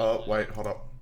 Oh, wait, hold up.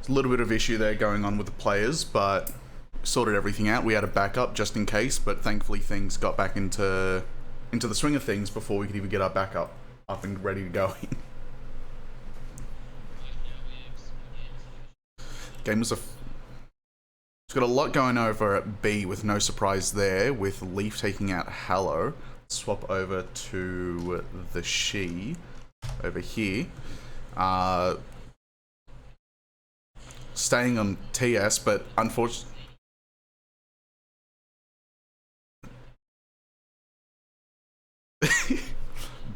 a little bit of issue there going on with the players, but sorted everything out. We had a backup just in case, but thankfully things got back into the swing of things before we could even get our backup up and ready to go. Game was it's got a lot going over at B with no surprise there, with Leaf taking out Hallow. Swap over to the She over here. Staying on TS, but unfortunately,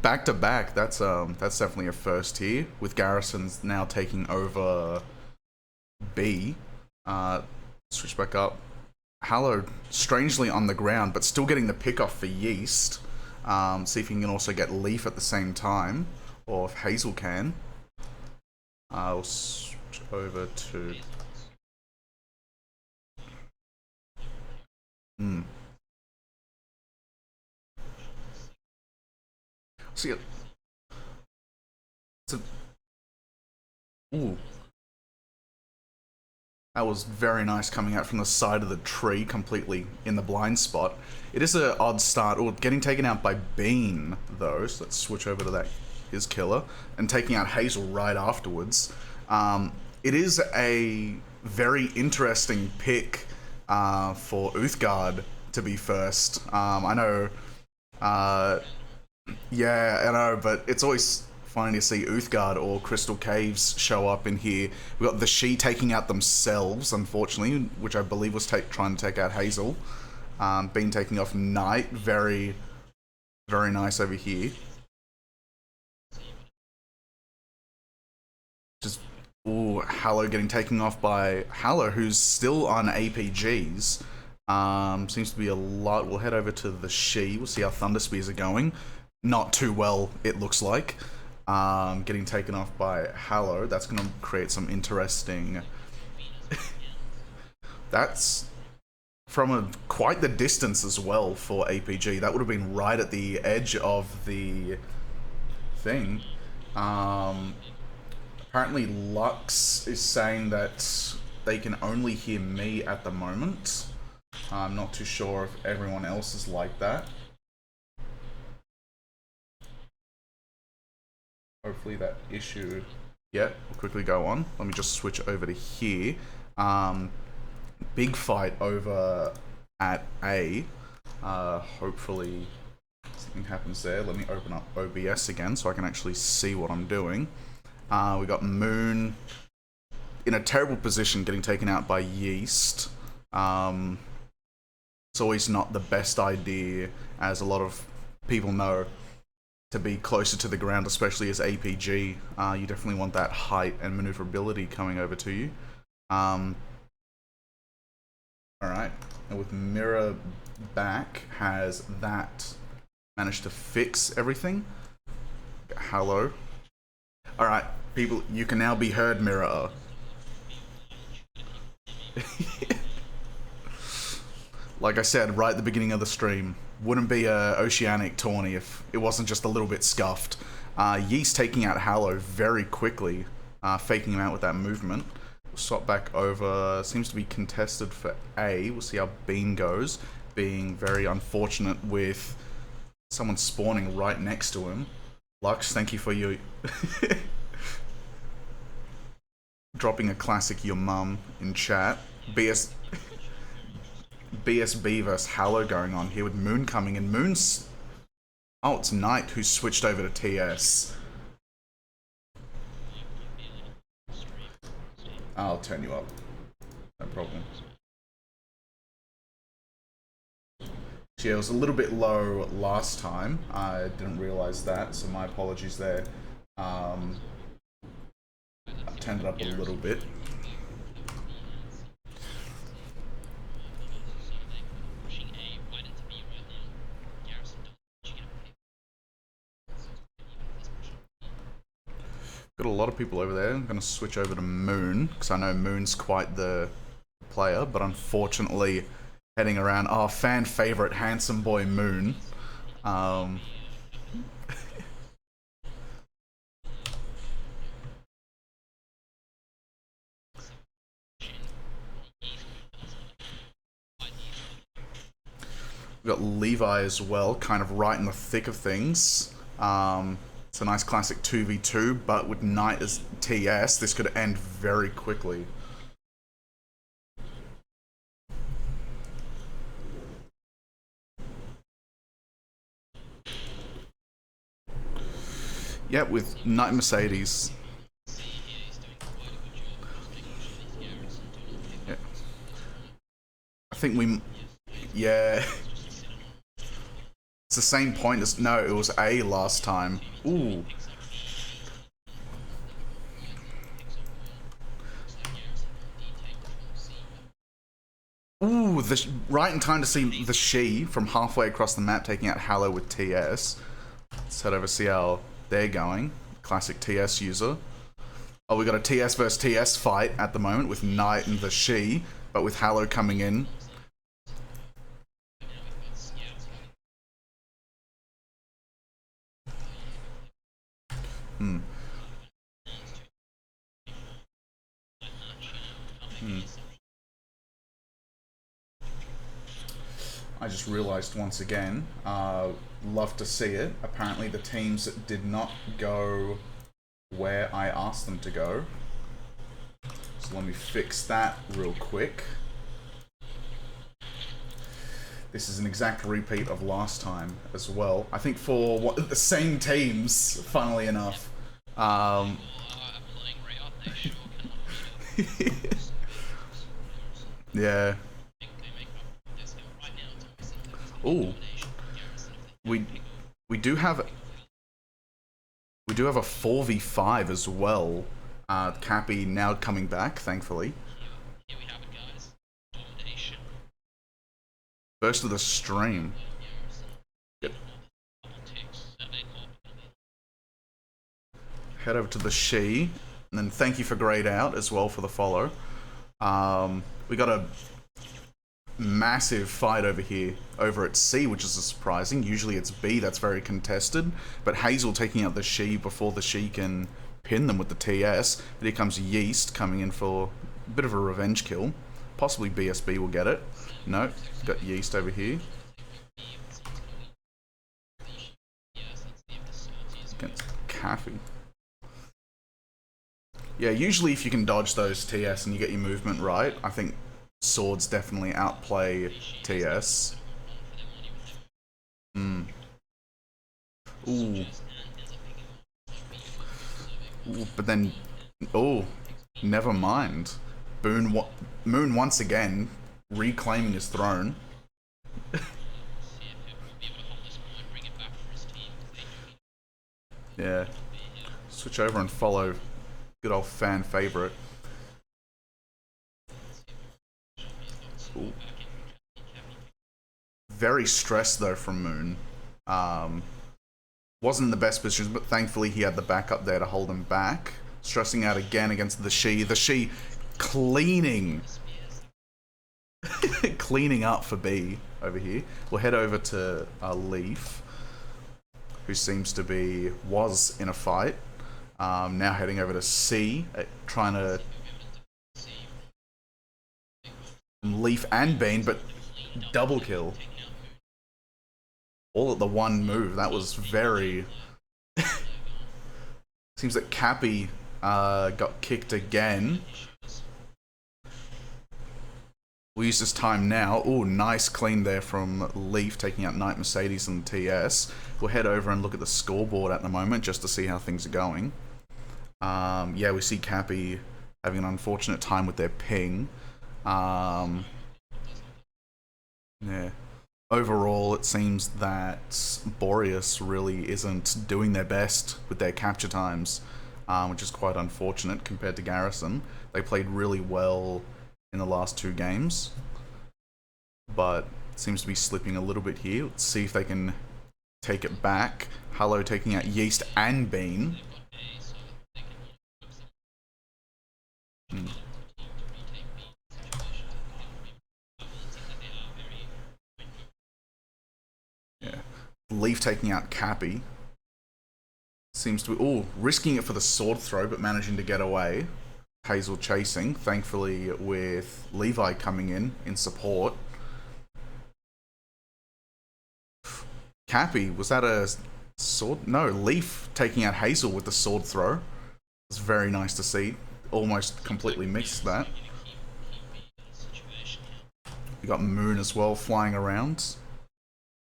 back to back. That's definitely a first here, with Garrison's now taking over B. Switch back up. Hallow strangely on the ground, but still getting the pick off for Yeast. See if he can also get Leaf at the same time, or if Hazel can. I'll switch over to. See it. It's a. Ooh. That was very nice coming out from the side of the tree, completely in the blind spot. It is an odd start. Or getting taken out by Bean, though, so let's switch over to that, his killer, and taking out Hazel right afterwards. It is a very interesting pick for Uthgard to be first. I know, yeah, I know, but it's always funny to see Uthgard or Crystal Caves show up in here. We've got the She taking out themselves, unfortunately, which I believe was trying to take out Hazel. Bean taking off Knight, very, very nice over here. Just, ooh, Hallow getting taken off by Hallow, who's still on APGs. Seems to be a lot. We'll head over to the She. We'll see how Thunder Spears are going. Not too well, it looks like. Getting taken off by Hallow. That's going to create some interesting. That's from quite the distance as well for APG. That would have been right at the edge of the thing. Apparently Lux is saying that they can only hear me at the moment. I'm not too sure if everyone else is like that. Hopefully that issue. Yeah, we'll quickly go on. Let me just switch over to here. Big fight over at A. Hopefully something happens there. Let me open up OBS again so I can actually see what I'm doing. We got Moon in a terrible position, getting taken out by Yeast. It's always not the best idea, as a lot of people know, to be closer to the ground, especially as APG. You definitely want that height and maneuverability coming over to you. Alright, and with Mirror back, has that managed to fix everything? Hello. Alright, people, you can now be heard, Mirror. Like I said right at the beginning of the stream, wouldn't be a Oceanic tourney if it wasn't just a little bit scuffed. Yeast taking out Hallow very quickly, faking him out with that movement. We'll swap back over. Seems to be contested for A. We'll see how Bean goes. Being very unfortunate with someone spawning right next to him. Lux, thank you for your dropping a classic your mum in chat. BSB versus Hallow going on here with Moon coming in. Moon's... Oh, it's Knight who's switched over to TS. I'll turn you up. No problem. Yeah, it was a little bit low last time. I didn't realize that, so my apologies there. I turned it up a little bit. Got a lot of people over there. I'm going to switch over to Moon, because I know Moon's quite the player, but unfortunately heading around... Oh, fan favorite, handsome boy Moon. We've got Levi as well, kind of right in the thick of things. It's a nice classic 2v2, but with Knight as TS, this could end very quickly. Yeah, with Knight Mercedes. Yeah. I think we... Yeah. It's the same point as... No, it was A last time. Ooh. Ooh, right in time to see the She from halfway across the map taking out Hallow with TS. Let's head over see how they're going. Classic TS user. Oh, we got a TS versus TS fight at the moment with Knight and the She, but with Hallow coming in. Hmm. I just realized once again, love to see it. Apparently the teams did not go where I asked them to go. So let me fix that real quick. This is an exact repeat of last time as well. I think for the same teams, funnily enough. Yeah. Ooh. We do have a 4v5 as well. Cappy now coming back, thankfully. First of the stream. Yep. Head over to the She, and then thank you for grayed out as well for the follow. We got a massive fight over here, over at C, which is surprising. Usually it's B that's very contested, but Hazel taking out the She before the She can pin them with the TS. But here comes Yeast coming in for a bit of a revenge kill. Possibly BSB will get it. No, got Yeast over here. Against Caffey. Yeah, usually if you can dodge those TS and you get your movement right, I think swords definitely outplay TS. Ooh. Ooh, but then... Oh, never mind. Moon once again reclaiming his throne. Yeah. Switch over and follow good old fan favorite. Ooh. Very stressed though from Moon. Wasn't in the best position, but thankfully he had the backup there to hold him back. Stressing out again against the She. The She cleaning. Cleaning up for B over here. We'll head over to Leaf, who seems to be... was in a fight. Now heading over to C, trying to... Leaf and Bean, but double kill. All at the one move. That was very... Seems that Cappy got kicked again. We'll use this time now. Oh, nice clean there from Leaf, taking out Knight Mercedes and TS. We'll head over and look at the scoreboard at the moment, just to see how things are going. Yeah, we see Cappy having an unfortunate time with their ping. Yeah. Overall, it seems that Boreas really isn't doing their best with their capture times, which is quite unfortunate compared to Garrison. They played really well in the last two games, but seems to be slipping a little bit here. Let's see if they can take it back. Hallow taking out Yeast and Bean. Yeah. Leaf taking out Cappy. Seems to be... Oh, risking it for the sword throw, but managing to get away. Hazel chasing, thankfully with Levi coming in support. Cappy, was that a sword? No, Leaf taking out Hazel with the sword throw. It's very nice to see. Almost completely missed that. We got Moon as well flying around.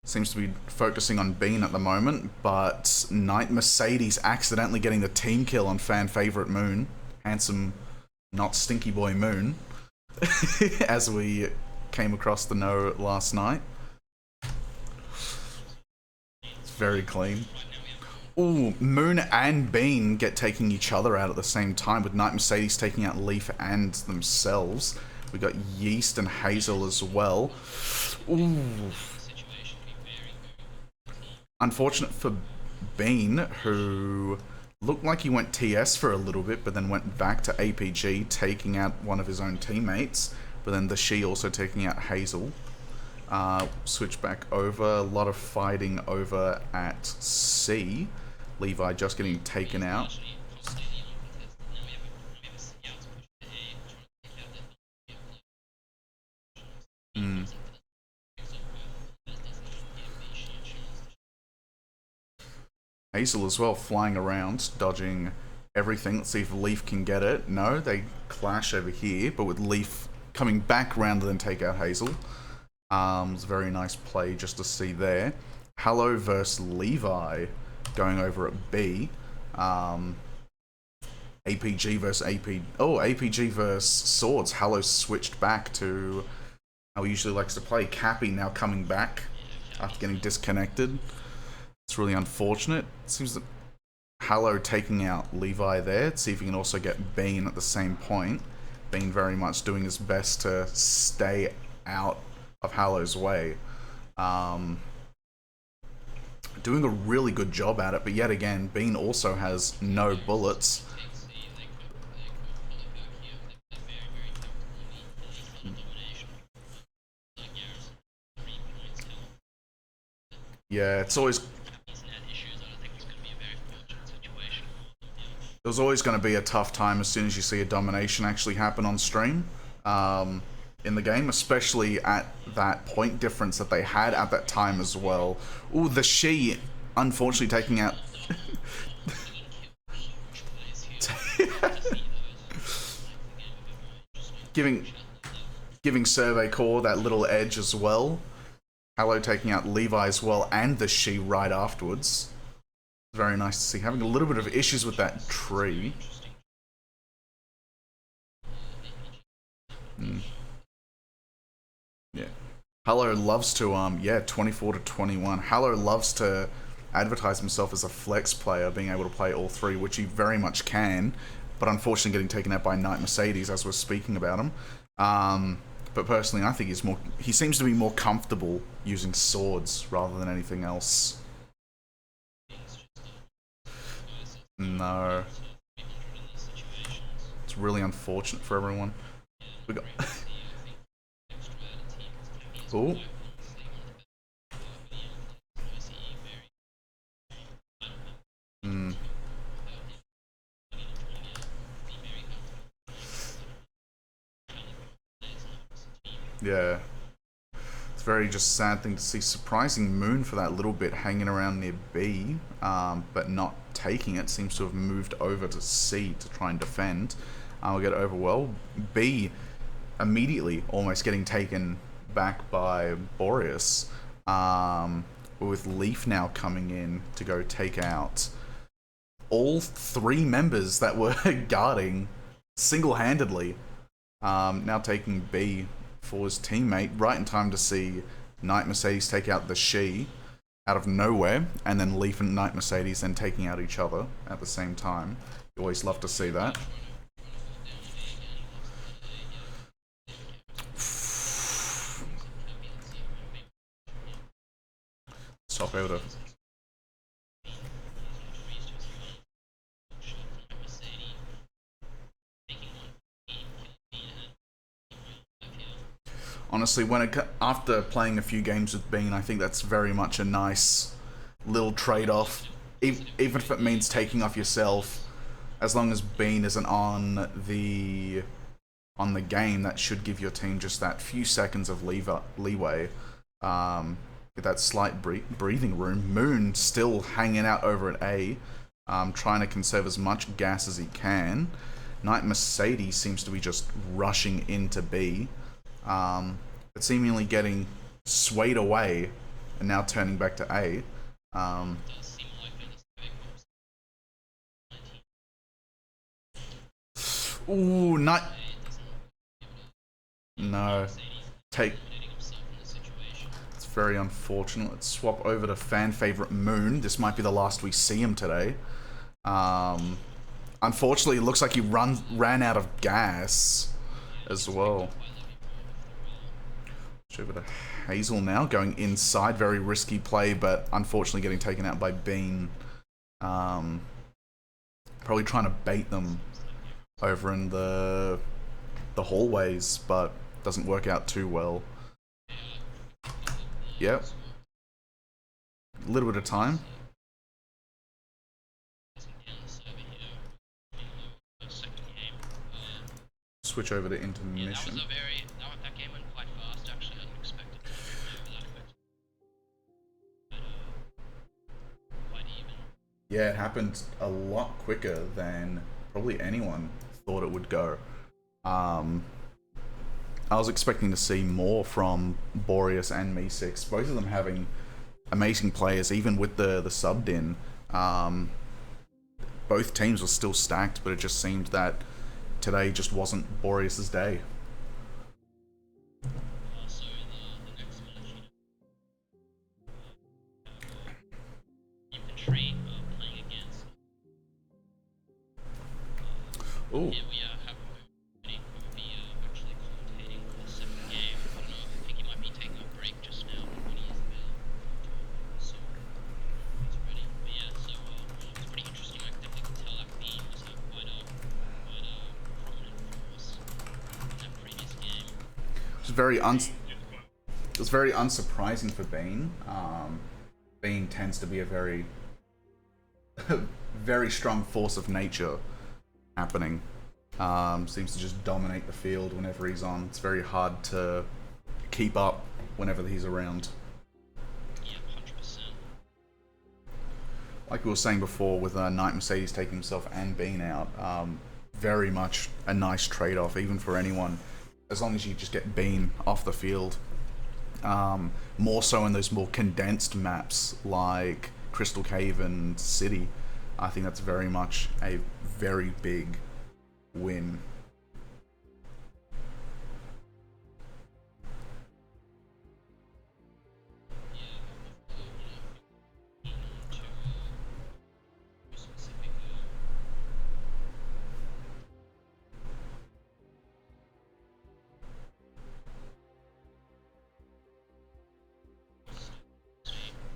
Seems to be focusing on Bean at the moment, but Knight Mercedes accidentally getting the team kill on fan favorite Moon. Handsome, not stinky boy Moon, as we came across the know last night. It's very clean. Ooh, Moon and Bean get taking each other out at the same time, with Knight Mercedes taking out Leaf and themselves. We got Yeast and Hazel as well. Ooh. Unfortunate for Bean, who looked like he went TS for a little bit, but then went back to APG, taking out one of his own teammates. But then the She also taking out Hazel. Switch back over. A lot of fighting over at C. Levi just getting taken out. Hazel as well, flying around, dodging everything. Let's see if Leaf can get it. No, they clash over here, but with Leaf coming back round to then take out Hazel. It's a very nice play just to see there. Hello versus Levi going over at B. APG versus AP. Oh, APG versus Swords. Hello switched back to how he usually likes to play. Cappy now coming back after getting disconnected. It's really unfortunate. It seems that Hello taking out Levi there. See if he can also get Bean at the same point. Bean very much doing his best to stay out of Halo's way. Doing a really good job at it, but yet again, Bean also has no bullets. Yeah, it's always... There's always going to be a tough time as soon as you see a domination actually happen on stream in the game, especially at that point difference that they had at that time as well. Ooh, the She unfortunately taking out... giving Survey Core that little edge as well. Hello taking out Levi as well, and the She right afterwards. Very nice to see. Having a little bit of issues with that tree. Yeah. Hello loves to, yeah, 24 to 21. Hello loves to advertise himself as a flex player, being able to play all three, which he very much can, but unfortunately getting taken out by Knight Mercedes as we're speaking about him. But personally, I think he seems to be more comfortable using swords rather than anything else. No. It's really unfortunate for everyone. We got... Ooh. Yeah. It's a very just sad thing to see. Surprising Moon for that little bit hanging around near B, but not taking it. Seems to have moved over to C to try and defend. We'll get over well. B immediately almost getting taken back by Boreas. With Leaf now coming in to go take out all three members that were guarding single-handedly. Now taking B for his teammate, right in time to see Knight Mercedes take out the She out of nowhere, and then Leaf and Knight Mercedes then taking out each other at the same time. You always love to see that. Top over to... Honestly, after playing a few games with Bean, I think that's very much a nice little trade-off. Even if it means taking off yourself, as long as Bean isn't on the game, that should give your team just that few seconds of leeway. Because get that slight breathing room. Moon still hanging out over at A, trying to conserve as much gas as he can. Knight Mercedes seems to be just rushing into B, but seemingly getting swayed away and now turning back to A. Ooh, Knight. No. Take. It's very unfortunate. Let's swap over to fan favorite Moon. This might be the last we see him today. Unfortunately, it looks like he ran out of gas as well. Switch over to Hazel now, going inside. Very risky play, but unfortunately getting taken out by Bean. Probably trying to bait them over in the hallways, but doesn't work out too well. Yep. A little bit of time. Switch over to intermission. Yeah, that game went quite fast. Actually, I didn't expect it to go that quick. But, quite even. Yeah, it happened a lot quicker than probably anyone thought it would go. I was expecting to see more from Boreas and Me6, both of them having amazing players, even with the subbed in. Both teams were still stacked, but it just seemed that today just wasn't Boreas's day. So the next match, infantry playing against. Ooh. Yeah, we have who would be actually commentating on the second game. I don't know, I think he might be taking a break just now when he is available. So he's ready. But yeah, so it's pretty interesting. I definitely can tell that Bean was quite a prominent force in that previous game. It was very unsurprising for Bean. Bean tends to be a very very strong force of nature happening. Seems to just dominate the field whenever he's on. It's very hard to keep up whenever he's around. Yeah, 100%. Like we were saying before, with Knight Mercedes taking himself and Bean out, very much a nice trade-off, even for anyone, as long as you just get Bean off the field. More so in those more condensed maps like Crystal Cave and City. I think that's very much a very big win.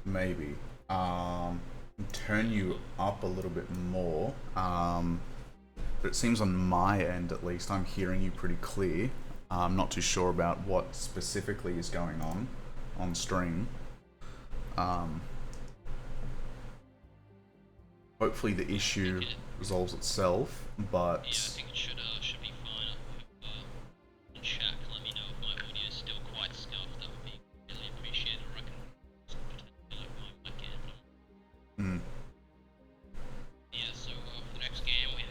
Maybe. Turn you up a little bit more. But it seems on my end, at least, I'm hearing you pretty clear. I'm not too sure about what specifically is going on stream. Hopefully the issue resolves itself, but... Yeah, I think it should be fine. In chat, let me know if my audio is still quite scuffed. That would be really appreciated. I reckon it's potentially like my mic in. Yeah, so for the next game we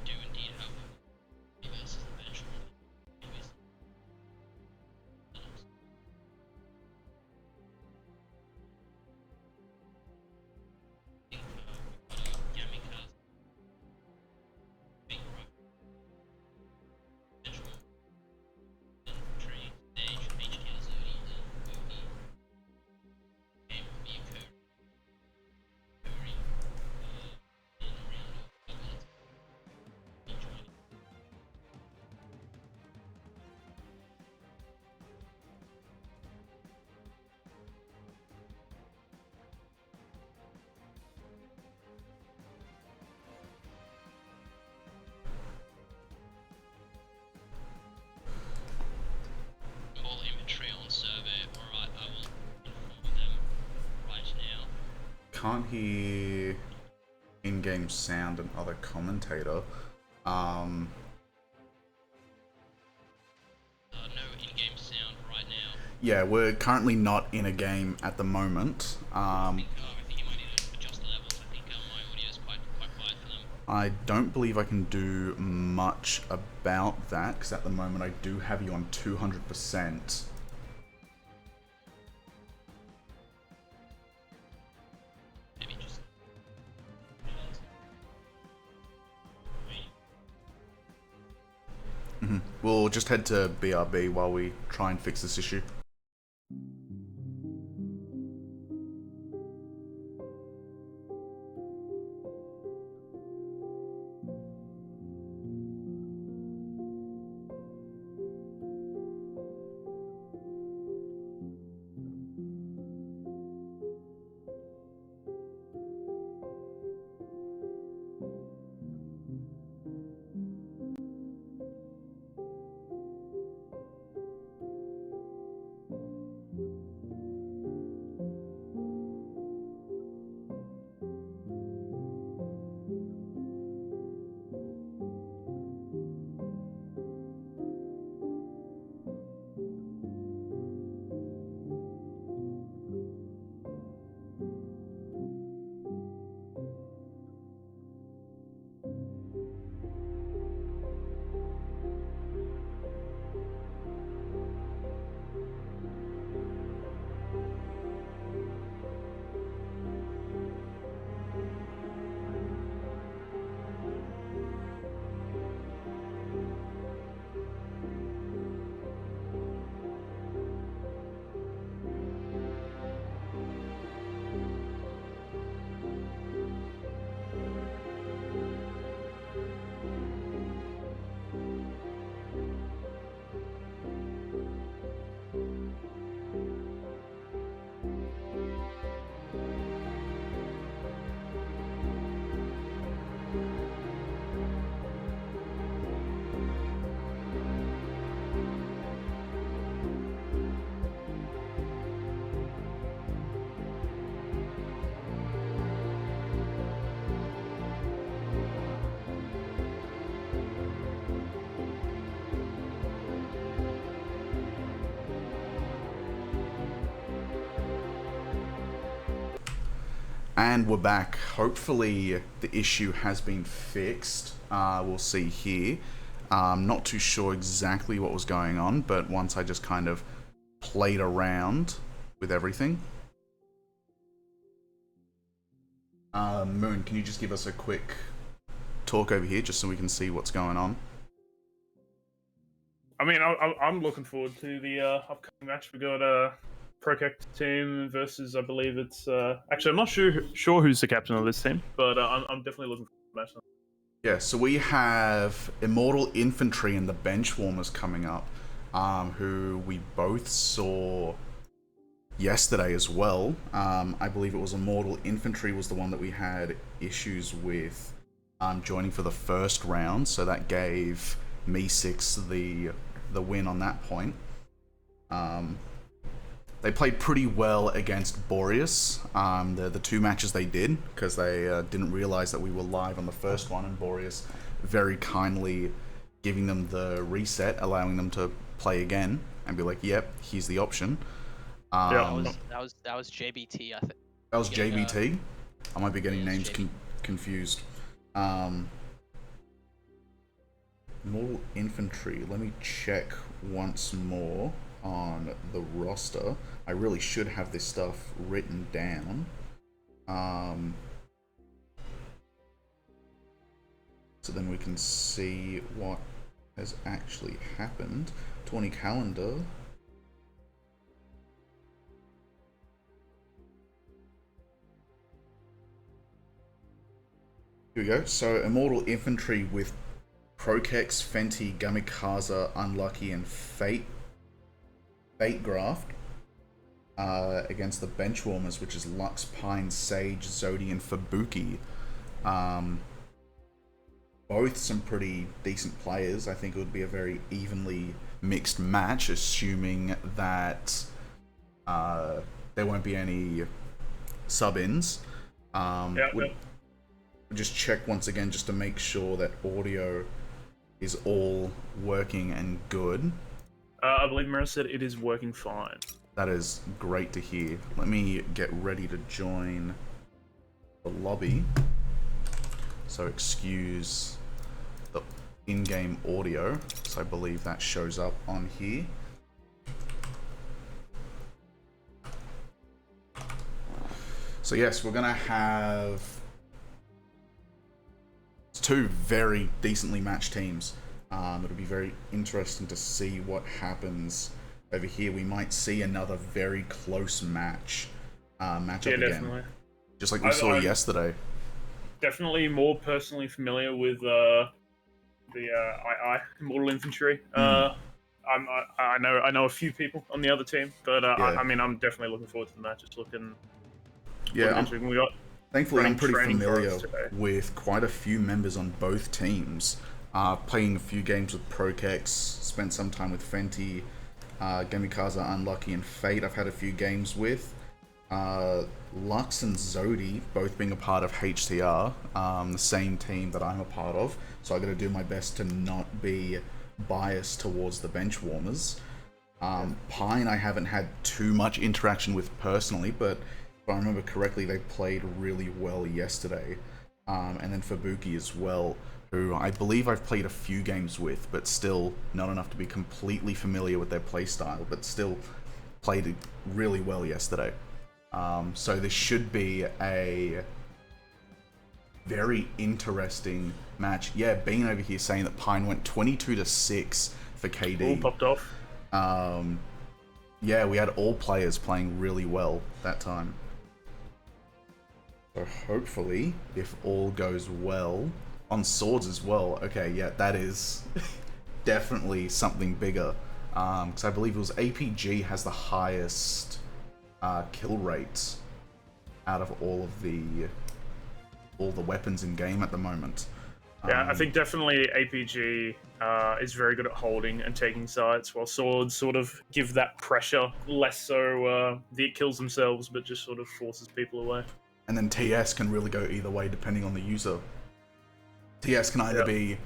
do indeed have me versus the bench. Call inventory on survey. Alright, I will inform them right now. Can't hear in-game sound and other commentator. No in-game sound right now. Yeah, we're currently not in a game at the moment. I think you might need to adjust the levels. I think my audio is quite quiet for them. I don't believe I can do much about that, because at the moment I do have you on 200%. Maybe just. We'll just head to BRB while we try and fix this issue. And we're back. Hopefully the issue has been fixed. We'll see here. Not too sure exactly what was going on, but once I just kind of played around with everything. Moon, can you just give us a quick talk over here just so we can see what's going on? I mean, I'm looking forward to the upcoming match. We got ProKek team versus, I believe it's actually I'm not sure who's the captain of this team, but I'm definitely looking forward to the match. Yeah, so we have Immortal Infantry and the Benchwarmers coming up, who we both saw yesterday as well. I believe it was Immortal Infantry was the one that we had issues with joining for the first round, so that gave Me6 the win on that point. They played pretty well against Boreas, the two matches they did, because they didn't realize that we were live on the first one, and Boreas very kindly giving them the reset, allowing them to play again, and be like, yep, here's the option. That was JBT, I think. That was JBT? I might be getting names confused. Immortal Infantry, let me check once more on the roster. I really should have this stuff written down. So then we can see what has actually happened. 20 calendar. Here we go. So Immortal Infantry with Prokex, Fenty, Gamikaza, Unlucky, and Fategraft against the Benchwarmers, which is Lux, Pine, Sage, Zodi, and Fabuki. Both some pretty decent players. I think it would be a very evenly mixed match, assuming that there won't be any sub-ins. We'll just check once again just to make sure that audio is all working and good. I believe Mira said it is working fine. That is great to hear. Let me get ready to join the lobby. So excuse the in-game audio. So I believe that shows up on here. So yes, we're gonna have two very decently matched teams. It'll be very interesting to see what happens over here. We might see another very close matchup again, Definitely. just like we saw yesterday. Definitely more personally familiar with the II Immortal Infantry. I know a few people on the other team, but I mean, I'm definitely looking forward to the match. It's looking interesting. We got thankfully I'm pretty training for familiar us today. with quite a few members on both teams. Playing a few games with Prokex, spent some time with Fenty, Gemikaza, Unlucky, and Fate I've had a few games with. Lux and Zodi both being a part of HTR, the same team that I'm a part of, so I gotta do my best to not be biased towards the bench warmers. Pine I haven't had too much interaction with personally, but if I remember correctly they played really well yesterday. And then Fubuki as well, who I believe I've played a few games with, but still not enough to be completely familiar with their playstyle, but still played really well yesterday. So this should be a very interesting match. Yeah, Bean over here saying that Pine went 22-6 for KD. All popped off. Yeah, we had all players playing really well that time. So hopefully, if all goes well, on swords as well. Okay, yeah, that is definitely something bigger. Because I believe it was APG has the highest kill rates out of all the weapons in game at the moment. Yeah, I think definitely APG is very good at holding and taking sites, while swords sort of give that pressure, less so the it kills themselves, but just sort of forces people away. And then TS can really go either way depending on the user. TS can either be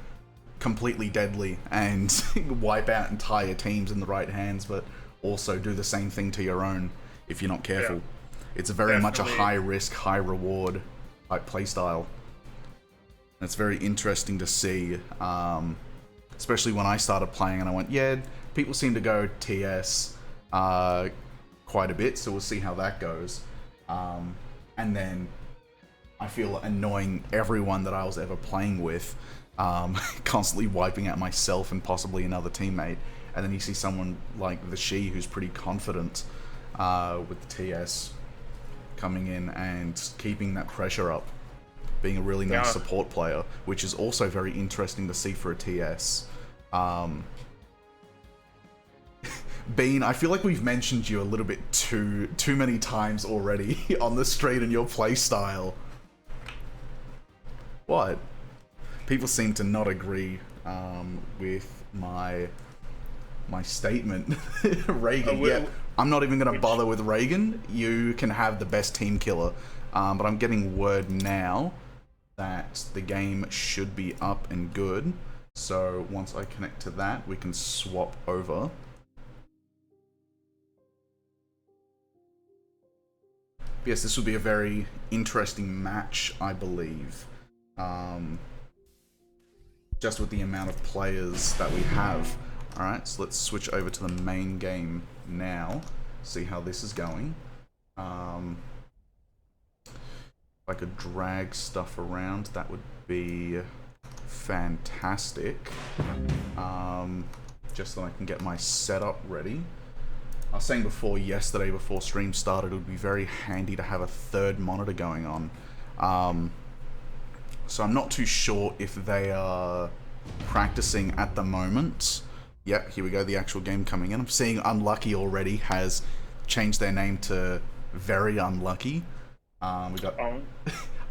completely deadly and wipe out entire teams in the right hands, but also do the same thing to your own if you're not careful. It's very much a high risk, high reward type playstyle. It's very interesting to see, especially when I started playing and I went, yeah, people seem to go TS quite a bit, so we'll see how that goes. And then I feel annoying everyone that I was ever playing with, constantly wiping out myself and possibly another teammate. And then you see someone like the She who's pretty confident with the TS coming in and keeping that pressure up, being a really nice support player, which is also very interesting to see for a TS. Bean, I feel like we've mentioned you a little bit too many times already on the street and your playstyle. What? People seem to not agree with my statement. Reagan, yeah, I'm not even going to bother with Reagan. You can have the best team killer. But I'm getting word now that the game should be up and good. So once I connect to that, we can swap over. Yes, this will be a very interesting match, I believe. Just with the amount of players that we have. Alright, so let's switch over to the main game now. See how this is going. If I could drag stuff around, that would be fantastic. Just so I can get my setup ready. I was saying yesterday before stream started, it would be very handy to have a third monitor going on. So I'm not too sure if they are practicing at the moment. Yep, here we go, the actual game coming in. I'm seeing Unlucky already has changed their name to Very Unlucky. We got II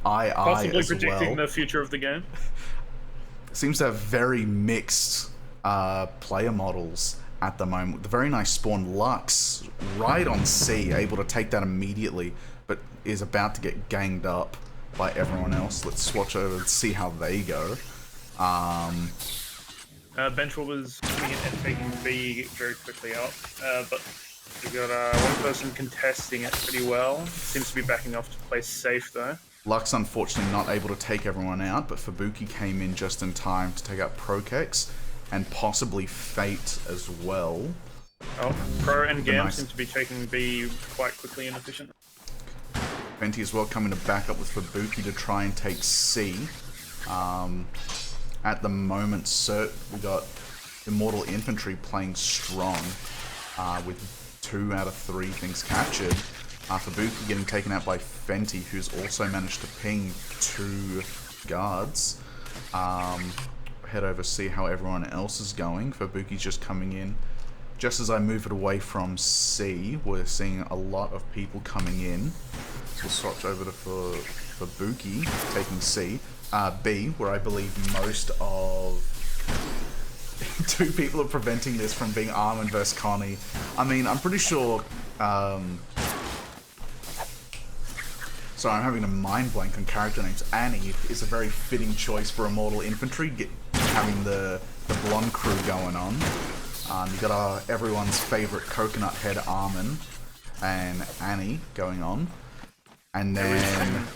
possibly as predicting well. the future of the game. Seems to have very mixed player models at the moment. The very nice spawn Lux right on C, able to take that immediately, but is about to get ganged up by everyone else. Let's swatch over and see how they go. Bench was coming in and taking B very quickly up, but we got one person contesting it pretty well. Seems to be backing off to play safe though. Lux unfortunately not able to take everyone out, but Fubuki came in just in time to take out Prokex and possibly Fate as well. Oh, Pro and Gam seem to be taking B quite quickly and efficient. Fenty as well coming to back up with Fubuki to try and take C. At the moment, Cert, we got Immortal Infantry playing strong with 2 out of 3 things captured. Fubuki getting taken out by Fenty, who's also managed to ping 2 guards. Head over, see how everyone else is going. Fubuki's just coming in. Just as I move it away from C, we're seeing a lot of people coming in. So we'll switch over to Fubuki taking C. B, where I believe most of 2 people are preventing this from being Armin versus Connie. I mean, I'm pretty sure. Sorry, I'm having a mind blank on character names. Annie is a very fitting choice for Immortal Infantry, having the blonde crew going on. You got everyone's favorite coconut head Armin and Annie going on, and then.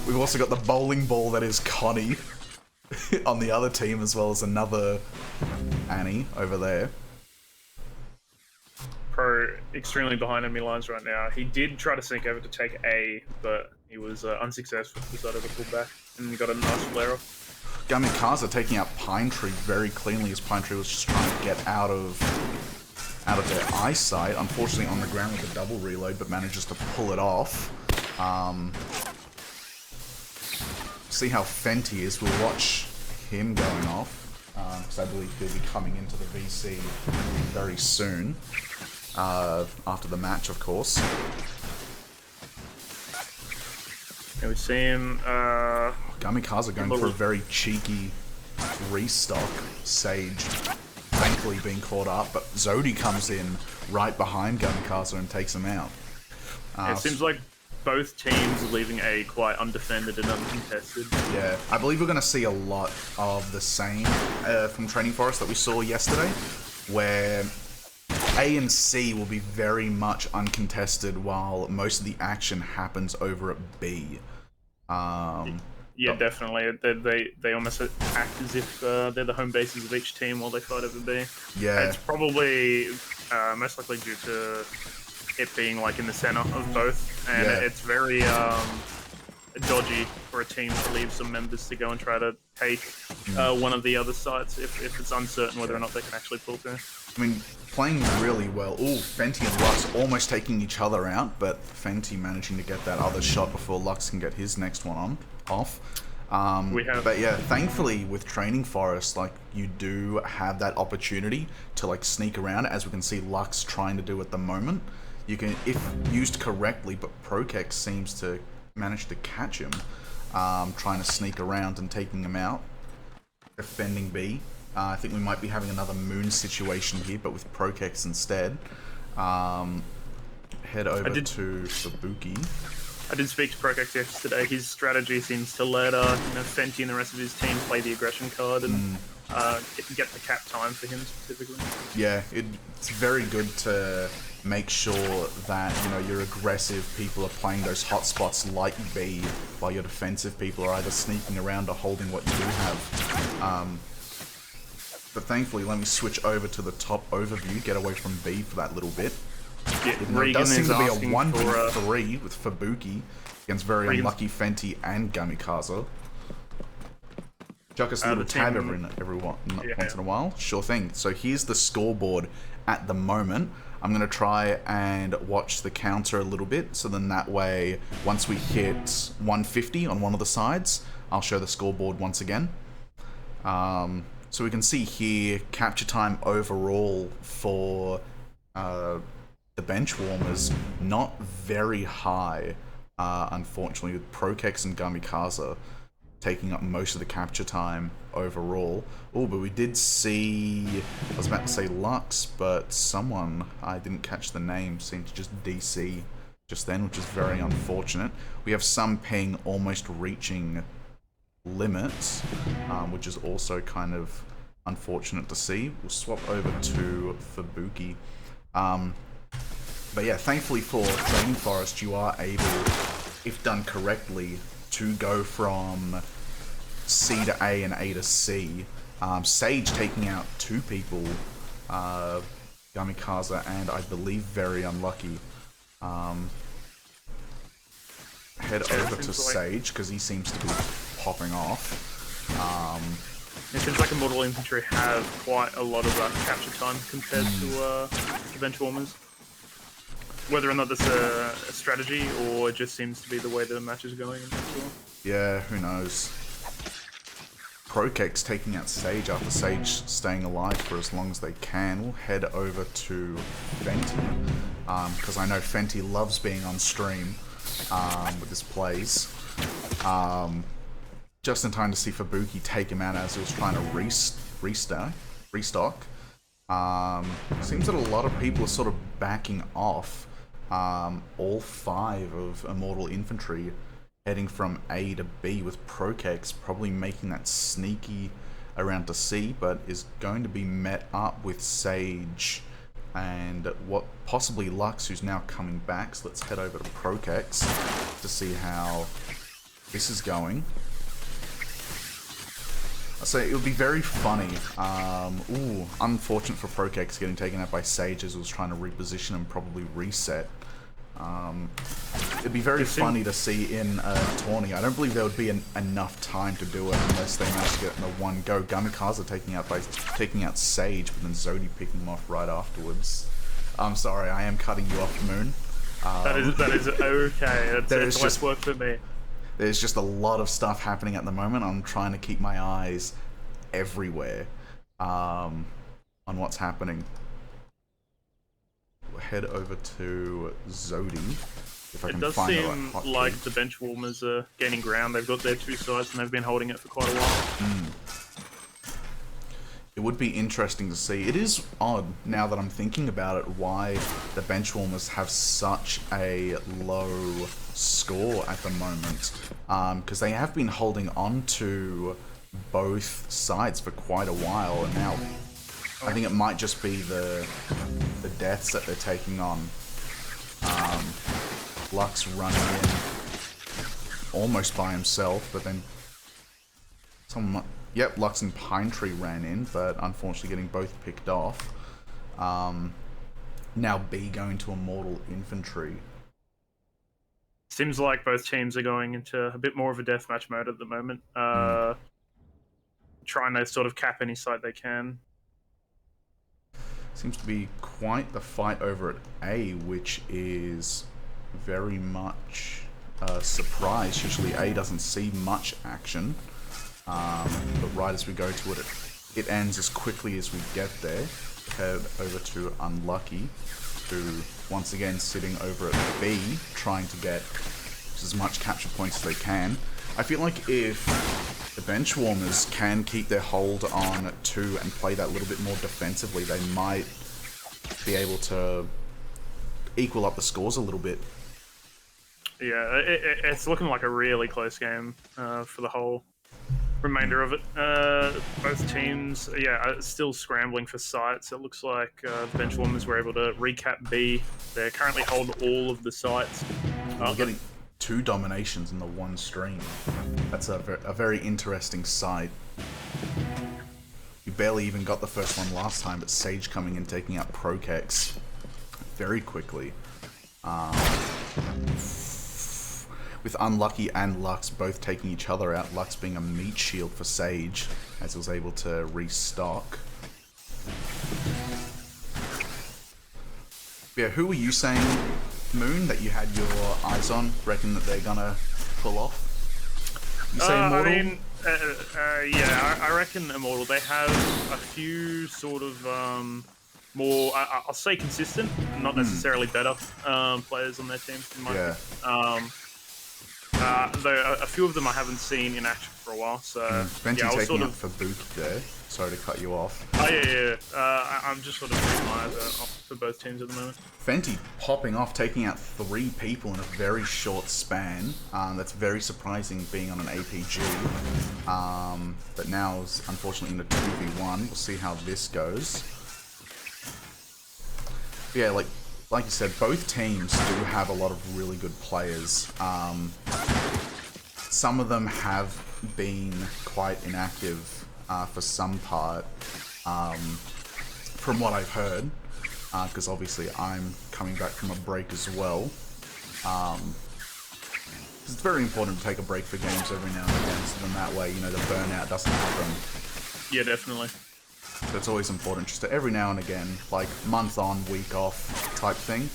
We've also got the bowling ball that is Connie on the other team, as well as another Annie over there. Pro extremely behind enemy lines right now. He did try to sneak over to take A, but he was unsuccessful. Decided to pull back and got a nice flare off. Gamikaza taking out Pine Tree very cleanly, as Pine Tree was just trying to get out of their eyesight. Unfortunately on the ground with a double reload, but manages to pull it off. See how Fenty is. We'll watch him going off, because I believe he'll be coming into the VC very soon, after the match, of course. And we see him, Gamikaza going for a very cheeky restock. Sage thankfully being caught up, but Zodi comes in right behind Gamikaza and takes him out. It seems like both teams are leaving A quite undefended and uncontested. Yeah, I believe we're going to see a lot of the same from Training Forest that we saw yesterday, where A and C will be very much uncontested while most of the action happens over at B. Yeah, definitely. They almost act as if they're the home bases of each team while they fight over B. Yeah. It's probably most likely due to it being like in the center of both, and it's very dodgy for a team to leave some members to go and try to take one of the other sides if it's uncertain whether or not they can actually pull through. I mean, playing really well. Ooh, Fenty and Lux almost taking each other out, but Fenty managing to get that other shot before Lux can get his next one off. But yeah, thankfully with Training Forest, like, you do have that opportunity to like sneak around, as we can see Lux trying to do at the moment. You can, if used correctly, but Prokex seems to manage to catch him, trying to sneak around and taking him out, defending B. I think we might be having another Moon situation here, but with Prokex instead. Head over to Fubuki. I did speak to Prokex yesterday. His strategy seems to let Fenty and the rest of his team play the aggression card and get the cap time for him specifically. Yeah, it's very good to make sure that your aggressive people are playing those hot spots like B, while your defensive people are either sneaking around or holding what you do have. But thankfully, let me switch over to the top overview, get away from B for that little bit. Yeah, It does seem to be a 1v3 with Fubuki against very unlucky Fenty and Gamikaza. Chuck us a little tab every once in a while. Sure thing. So here's the scoreboard at the moment. I'm going to try and watch the counter a little bit, so then that way, once we hit 150 on one of the sides, I'll show the scoreboard once again. So we can see here, capture time overall for the bench warmers, not very high, unfortunately, with Prokex and Gamikaza taking up most of the capture time overall. Oh, but we did see, I was about to say Lux, but someone, I didn't catch the name, seemed to just DC just then, which is very unfortunate. We have some ping almost reaching limits, which is also kind of unfortunate to see. We'll swap over to Fubuki. But yeah, thankfully for Training Forest, you are able, if done correctly, to go from C to A and A to C. Sage taking out 2 people, Gamikaze and I believe very unlucky. Head over to Sage because he seems to be popping off. It seems like Immortal Infantry have quite a lot of capture time compared to Benchwarmers. Whether or not that's a strategy or it just seems to be the way the match is going. Yeah, who knows. Prokex taking out Sage after Sage staying alive for as long as they can. We'll head over to Fenty, because I know Fenty loves being on stream with his plays. Just in time to see Fubuki take him out as he was trying to restock. Seems that a lot of people are sort of backing off. All 5 of Immortal Infantry heading from A to B, with Prokex probably making that sneaky around to C, but is going to be met up with Sage and what possibly Lux, who's now coming back. So let's head over to Prokex to see how this is going. So it would be very funny. Unfortunate for Prokex getting taken out by Sage as it was trying to reposition and probably reset. It'd be very funny to see in a tourney. I don't believe there would be enough time to do it unless they managed to get it in a one go. Gamikaze taking out Sage, but then Zodi picking him off right afterwards. I'm sorry, I am cutting you off, Moon. That is okay. It's less work for me. There's just a lot of stuff happening at the moment. I'm trying to keep my eyes everywhere on what's happening. We'll head over to Zodi. If I can find the right hotkey. It does seem like the Benchwarmers are gaining ground. They've got their 2 sides and they've been holding it for quite a while. It would be interesting to see. It is odd, now that I'm thinking about it, why the Benchwarmers have such a low score at the moment. Because they have been holding on to both sides for quite a while, and now I think it might just be the deaths that they're taking on. Lux running in almost by himself, but then Lux and Pine Tree ran in, but unfortunately getting both picked off. Now B going to Immortal Infantry. Seems like both teams are going into a bit more of a deathmatch mode at the moment. Trying to sort of cap any side they can. Seems to be quite the fight over at A, which is very much a surprise. Usually A doesn't see much action. But right as we go to it, it ends as quickly as we get there. Head over to Unlucky, who once again sitting over at B, trying to get as much capture points as they can. I feel like if the Benchwarmers can keep their hold on 2 and play that a little bit more defensively, they might be able to equal up the scores a little bit. Yeah, it's looking like a really close game for the whole remainder of it. Both teams, are still scrambling for sites. It looks like the Benchwarmers were able to recap B. They currently hold all of the sites. We're getting 2 dominations in the one stream. That's a very interesting sight. You barely even got the first one last time, but Sage coming in taking out Prokex very quickly. With Unlucky and Lux both taking each other out, Lux being a meat shield for Sage, as he was able to restock. Yeah, who were you saying, Moon, that you had your eyes on? Reckon that they're gonna pull off? You say Immortal? I mean, I reckon Immortal. They have a few sort of more, I'll say consistent, not necessarily better players on their team, in my opinion. Though a few of them I haven't seen in action for a while, so Fenty yeah, I was taking sort out of. for Book there. Sorry to cut you off. Oh yeah. I'm just sort of keeping my eyes out for both teams at the moment. Fenty popping off, taking out 3 people in a very short span. That's very surprising being on an APG. But now is unfortunately in a 2v1. We'll see how this goes. But yeah, like you said, both teams do have a lot of really good players. Some of them have been quite inactive for some part, from what I've heard, because obviously I'm coming back from a break as well. It's very important to take a break for games every now and again, so then that way, you know, the burnout doesn't happen. Yeah, definitely. So it's always important, just to every now and again, like month on, week off type thing.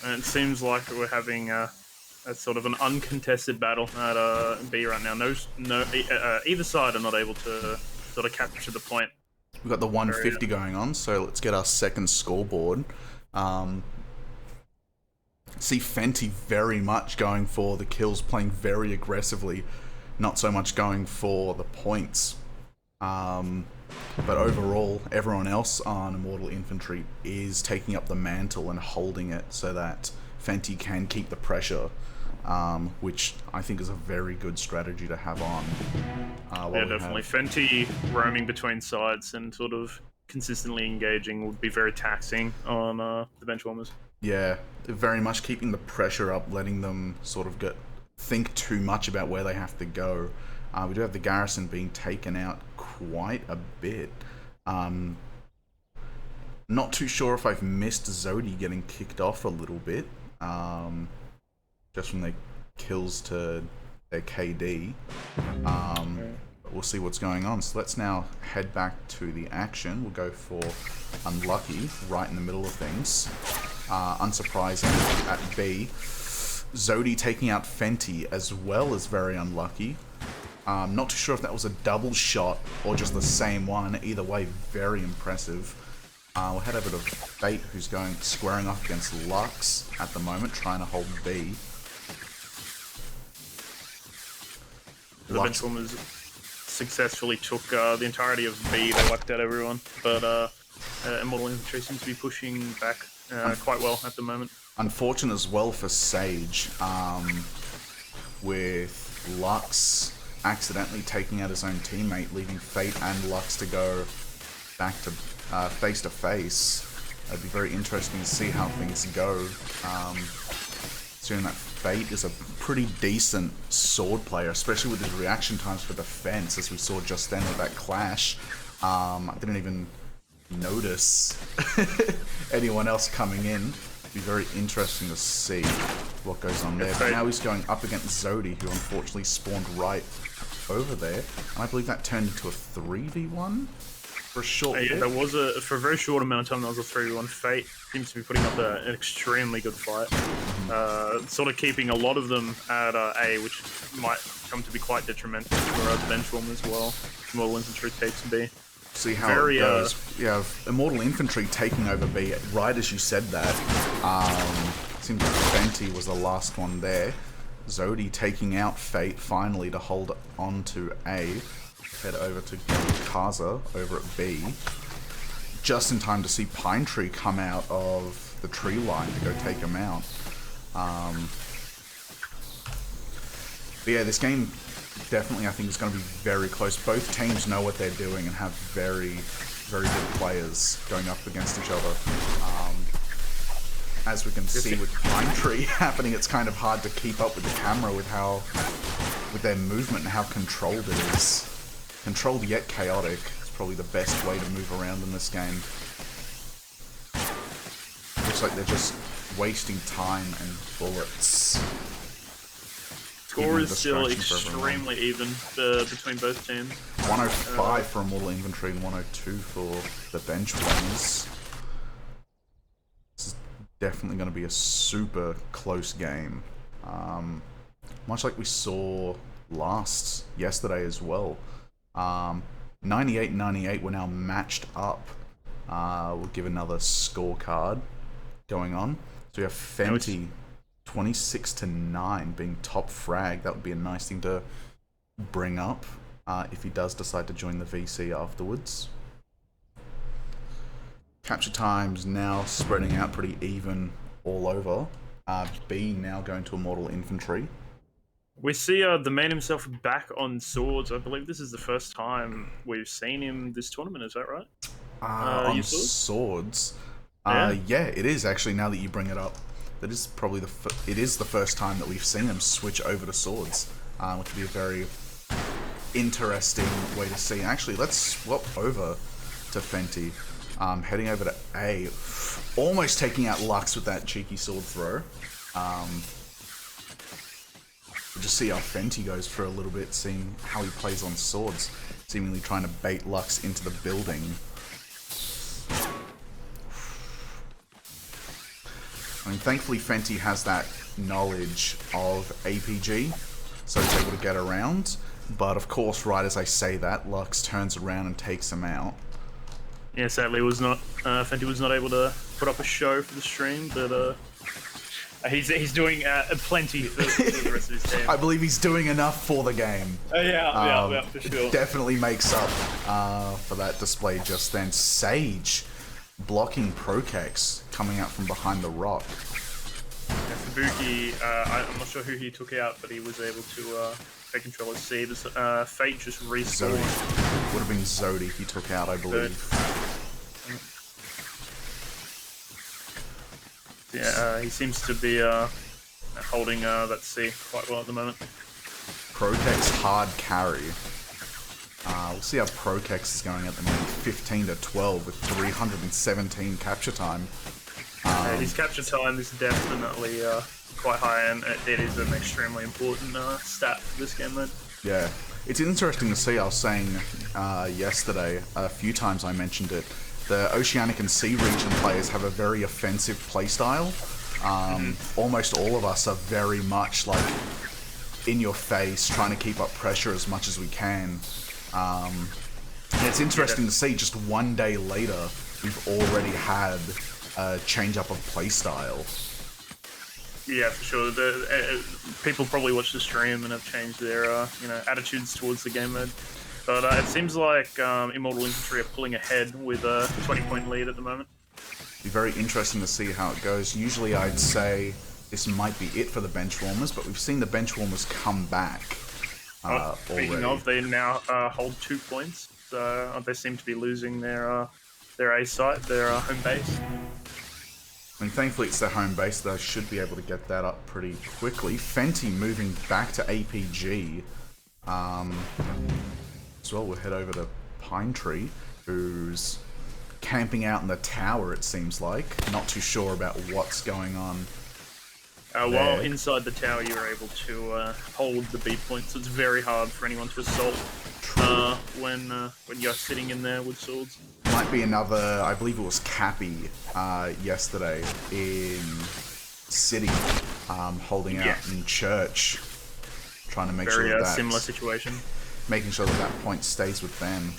And it seems like we're having a sort of an uncontested battle at B right now. Either side are not able to sort of capture the point. We've got the 150 going on, so let's get our second scoreboard. See Fenty very much going for the kills, playing very aggressively, not so much going for the points. But overall, everyone else on Immortal Infantry is taking up the mantle and holding it so that Fenty can keep the pressure, which I think is a very good strategy to have on. Yeah, definitely. Fenty roaming between sides and sort of consistently engaging would be very taxing on the benchwarmers. Yeah, very much keeping the pressure up, letting them sort of think too much about where they have to go. We do have the garrison being taken out quite a bit. Not too sure if I've missed Zodi getting kicked off a little bit, just from their kills to their KD. But we'll see what's going on. So let's now head back to the action. We'll go for Unlucky, right in the middle of things. Unsurprising at B. Zodi taking out Fenty as well as very unlucky. Not too sure if that was a double shot or just the same one. Either way, very impressive. We'll head over to Fate, who's squaring off against Lux at the moment, trying to hold B. The benchwarmers successfully took the entirety of B. They wiped out everyone, but Immortal Infantry seems to be pushing back quite well at the moment. Unfortunate as well for Sage, with Lux accidentally taking out his own teammate, leaving Fate and Lux to go back to face to face. It'd be very interesting to see how things go. Considering that Fate is a pretty decent sword player, especially with his reaction times for defense, as we saw just then with that clash. I didn't even notice anyone else coming in. It'd be very interesting to see what goes on there. But now he's going up against Zodi, who unfortunately spawned right over there. And I believe that turned into a 3v1 for a short bit. There was for a very short amount of time, there was a 3v1. Fate seems to be putting up an extremely good fight. Sort of keeping a lot of them at A, which might come to be quite detrimental for the benchwarmers as well. Immortal Infantry takes B. See how it goes. Yeah, Immortal Infantry taking over B right as you said that. Seems like Fenty was the last one there. Zodi taking out Fate finally to hold on to A. Head over to Kaza over at B. Just in time to see Pine Tree come out of the tree line to go take him out. But yeah, this game definitely I think is going to be very close. Both teams know what they're doing and have very, very good players going up against each other. As we can see with Pine Tree happening, it's kind of hard to keep up with the camera with their movement and how controlled it is. Controlled yet chaotic is probably the best way to move around in this game. Looks like they're just wasting time and bullets. Score is still extremely even between both teams. 105 for Immortal Infantry and 102 for the Benchwarmers. This is definitely going to be a super close game. Much like we saw yesterday as well. 98-98, we're now matched up. We'll give another scorecard going on. So we have Fenty 26-9 being top frag. That would be a nice thing to bring up if he does decide to join the VC afterwards. Capture times now spreading out pretty even all over. B now going to Immortal Infantry. We see the man himself back on swords. I believe this is the first time we've seen him this tournament. Is that right? On swords? Yeah, it is actually. Now that you bring it up, that is probably it is the first time that we've seen him switch over to swords, which would be a very interesting way to see. Actually, let's swap over to Fenty. Heading over to A, almost taking out Lux with that cheeky sword throw. We'll just see how Fenty goes for a little bit, seeing how he plays on swords, seemingly trying to bait Lux into the building. I mean, thankfully Fenty has that knowledge of APG, so he's able to get around. But of course, right as I say that, Lux turns around and takes him out. Yeah, sadly, Fenty was not able to put up a show for the stream, but he's doing plenty for the rest of his team. I believe he's doing enough for the game. Yeah, for sure. Definitely makes up for that display just then. Sage blocking Prokex coming out from behind the rock. Yeah, Fubuki, I'm not sure who he took out, but he was able to take control of C. This, Fate just respawned. Would have been Zodi he took out, I believe. Yeah, he seems to be holding that C quite well at the moment. Prokex hard carry. We'll see how Prokex is going at the moment. 15-12 with 317 capture time. His capture time is definitely quite high, and it is an extremely important stat for this game mode. Yeah, it's interesting to see. I was saying yesterday, a few times I mentioned it, the Oceanic and Sea region players have a very offensive playstyle. Almost all of us are very much like in your face, trying to keep up pressure as much as we can. And it's interesting to see just one day later, we've already had a change up of playstyle. Yeah, for sure. People probably watch the stream and have changed their attitudes towards the game mode. But it seems like Immortal Infantry are pulling ahead with a 20-point lead at the moment. Be very interesting to see how it goes. Usually I'd say this might be it for the Benchwarmers, but we've seen the Benchwarmers come back Speaking already. of, they now hold 2 points. So they seem to be losing their A site, their home base. I mean, thankfully it's their home base. They should be able to get that up pretty quickly. Fenty moving back to APG. As well, we'll head over to Pine Tree, who's camping out in the tower, it seems like. Not too sure about what's going on. While inside the tower, you're able to hold the B point, so it's very hard for anyone to assault when you're sitting in there with swords. Might be another, I believe it was Cappy yesterday in City, holding out in Church, trying to make sure that similar situation. Making sure that that point stays with them.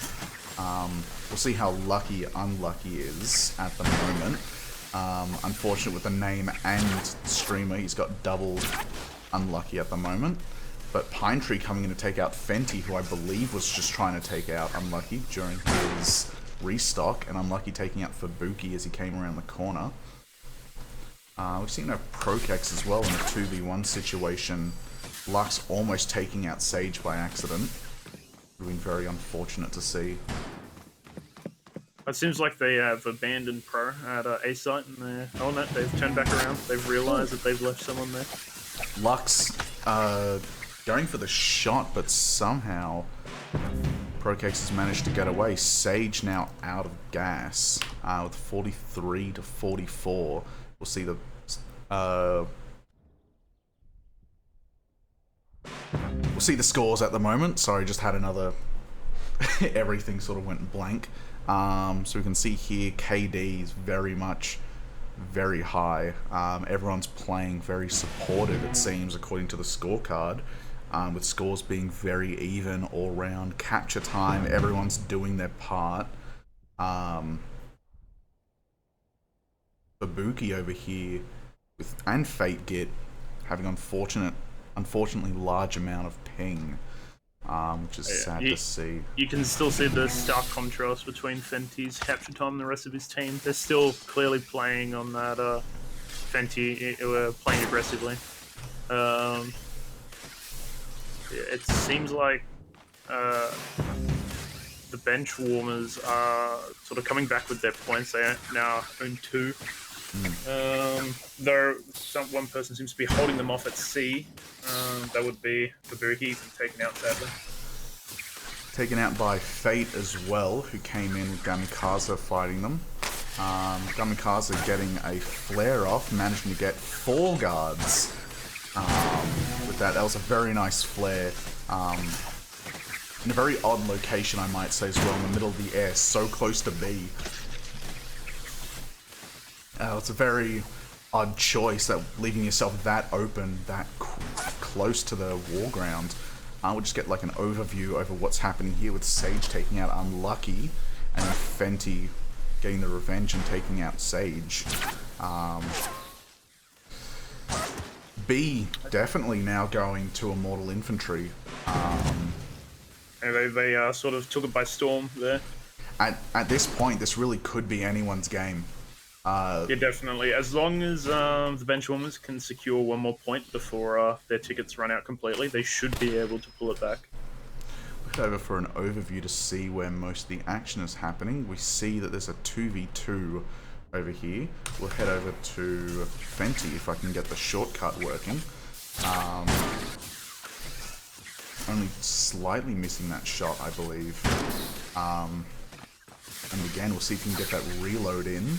We'll see how Lucky Unlucky is at the moment. Unfortunate with the name and streamer, he's got double Unlucky at the moment. But Pine Tree coming in to take out Fenty, who I believe was just trying to take out Unlucky during his restock, and Unlucky taking out Fubuki as he came around the corner. We've seen a Prokex as well in a 2v1 situation. Lux almost taking out Sage by accident. It's been very unfortunate to see. It seems like they have abandoned Pro at A site, and they've turned back around. They've realised that they've left someone there. Lux going for the shot, but somehow Prokex has managed to get away. Sage now out of gas with 43-44. We'll see the we'll see the scores at the moment. Sorry, just had another everything sort of went blank. So we can see here KD is very high. Everyone's playing very supportive, it seems, according to the scorecard, with scores being very even all round. Capture time, everyone's doing their part. Fubuki over here and Fate Git having unfortunately large amount of ping, which is sad to see. You can still see the stark contrast between Fenty's capture time and the rest of his team. They're still clearly playing on that Fenty playing aggressively. It seems like the bench warmers are sort of coming back with their points. They now own 2. Though one person seems to be holding them off at C. That would be Kabuki, taken out sadly. Taken out by Fate as well, who came in with Gamikaze fighting them. Gamikaze getting a flare off, managing to get 4 guards with that. That was a very nice flare. In a very odd location, I might say as well, in the middle of the air, so close to B. It's a very odd choice, that leaving yourself that open, that close to the war ground. We'll just get like an overview over what's happening here with Sage taking out Unlucky, and Fenty getting the revenge and taking out Sage. B definitely now going to Immortal Infantry. And they sort of took it by storm there. At this point, this really could be anyone's game. Yeah, definitely. As long as the benchwarmers can secure 1 more point before their tickets run out completely, they should be able to pull it back. We'll head over for an overview to see where most of the action is happening. We see that there's a 2v2 over here. We'll head over to Fenty if I can get the shortcut working. Only slightly missing that shot, I believe. And again, we'll see if we can get that reload in.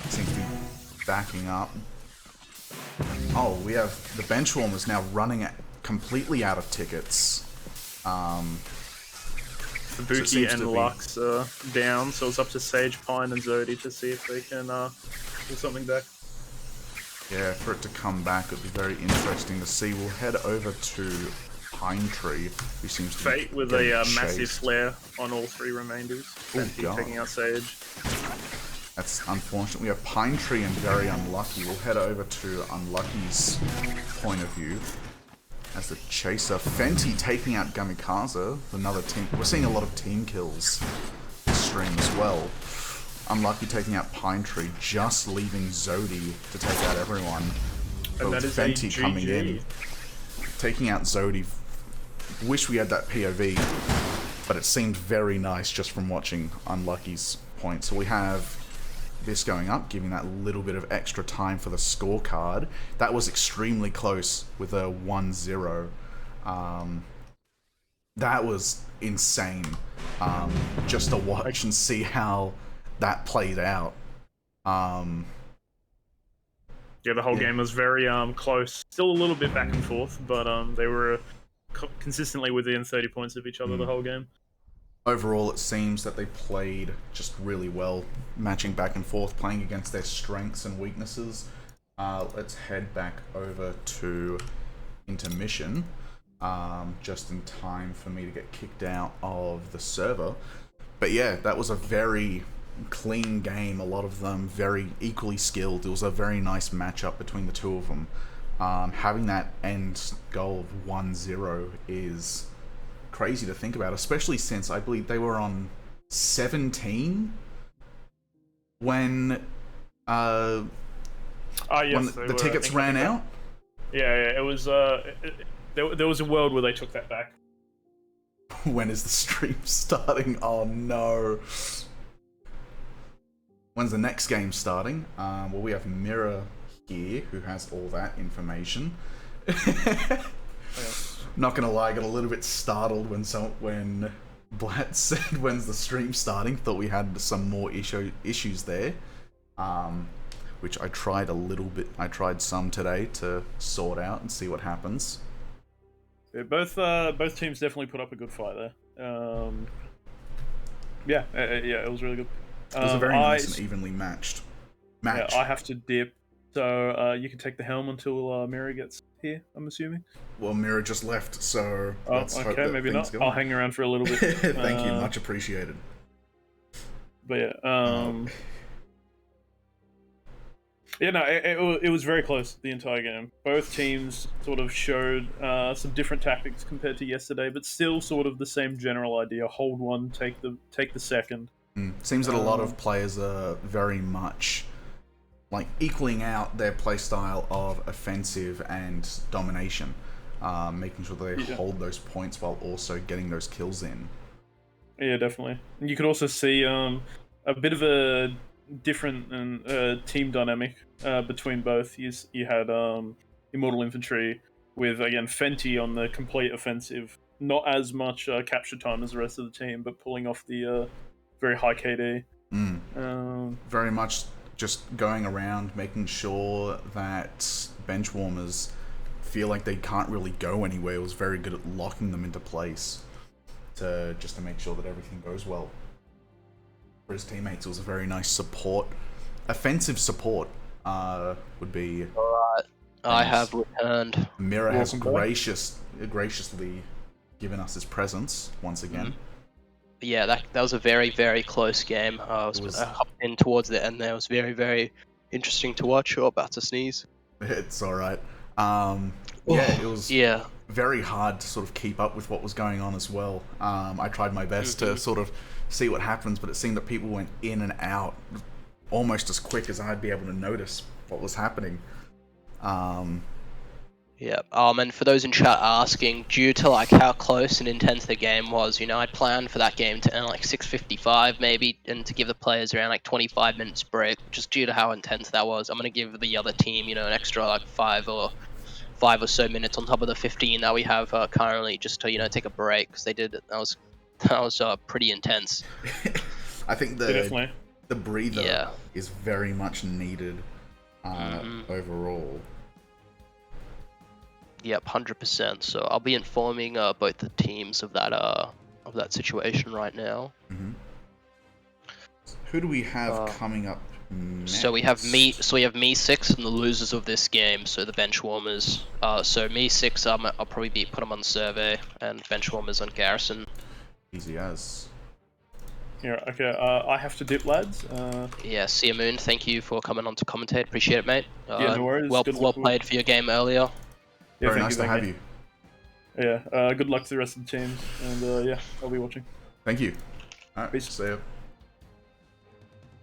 Seems to be backing up. Oh, we have the benchwarmers now running completely out of tickets. Kabuki and Lux are down, so it's up to Sage, Pine, and Zodi to see if they can pull something back. Yeah, for it to come back, it'd be very interesting to see. We'll head over to Pine Tree, who seems to Fate be with a massive flare on all 3 remainders. God. Taking out Sage. That's unfortunate. We have Pine Tree and Very Unlucky. We'll head over to Unlucky's point of view as the chaser. Fenty taking out Gamikaze, another team. We're seeing a lot of team kills this stream as well. Unlucky taking out Pine Tree, just leaving Zodi to take out everyone. And that is Fenty a coming GG. in, taking out Zodi. Wish we had that POV, but it seemed very nice just from watching Unlucky's point. So we have this going up, giving that little bit of extra time for the scorecard. That was extremely close with a 1-0. That was insane, just to watch and see how that played out. Yeah, the whole game was very close. Still a little bit back and forth, but they were consistently within 30 points of each other the whole game. Overall, it seems that they played just really well, matching back and forth, playing against their strengths and weaknesses. Let's head back over to intermission, just in time for me to get kicked out of the server. But yeah, that was a very clean game, a lot of them very equally skilled. It was a very nice matchup between the 2 of them. Having that end goal of 1-0 is crazy to think about, especially since I believe they were on 17 when Yes, when the tickets ran out. Yeah, it was there was a world where they took that back. When is the stream starting? Oh no. When's the next game starting? Well, we have Mirror here, who has all that information. Not gonna lie, I got a little bit startled when Blatt said when's the stream starting. Thought we had some more issues there, which I tried a little bit. I tried some today to sort out and see what happens. Yeah, both teams definitely put up a good fight there. Yeah, it was really good. It was a very nice and evenly matched match. Yeah, I have to dip, so you can take the helm until Mirror gets here, I'm assuming. Well, Mirror just left, so let's hope okay, that maybe not. go I'll on. hang around for a little bit. Thank you, much appreciated. But yeah, Yeah, no, it was very close the entire game. Both teams sort of showed some different tactics compared to yesterday, but still sort of the same general idea: hold one, take the second. Seems that a lot of players are very much like equaling out their playstyle of offensive and domination, making sure that they hold those points while also getting those kills in. Yeah, definitely. And you could also see a bit of a different team dynamic between both. You had Immortal Infantry with, again, Fenty on the complete offensive. Not as much capture time as the rest of the team, but pulling off the very high KD. Very much just going around making sure that benchwarmers feel like they can't really go anywhere. It was very good at locking them into place to make sure that everything goes well. For his teammates, it was a very nice support. Offensive support would be... Alright, I have returned. Mira has graciously given us his presence once again. Yeah, that was a very, very close game. I was hopped in towards the end there. It was very, very interesting to watch. You're about to sneeze. It's alright. It was very hard to sort of keep up with what was going on as well. I tried my best to sort of see what happens, but it seemed that people went in and out almost as quick as I'd be able to notice what was happening. And for those in chat asking, due to like how close and intense the game was, I'd planned for that game to end like 6:55 maybe, and to give the players around like 25 minutes break, just due to how intense that was. I'm gonna give the other team, an extra like five or so minutes on top of the 15 that we have currently, just to take a break, because that was pretty intense. I think the breather is very much needed overall. Yep, 100%. So I'll be informing both the teams of that situation right now. Who do we have coming up next? So we have me 6 and the losers of this game. So the benchwarmers. So me 6, I'll probably put them on the survey, and benchwarmers on Garrison. Easy as. Yeah. Okay. I have to dip, lads. Yeah. See you, Moon. Thank you for coming on to commentate. Appreciate it, mate. Yeah, no worries. Well played for your game earlier. Yeah, very nice to have you. Yeah, good luck to the rest of the teams, and I'll be watching. Thank you. Alright, peace. See ya.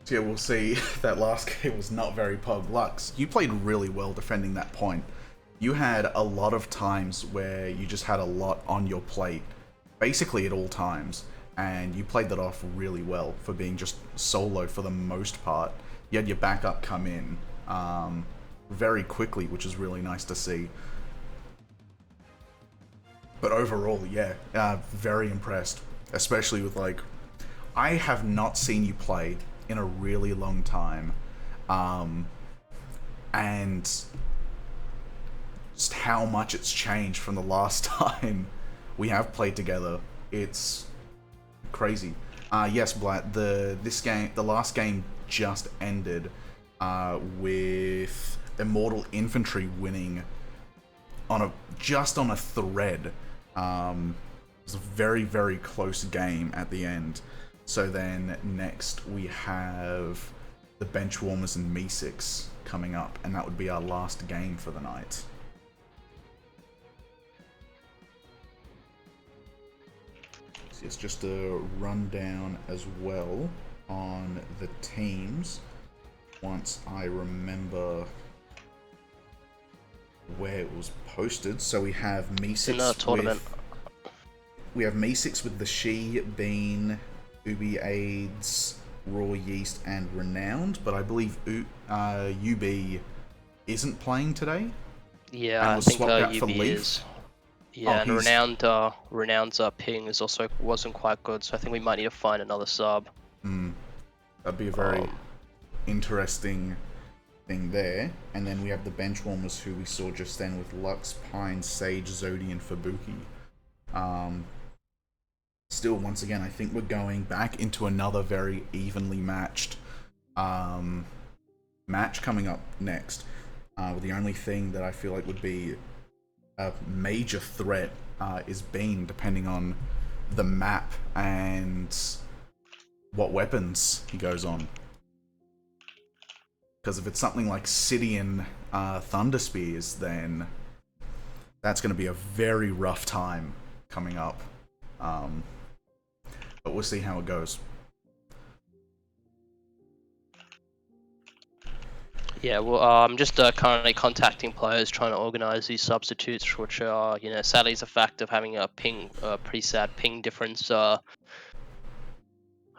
So yeah, we'll see. That last game was not very pug. Lux, you played really well defending that point. You had a lot of times where you just had a lot on your plate, basically at all times, and you played that off really well for being just solo for the most part. You had your backup come in very quickly, which is really nice to see. But overall, very impressed. Especially with, I have not seen you play in a really long time. And just how much it's changed from the last time we have played together. It's crazy. Yes, Blatt, the last game just ended with Immortal Infantry winning just on a thread. It was a very, very close game at the end. So then next we have the Benchwarmers and Me6 coming up, and that would be our last game for the night. So it's just a rundown as well on the teams once I remember where it was posted. So we have Me6 with the She, Bean, Ubi Aids, Raw Yeast, and Renowned, but I believe UB isn't playing today. Yeah, I think UB is. Yeah, and Renowned's ping wasn't quite good, so I think we might need to find another sub. That'd be a very interesting thing there. And then we have the Benchwarmers, who we saw just then with Lux, Pine, Sage, Zodi, and Fubuki. Still, once again, I think we're going back into another very evenly matched match coming up next. With the only thing that I feel like would be a major threat is Bean, depending on the map and what weapons he goes on. Because if it's something like Sidian Thunder Spears, then that's going to be a very rough time coming up. But we'll see how it goes. Yeah, well, I'm just currently contacting players trying to organise these substitutes, which are, sadly is a fact of having a pretty sad ping difference.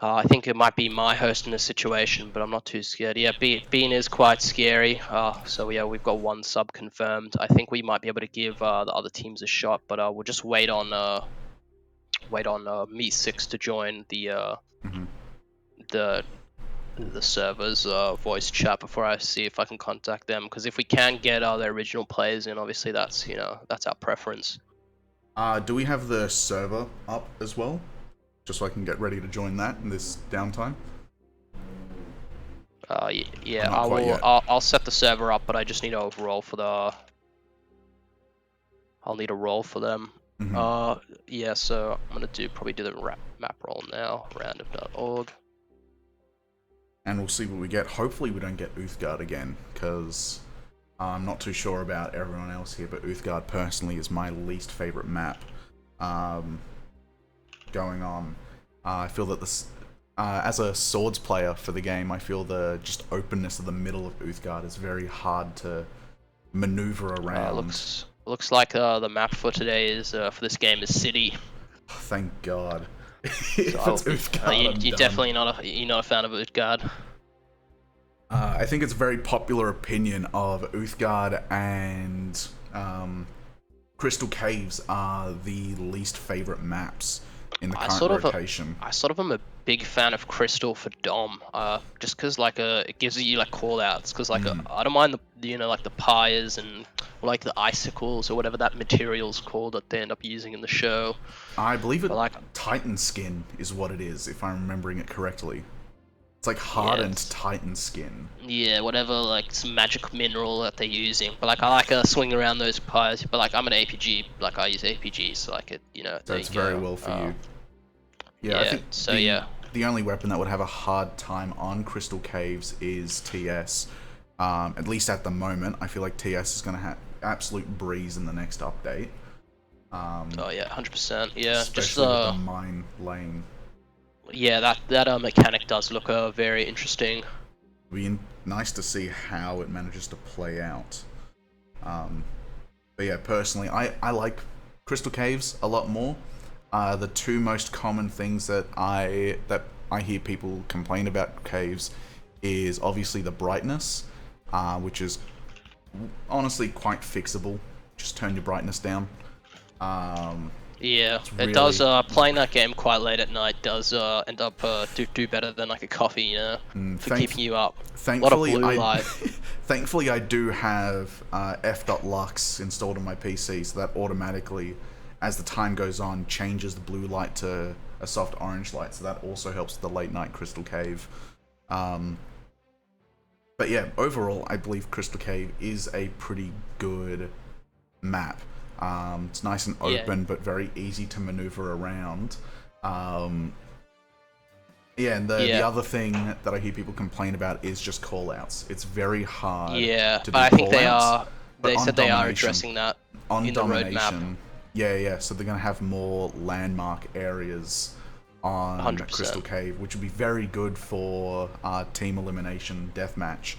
I think it might be my host in this situation, but I'm not too scared. Yeah, Bean is quite scary. So yeah, we've got one sub confirmed. I think we might be able to give the other teams a shot, but we'll just wait on Me6 to join the server's voice chat before I see if I can contact them. Because if we can get the original players in, obviously that's our preference. Do we have the server up as well? Just so I can get ready to join that in this downtime? Yeah, I'll set the server up, but I just need a role for the... I'll need a role for them. Yeah, so I'm gonna probably do the map role now, random.org. And we'll see what we get. Hopefully we don't get Uthgard again, because I'm not too sure about everyone else here, but Uthgard personally is my least favorite map going on. I feel that this, as a swords player for the game, I feel the just openness of the middle of Uthgard is very hard to maneuver around. Looks like the map for today is for this game is City. Thank God. So you're definitely not a fan of Uthgard. I think it's a very popular opinion of Uthgard and Crystal Caves are the least favorite maps in the current rotation. I sort of am a big fan of Crystal for Dom, just because it gives you like call outs. Because I don't mind the pyres and like the icicles or whatever that material's called that they end up using in the show. I believe it Titan skin is what it is, if I'm remembering it correctly. It's like hardened Titan skin. Yeah, whatever, like some magic mineral that they're using. But like I like swing around those pyres. But like I'm an APG, like I use APG, so like it, So it's very well for you. Yeah, I think the only weapon that would have a hard time on Crystal Caves is TS. At least at the moment, I feel like TS is going to have absolute breeze in the next update. Oh yeah, 100%. Yeah, especially with the mine lane. Yeah, that mechanic does look very interesting. It'd be nice to see how it manages to play out. But yeah, personally, I like Crystal Caves a lot more. The two most common things that I hear people complain about caves is obviously the brightness, which is honestly quite fixable. Just turn your brightness down. Yeah, it does. Playing that game quite late at night does end up do better than like a coffee, for keeping you up. Thankfully, a lot of blue light. Thankfully, I do have f.lux installed on my PC, so that automatically, as the time goes on, changes the blue light to a soft orange light. So that also helps with the late night Crystal Cave. But yeah, overall, I believe Crystal Cave is a pretty good map. It's nice and open, but very easy to maneuver around. And the other thing that I hear people complain about is just callouts. It's very hard. Yeah, to do but I think callouts, they said they are addressing that on in the domination. roadmap. Yeah. So they're gonna have more landmark areas on 100%. Crystal Cave, which would be very good for team elimination deathmatch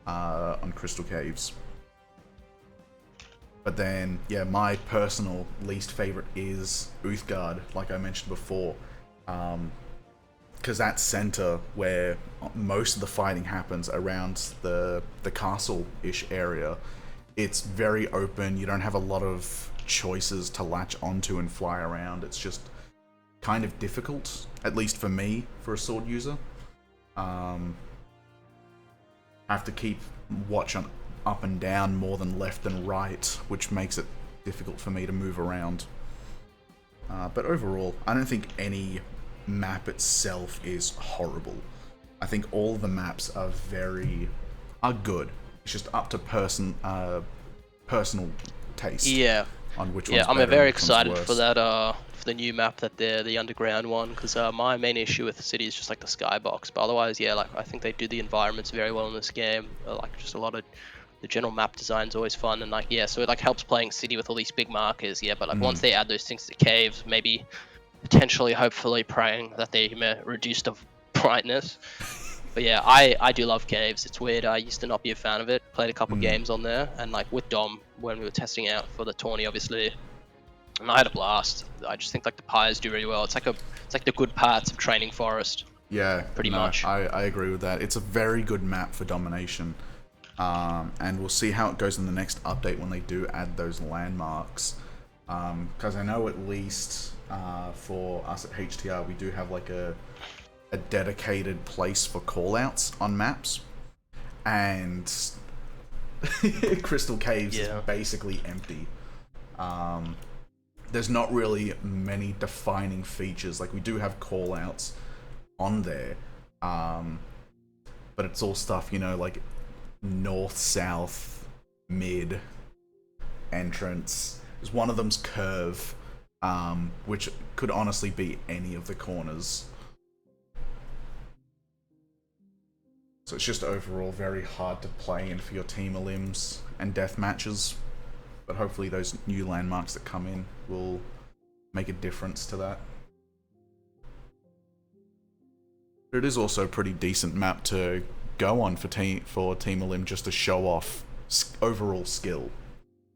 on Crystal Caves. But then, yeah, my personal least favorite is Uthgard, like I mentioned before. Because that center where most of the fighting happens around the castle-ish area, it's very open. You don't have a lot of choices to latch onto and fly around. It's just kind of difficult, at least for me, for a sword user. Have to keep watch on up and down more than left and right, which makes it difficult for me to move around. But overall, I don't think any map itself is horrible. I think all the maps are good. It's just up to personal taste. Yeah, on which Yeah, one's I'm better very and which one's excited for worse. that. For the new map that the underground one, because my main issue with the city is just like the skybox. But otherwise, yeah, like I think they do the environments very well in this game. Like just a lot of the general map design's always fun, and like yeah, so it like helps playing city with all these big markers. Yeah, but like once they add those things to caves, maybe potentially, hopefully, praying that they may reduce the brightness. But yeah, I do love caves. It's weird. I used to not be a fan of it. Played a couple games on there, and like with Dom when we were testing out for the tourney, obviously, and I had a blast. I just think like the pyres do really well. It's like the good parts of Training Forest. Yeah, Pretty no, much. I agree with that. It's a very good map for domination. And we'll see how it goes in the next update when they do add those landmarks. Because I know at least for us at HTR, we do have like a dedicated place for callouts on maps. And Crystal Caves is basically empty. There's not really many defining features. Like, we do have callouts on there. But it's all stuff, you know, like north, south, mid, entrance. There's one of them's curve, which could honestly be any of the corners. So it's just overall very hard to play in for your team elims and death matches. But hopefully those new landmarks that come in will make a difference to that. But it is also a pretty decent map to go on for Team Elim, just to show off overall skill.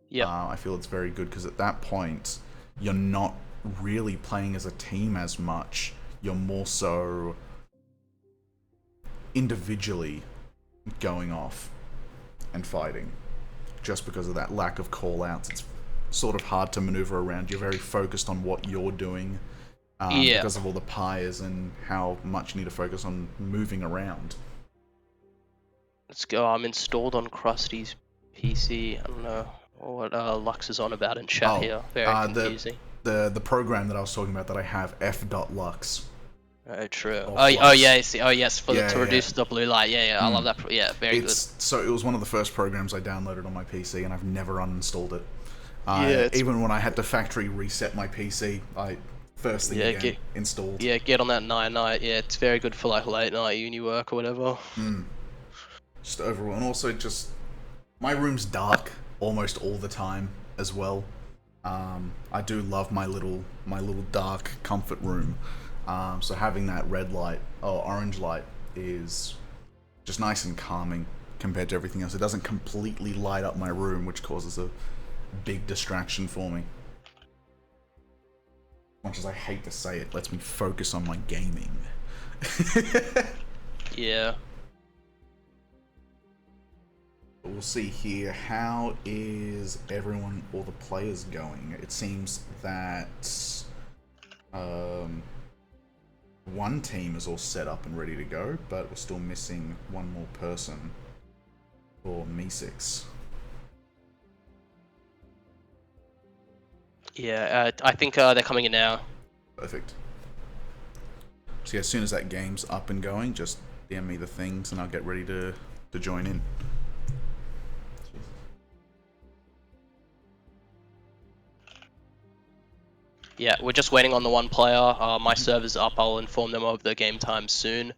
Yeah. I feel it's very good because at that point you're not really playing as a team as much. You're more so individually going off and fighting. Just because of that lack of call-outs, it's sort of hard to maneuver around. You're very focused on what you're doing. Because of all the pyres and how much you need to focus on moving around. Let's go. I'm installed on Krusty's PC. I don't know what Lux is on about in chat here. Very confusing. The program that I was talking about that I have, f.lux. Oh, true. Or Oh Flux. yeah, I see. Oh yes, to reduce the blue light. Yeah, I love that. Yeah, very good. So it was one of the first programs I downloaded on my PC, and I've never uninstalled it. Yeah, even when I had to factory reset my PC, first thing again, installed. Yeah, get on that night. Yeah, it's very good for like late night uni work or whatever. Just overall, and also just my room's dark almost all the time as well. I do love my little dark comfort room. So having that red light or orange light is just nice and calming compared to everything else. It doesn't completely light up my room, which causes a big distraction for me. Much as I hate to say it, lets me focus on my gaming. Yeah. We'll see here. How is everyone, all the players going? It seems that one team is all set up and ready to go, but we're still missing one more person for Me6. Yeah, I think they're coming in now. Perfect. So yeah, as soon as that game's up and going, just DM me the things and I'll get ready to join in. Yeah, we're just waiting on the one player. My server's up. I'll inform them of the game time soon.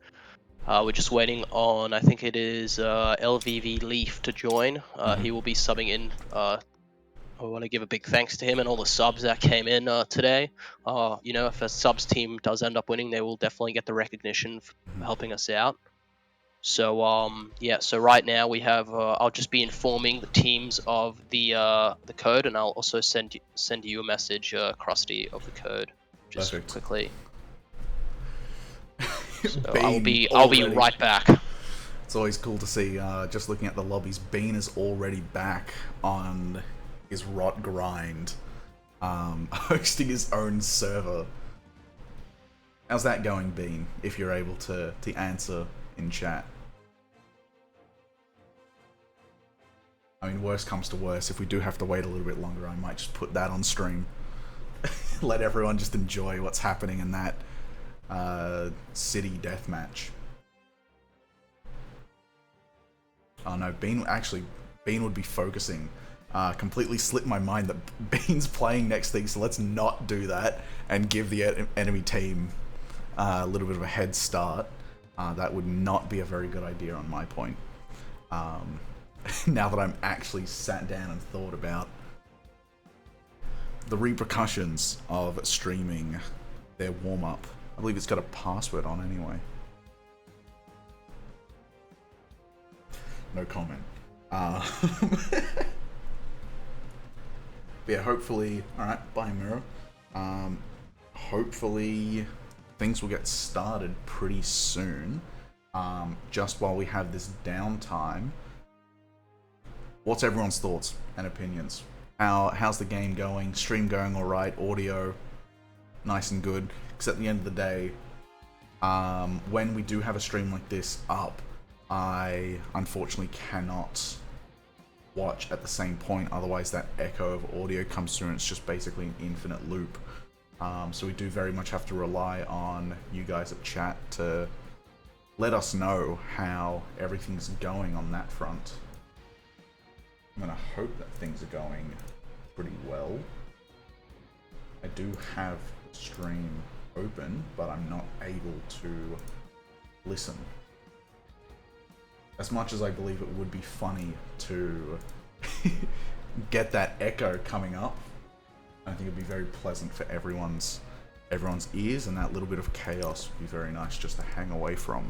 We're just waiting on, I think it is LVV Leaf to join. He will be subbing in. I want to give a big thanks to him and all the subs that came in today. You know, if a subs team does end up winning, they will definitely get the recognition for helping us out. So yeah, so right now we have. I'll just be informing the teams of the code, and I'll also send you a message, Krusty, of the code, just Perfect. quickly. So I'll be right back. It's always cool to see. Just looking at the lobbies, Bean is already back on his RAoT grind, hosting his own server. How's that going, Bean? If you're able to answer in chat. I mean, worst comes to worst, if we do have to wait a little bit longer, I might just put that on stream. Let everyone just enjoy what's happening in that city deathmatch. Oh no, Bean would be focusing Completely slipped my mind that Bean's playing next thing, so let's not do that and give the enemy team a little bit of a head start. That would not be a very good idea on my point. Now that I'm actually sat down and thought about the repercussions of streaming their warm-up. I believe it's got a password on anyway. No comment. Yeah, hopefully... Alright, bye Mirror. Hopefully things will get started pretty soon. Just while we have this downtime. What's everyone's thoughts and opinions? How's the game going? Stream going alright? Audio nice and good? Because at the end of the day, when we do have a stream like this up, I unfortunately cannot watch at the same point, otherwise that echo of audio comes through and it's just basically an infinite loop. So we do very much have to rely on you guys at chat to let us know how everything's going on that front. I'm gonna hope that things are going pretty well. I do have the stream open, but I'm not able to listen. As much as I believe it would be funny to get that echo coming up, I think it'd be very pleasant for everyone's ears, and that little bit of chaos would be very nice just to hang away from.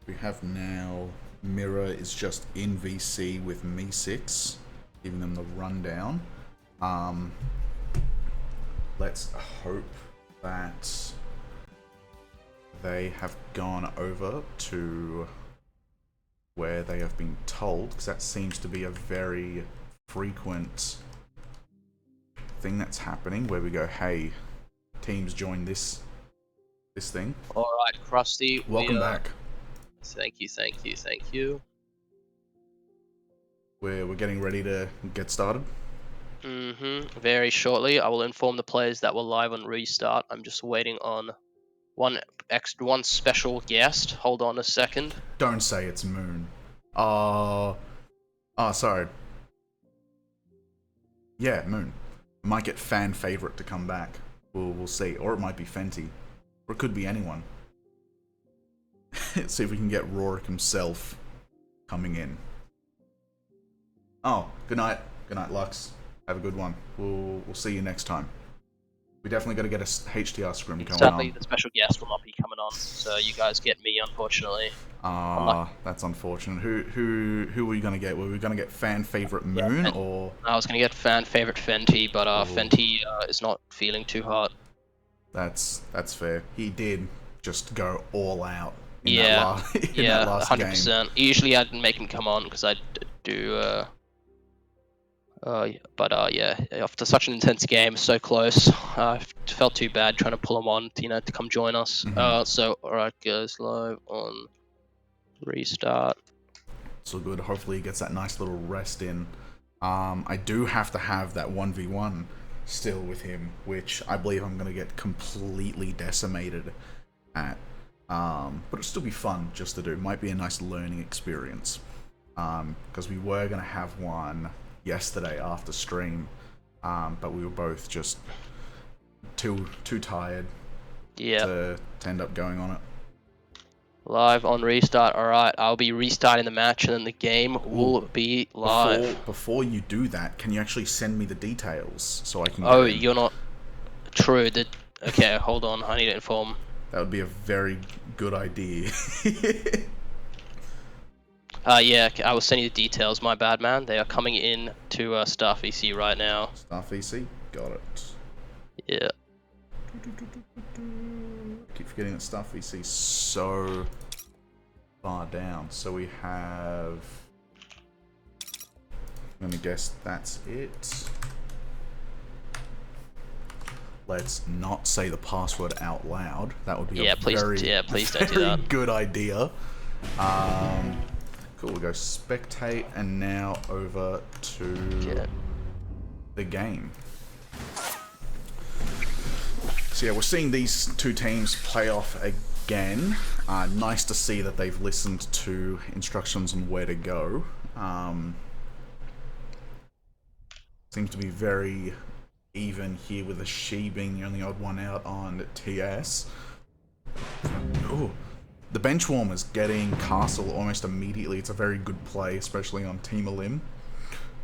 We have now Mirror is just in VC with Me6, giving them the rundown. Let's hope that they have gone over to where they have been told, because that seems to be a very frequent thing that's happening, where we go, hey, teams join this thing. Alright, Krusty. Welcome back. Thank you. We're getting ready to get started. Very shortly, I will inform the players that we're live on restart. I'm just waiting on one special guest. Hold on a second. Don't say it's Moon. Sorry. Yeah, Moon. Might get fan favorite to come back. We'll see. Or it might be Fenty. Or it could be anyone. See if we can get Rorik himself coming in. Oh, good night. Good night, Lux. Have a good one. We'll see you next time. We definitely got to get a HTR scrim going on. Sadly, the special guest will not be coming on, so you guys get me, unfortunately. That's unfortunate. Who were you gonna get? Were we gonna get fan favorite Moon, or? I was gonna get fan favorite Fenty, but Fenty is not feeling too hot. That's fair. He did just go all out. In that last 100%. game. Usually I'd make him come on because I do. Yeah, after such an intense game, so close, I felt too bad trying to pull him on, to come join us. So, alright guys, live on restart. It's all good. Hopefully he gets that nice little rest in. I do have to have that 1v1 still with him, which I believe I'm going to get completely decimated at. But it'll still be fun just to do. Might be a nice learning experience. Because we were going to have one yesterday after stream, but we were both just too tired to end up going on it. Live on restart. Alright, I'll be restarting the match and then the game will be live. Before you do that, can you actually send me the details so I can you're not... True. Okay, hold on. I need to inform. That would be a very good idea. Yeah, I will send you the details. My bad, man. They are coming in to Staff EC right now. Staff EC? Got it. Yeah. I keep forgetting that Staff EC is so far down. So we have... I'm gonna guess that's it. Let's not say the password out loud. That would be please don't do that. Good idea. Cool, we'll go spectate and now over to the game. So yeah, we're seeing these two teams play off again. Nice to see that they've listened to instructions on where to go. Seems to be very even here with the She being the only odd one out on TS. Ooh. The bench warmers getting Castle almost immediately. It's a very good play, especially on Team Elim,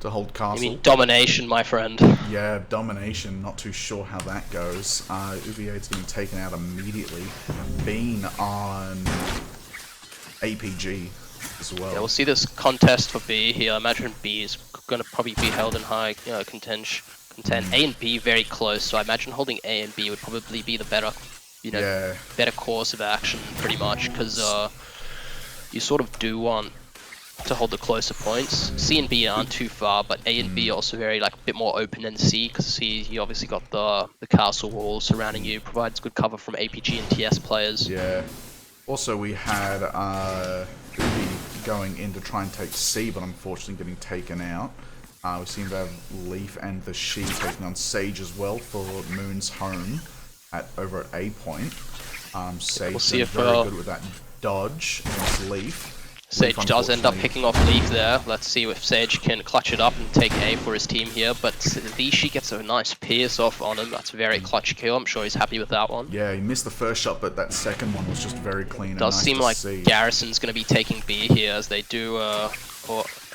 to hold Castle. You mean domination, my friend? Yeah, domination. Not too sure how that goes. UVA's getting taken out immediately. Bean on APG as well. Yeah, we'll see this contest for B here. I imagine B is going to probably be held in high content. A and B very close, so I imagine holding A and B would probably be the better, better course of action, pretty much, because you sort of do want to hold the closer points. C and B aren't too far, but A and B are also very a bit more open than C, because C, you obviously got the castle wall surrounding you, provides good cover from APG and TS players. Yeah. Also, we had Ubi going in to try and take C, but unfortunately getting taken out. We seem to have Leaf and the She taking on Sage as well for Moon's home over at A point. Sage we'll see if, very good with that dodge against Leaf. Sage does end up picking off Leaf there. Let's see if Sage can clutch it up and take A for his team here. But the She gets a nice pierce off on him. That's a very clutch kill. I'm sure he's happy with that one. Yeah, he missed the first shot, but that second one was just very clean. It does seem like Garrison's going to be taking B here, as they do.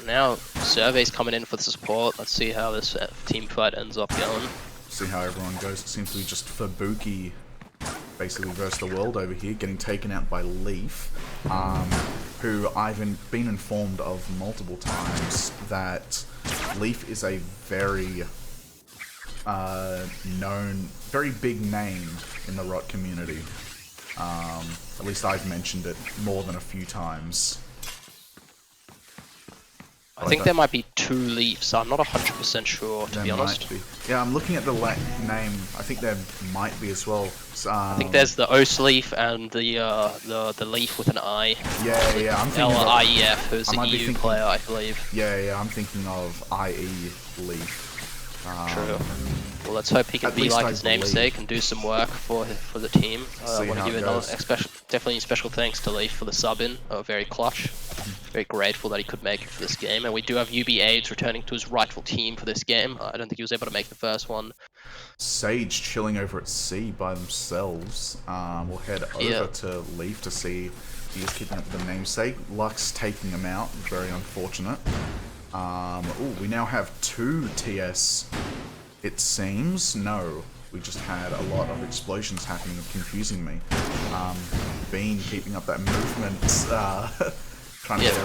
Now Survey's coming in for the support. Let's see how this team fight ends up going. See how everyone goes. It seems to be just Fabuki basically versus the world over here, getting taken out by Leaf, who I've been informed of multiple times that Leaf is a very known, very big name in the RAoT community. At least I've mentioned it more than a few times. I think there might be 2 Leafs, so I'm not 100% sure, to be honest. Yeah, I'm looking at the name. I think there might be as well. I think there's the OCE Leaf and the Leaf with an I. Yeah, I'm thinking LIEF, who's an EU player, I believe. Yeah, I'm thinking of IE Leaf. True. Well, let's hope he can be like his namesake and do some work for the team. I want to give definitely special thanks to Leaf for the sub-in. Very clutch. Very grateful that he could make it for this game. And we do have UB AIDS returning to his rightful team for this game. I don't think he was able to make the first one. Sage chilling over at C by themselves. We'll head over to Leaf to see if he is keeping up with the namesake. Lux taking him out. Very unfortunate. We now have 2 TS, it seems. No, we just had a lot of explosions happening, confusing me. Bean keeping up that movement.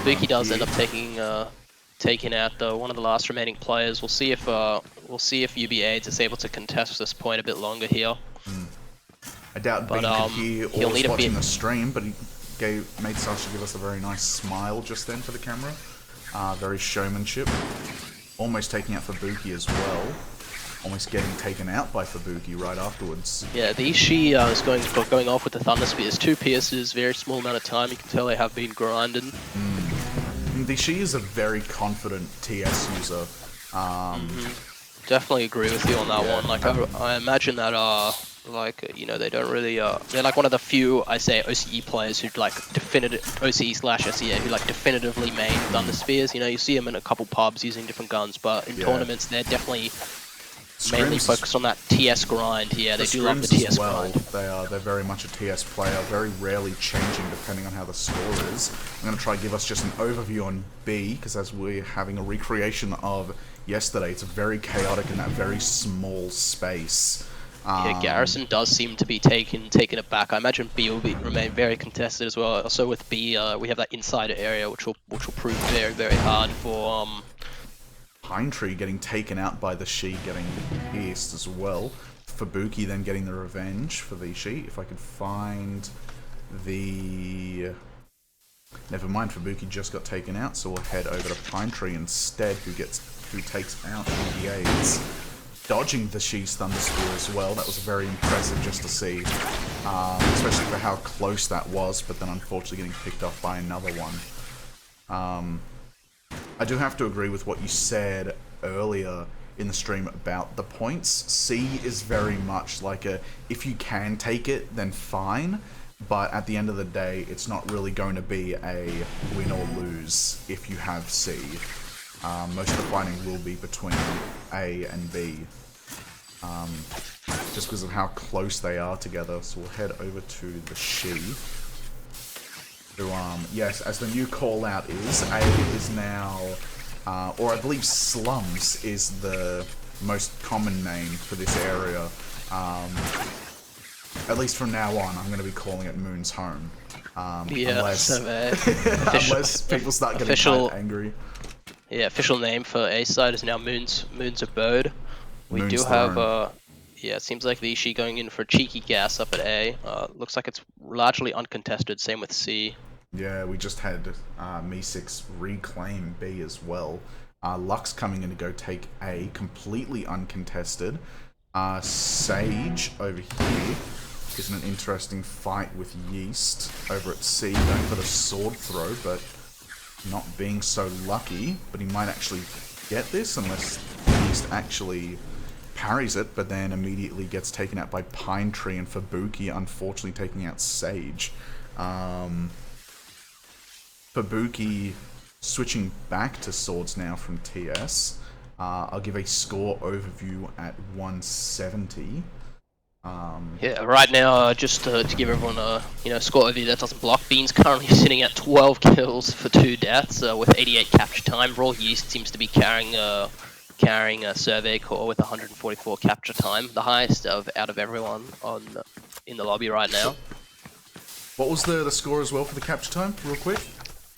Buki does end up taking out one of the last remaining players. We'll see if UB AIDS is able to contest this point a bit longer here. I doubt Bean could hear or was watching the stream, but he made Sasha give us a very nice smile just then for the camera. Very showmanship. Almost taking out Fabuki as well. Almost getting taken out by Fabuki right afterwards. Yeah, the She is going off with the Thunder Spears. 2 pierces, very small amount of time. You can tell they have been grinding. The She is a very confident TS user. Definitely agree with you on that one. Like I imagine that they don't really they're like one of the few OCE players who OCE/SEA who definitively main Thunder Spears. You see them in a couple pubs using different guns, but in tournaments they're definitely mainly focused on that TS grind. Yeah, they do love the TS grind. They're very much a TS player, very rarely changing depending on how the score is. I'm going to try to give us just an overview on B, because as we're having a recreation of yesterday, it's very chaotic in that very small space. Yeah, Garrison does seem to be taking it back. I imagine B will remain very contested as well. Also with B, we have that insider area, which will prove very, very hard for Pine Tree getting taken out by the She, getting pierced as well. Fabuki then getting the revenge for the She. If I could find the... Never mind, Fabuki just got taken out, so we'll head over to Pine Tree instead, who takes out the AIDS. Dodging the She's Thunder Spear as well. That was very impressive just to see, especially for how close that was, but then unfortunately getting picked off by another one. I do have to agree with what you said earlier in the stream about the points. C is very much like if you can take it, then fine, but at the end of the day, it's not really going to be a win or lose if you have C. Most of the fighting will be between A and B, just because of how close they are together. So we'll head over to the She. Who, yes, as the new call out is, A is now, or I believe Slums is the most common name for this area. At least from now on, I'm going to be calling it Moon's Home. Unless, unless people start getting quite angry. Yeah, official name for A side is now Moon's Abode. We Moon's do have, Throne. yeah, it seems like the She going in for a cheeky gas up at A. Looks like it's largely uncontested, same with C. Yeah, we just had Me6 reclaim B as well. Lux coming in to go take A, completely uncontested. Sage over here is an interesting fight with Yeast over at C, going for the sword throw, but not being so lucky. But he might actually get this unless Yeast actually parries it, but then immediately gets taken out by Pine Tree, and Fubuki unfortunately taking out Sage. Fubuki switching back to swords now from TS. I'll give a score overview at 170. Yeah, right now, just to give everyone a score overview that doesn't block, Bean's currently sitting at 12 kills for 2 deaths with 88 capture time. Raw Yeast seems to be carrying a Survey Core with 144 capture time, the highest out of everyone in the lobby right now. What was the score as well for the capture time, real quick?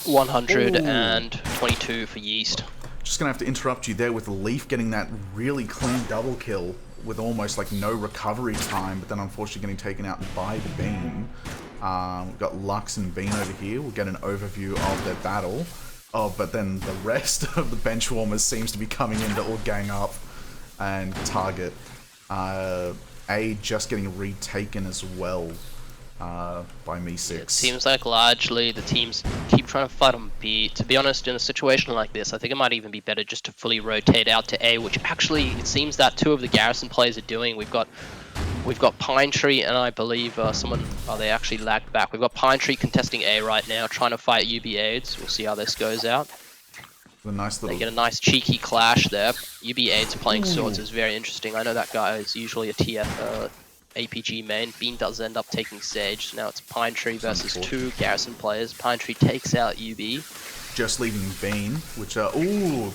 122 for Yeast. Just gonna have to interrupt you there with Leaf getting that really clean double kill with almost like no recovery time, but then unfortunately getting taken out by Bean. We've got Lux and Bean over here. We'll get an overview of their battle. Oh, but then the rest of the benchwarmers seems to be coming in to all gang up and target. A just getting retaken as well by Me6. Yeah, it seems like largely the teams keep trying to fight on B. To be honest, in a situation like this, I think it might even be better just to fully rotate out to A, which actually it seems that 2 of the Garrison players are doing. We've got Pine Tree and I believe they actually lagged back. We've got Pine Tree contesting A right now, trying to fight UB AIDS. We'll see how this goes out. A nice little... They get a nice cheeky clash there. UB AIDS playing swords is very interesting. I know that guy is usually a TF APG main. Bean does end up taking Sage. So now it's Pine Tree versus 2 Garrison players. Pine Tree takes out UB. Just leaving Bean, which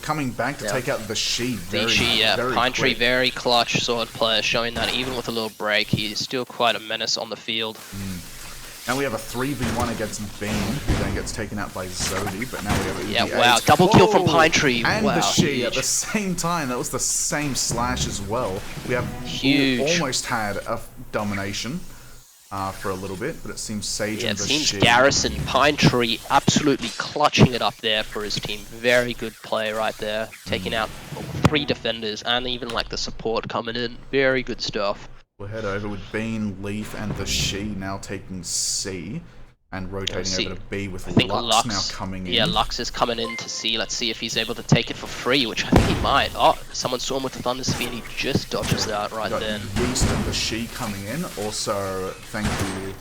coming back to take out the She. Pine Tree, very clutch sword player, showing that even with a little break, he's still quite a menace on the field. Now we have a 3v1 against Bean, who then gets taken out by Zodi, but now we have a wow, double kill from Pine Tree. And wow, the She huge. at the same time. That was the same slash as well. We have almost had a domination for a little bit, but it seems Sage and the She. It seems Garrison, Pine Tree absolutely clutching it up there for his team. Very good play right there, taking out 3 defenders and even like the support coming in. Very good stuff. We'll head over with Bean, Leaf, and the She now taking C and rotating over to B with Lux now coming in. Yeah, Lux is coming in to C. Let's see if he's able to take it for free, which I think he might. Oh, someone saw him with the Thunder Sphere and he just dodges that right then. Yeast and the She coming in. Also, thank you.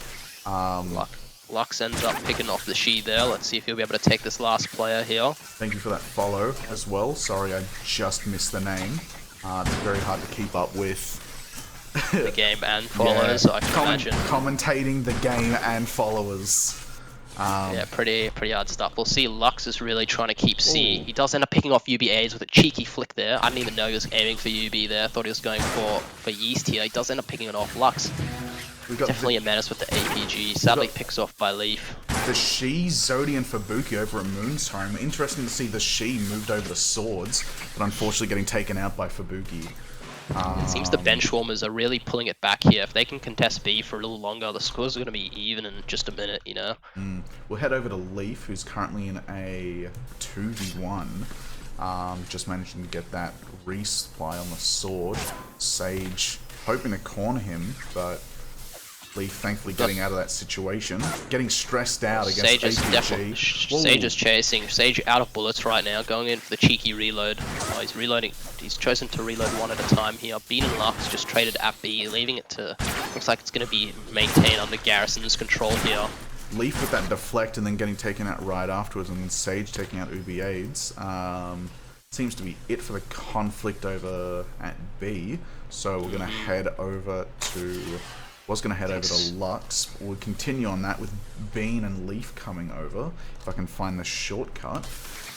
Lux ends up picking off the She there. Let's see if he'll be able to take this last player here. Thank you for that follow as well. Sorry, I just missed the name. It's very hard to keep up with. The game and followers, I can imagine. Commentating the game and followers. Yeah, pretty hard stuff. We'll see Lux is really trying to keep C. He does end up picking off UBAs with a cheeky flick there. I didn't even know he was aiming for UB there. Thought he was going for Yeast here. He does end up picking it off. Lux, definitely a menace with the APG. Sadly picks off by Leaf. The She, Zodi, and Fubuki over at Moon's Home. Interesting to see the She moved over to swords, but unfortunately getting taken out by Fubuki. It seems the benchwarmers are really pulling it back here. If they can contest B for a little longer, the scores are going to be even in just a minute, you know? We'll head over to Leaf, who's currently in a 2v1. Just managing to get that resupply on the sword. Sage hoping to corner him, but Leaf thankfully getting out of that situation. Getting stressed out against APG. Sage is chasing. Sage out of bullets right now, going in for the cheeky reload. Oh, he's reloading. He's chosen to reload one at a time here. Bean and Lux just traded at B, leaving it to Looks like it's going to be maintained under Garrison's control here. Leaf with that deflect and then getting taken out right afterwards, and then Sage taking out Ubi Aids. Seems to be it for the conflict over at B. So we're going to head over to... Was going to head over to Lux. We'll continue on that with Bean and Leaf coming over. If I can find the shortcut.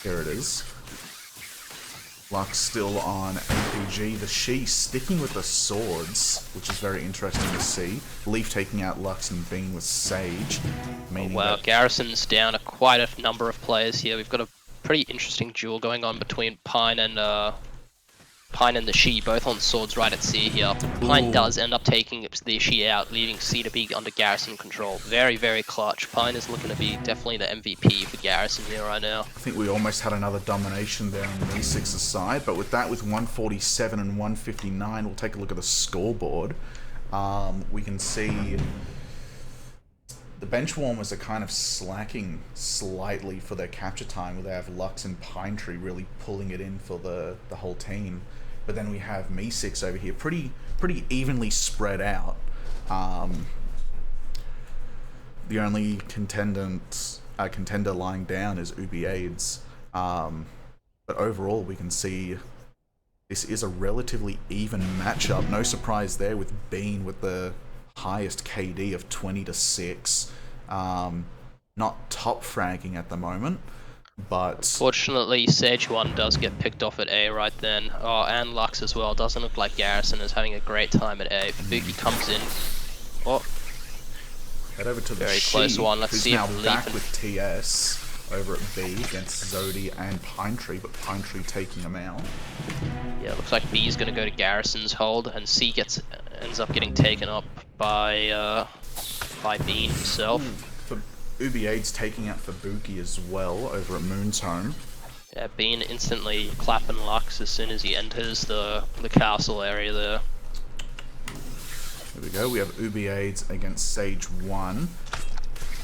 Here it is. Lux still on APG. The She sticking with the swords, which is very interesting to see. Leaf taking out Lux and Bean with Sage. Meaning Wow, that Garrison's down quite a number of players here. We've got a pretty interesting duel going on between Pine and the She, both on swords right at C here. Pine does end up taking the She out, leaving C to be under Garrison control. Very, very clutch. Pine is looking to be definitely the MVP for Garrison here right now. I think we almost had another domination there on E6's side, but with that, with 147 and 159, we'll take a look at the scoreboard. We can see the bench warmers are kind of slacking slightly for their capture time, where they have Lux and Pine Tree really pulling it in for the whole team. But then we have Me6 over here, pretty evenly spread out. The only contender lying down is Ubi Aids. But overall, we can see this is a relatively even matchup. No surprise there with Bean with the highest KD of 20-6. Not top fragging at the moment, but Fortunately, Sage 1 does get picked off at A right then. Oh, and Lux as well. Doesn't look like Garrison is having a great time at A. Fubuki comes in. Oh, head over to the very She, close one. Let's who's see now if back Leaf with TS over at B against Zodi and Pine Tree, but Pine Tree taking him out. Yeah, looks like B is going to go to Garrison's hold, and C ends up getting taken up by Bean himself. Ubi Aids taking out Fubuki as well over at Moon's home. Yeah, Bean instantly clapping Lux as soon as he enters the castle area there. There we go, we have Ubi Aids against Sage 1.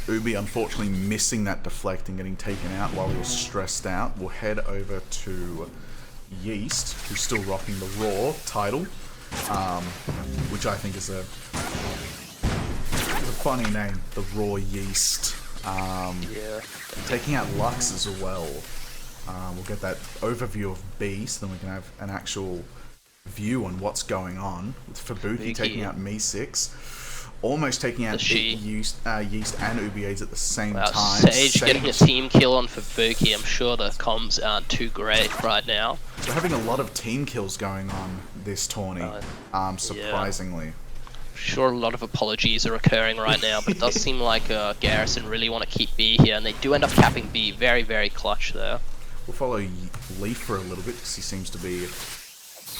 Ubi unfortunately missing that deflect and getting taken out while he was stressed out. We'll head over to Yeast, who's still rocking the Raw title, which I think is a funny name, the Raw Yeast. Yeah. Taking out Lux as well. We'll get that overview of B, so then we can have an actual view on what's going on. With Fubuki taking out Me6. Almost taking out Yeast and Ubi Aids at the same time. Sage getting a team kill on Fubuki. I'm sure the comms aren't too great right now. We're having a lot of team kills going on this tourney, surprisingly. Yeah. Sure, a lot of apologies are occurring right now, but it does seem like Garrison really want to keep B here, and they do end up capping B. Very, very clutch there. We'll follow Leaf for a little bit, because he seems to be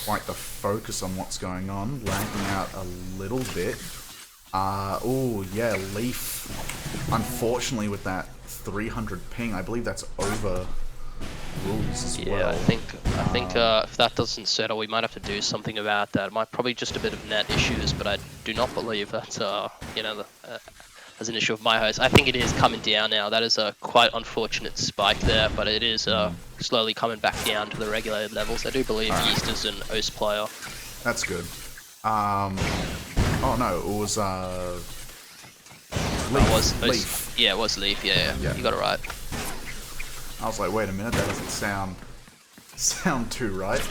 quite the focus on what's going on, lagging out a little bit. Oh yeah, Leaf, unfortunately with that 300 ping, I believe that's over rules as well. Yeah, I think if that doesn't settle, we might have to do something about that. It might probably just a bit of net issues, but I do not believe that's as an issue of my host. I think it is coming down now. That is a quite unfortunate spike there, but it is slowly coming back down to the regulated levels. I do believe Yeast is an OCE player. That's good. Oh no, it was Leaf. Leaf. Yeah, it was Leaf. Yeah, you got it right. I was like, wait a minute, that doesn't sound too right.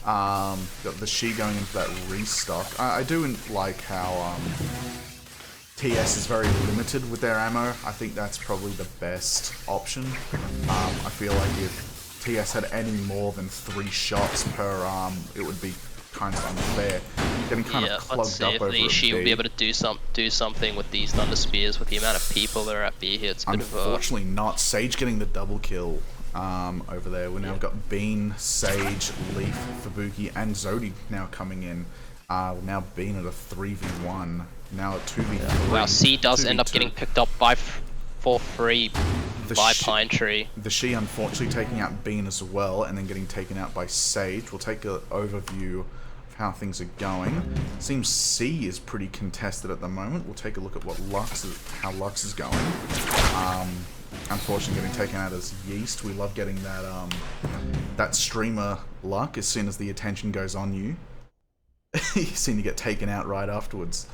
Got the She going into that restock. I do like how TS is very limited with their ammo. I think that's probably the best option. I feel like if TS had any more than 3 shots per arm, it would be kind of unfair. Getting kind of plugged up over at She B. will be able to do something with these Thunder Spears with the amount of people that are at B here. It's a bit Unfortunately not. Sage getting the double kill over there. We now got Bean, Sage, Leaf, Fubuki, and Zodi now coming in. Now Bean at a 3v1. Now a 2v3. Wow, C does end up getting picked up by for free by Pine Tree. The She unfortunately taking out Bean as well, and then getting taken out by Sage. We'll take an overview of how things are going. Seems C is pretty contested at the moment. We'll take a look at how Lux is going. Unfortunately getting taken out as Yeast. We love getting that streamer luck as soon as the attention goes on you. You seem to get taken out right afterwards.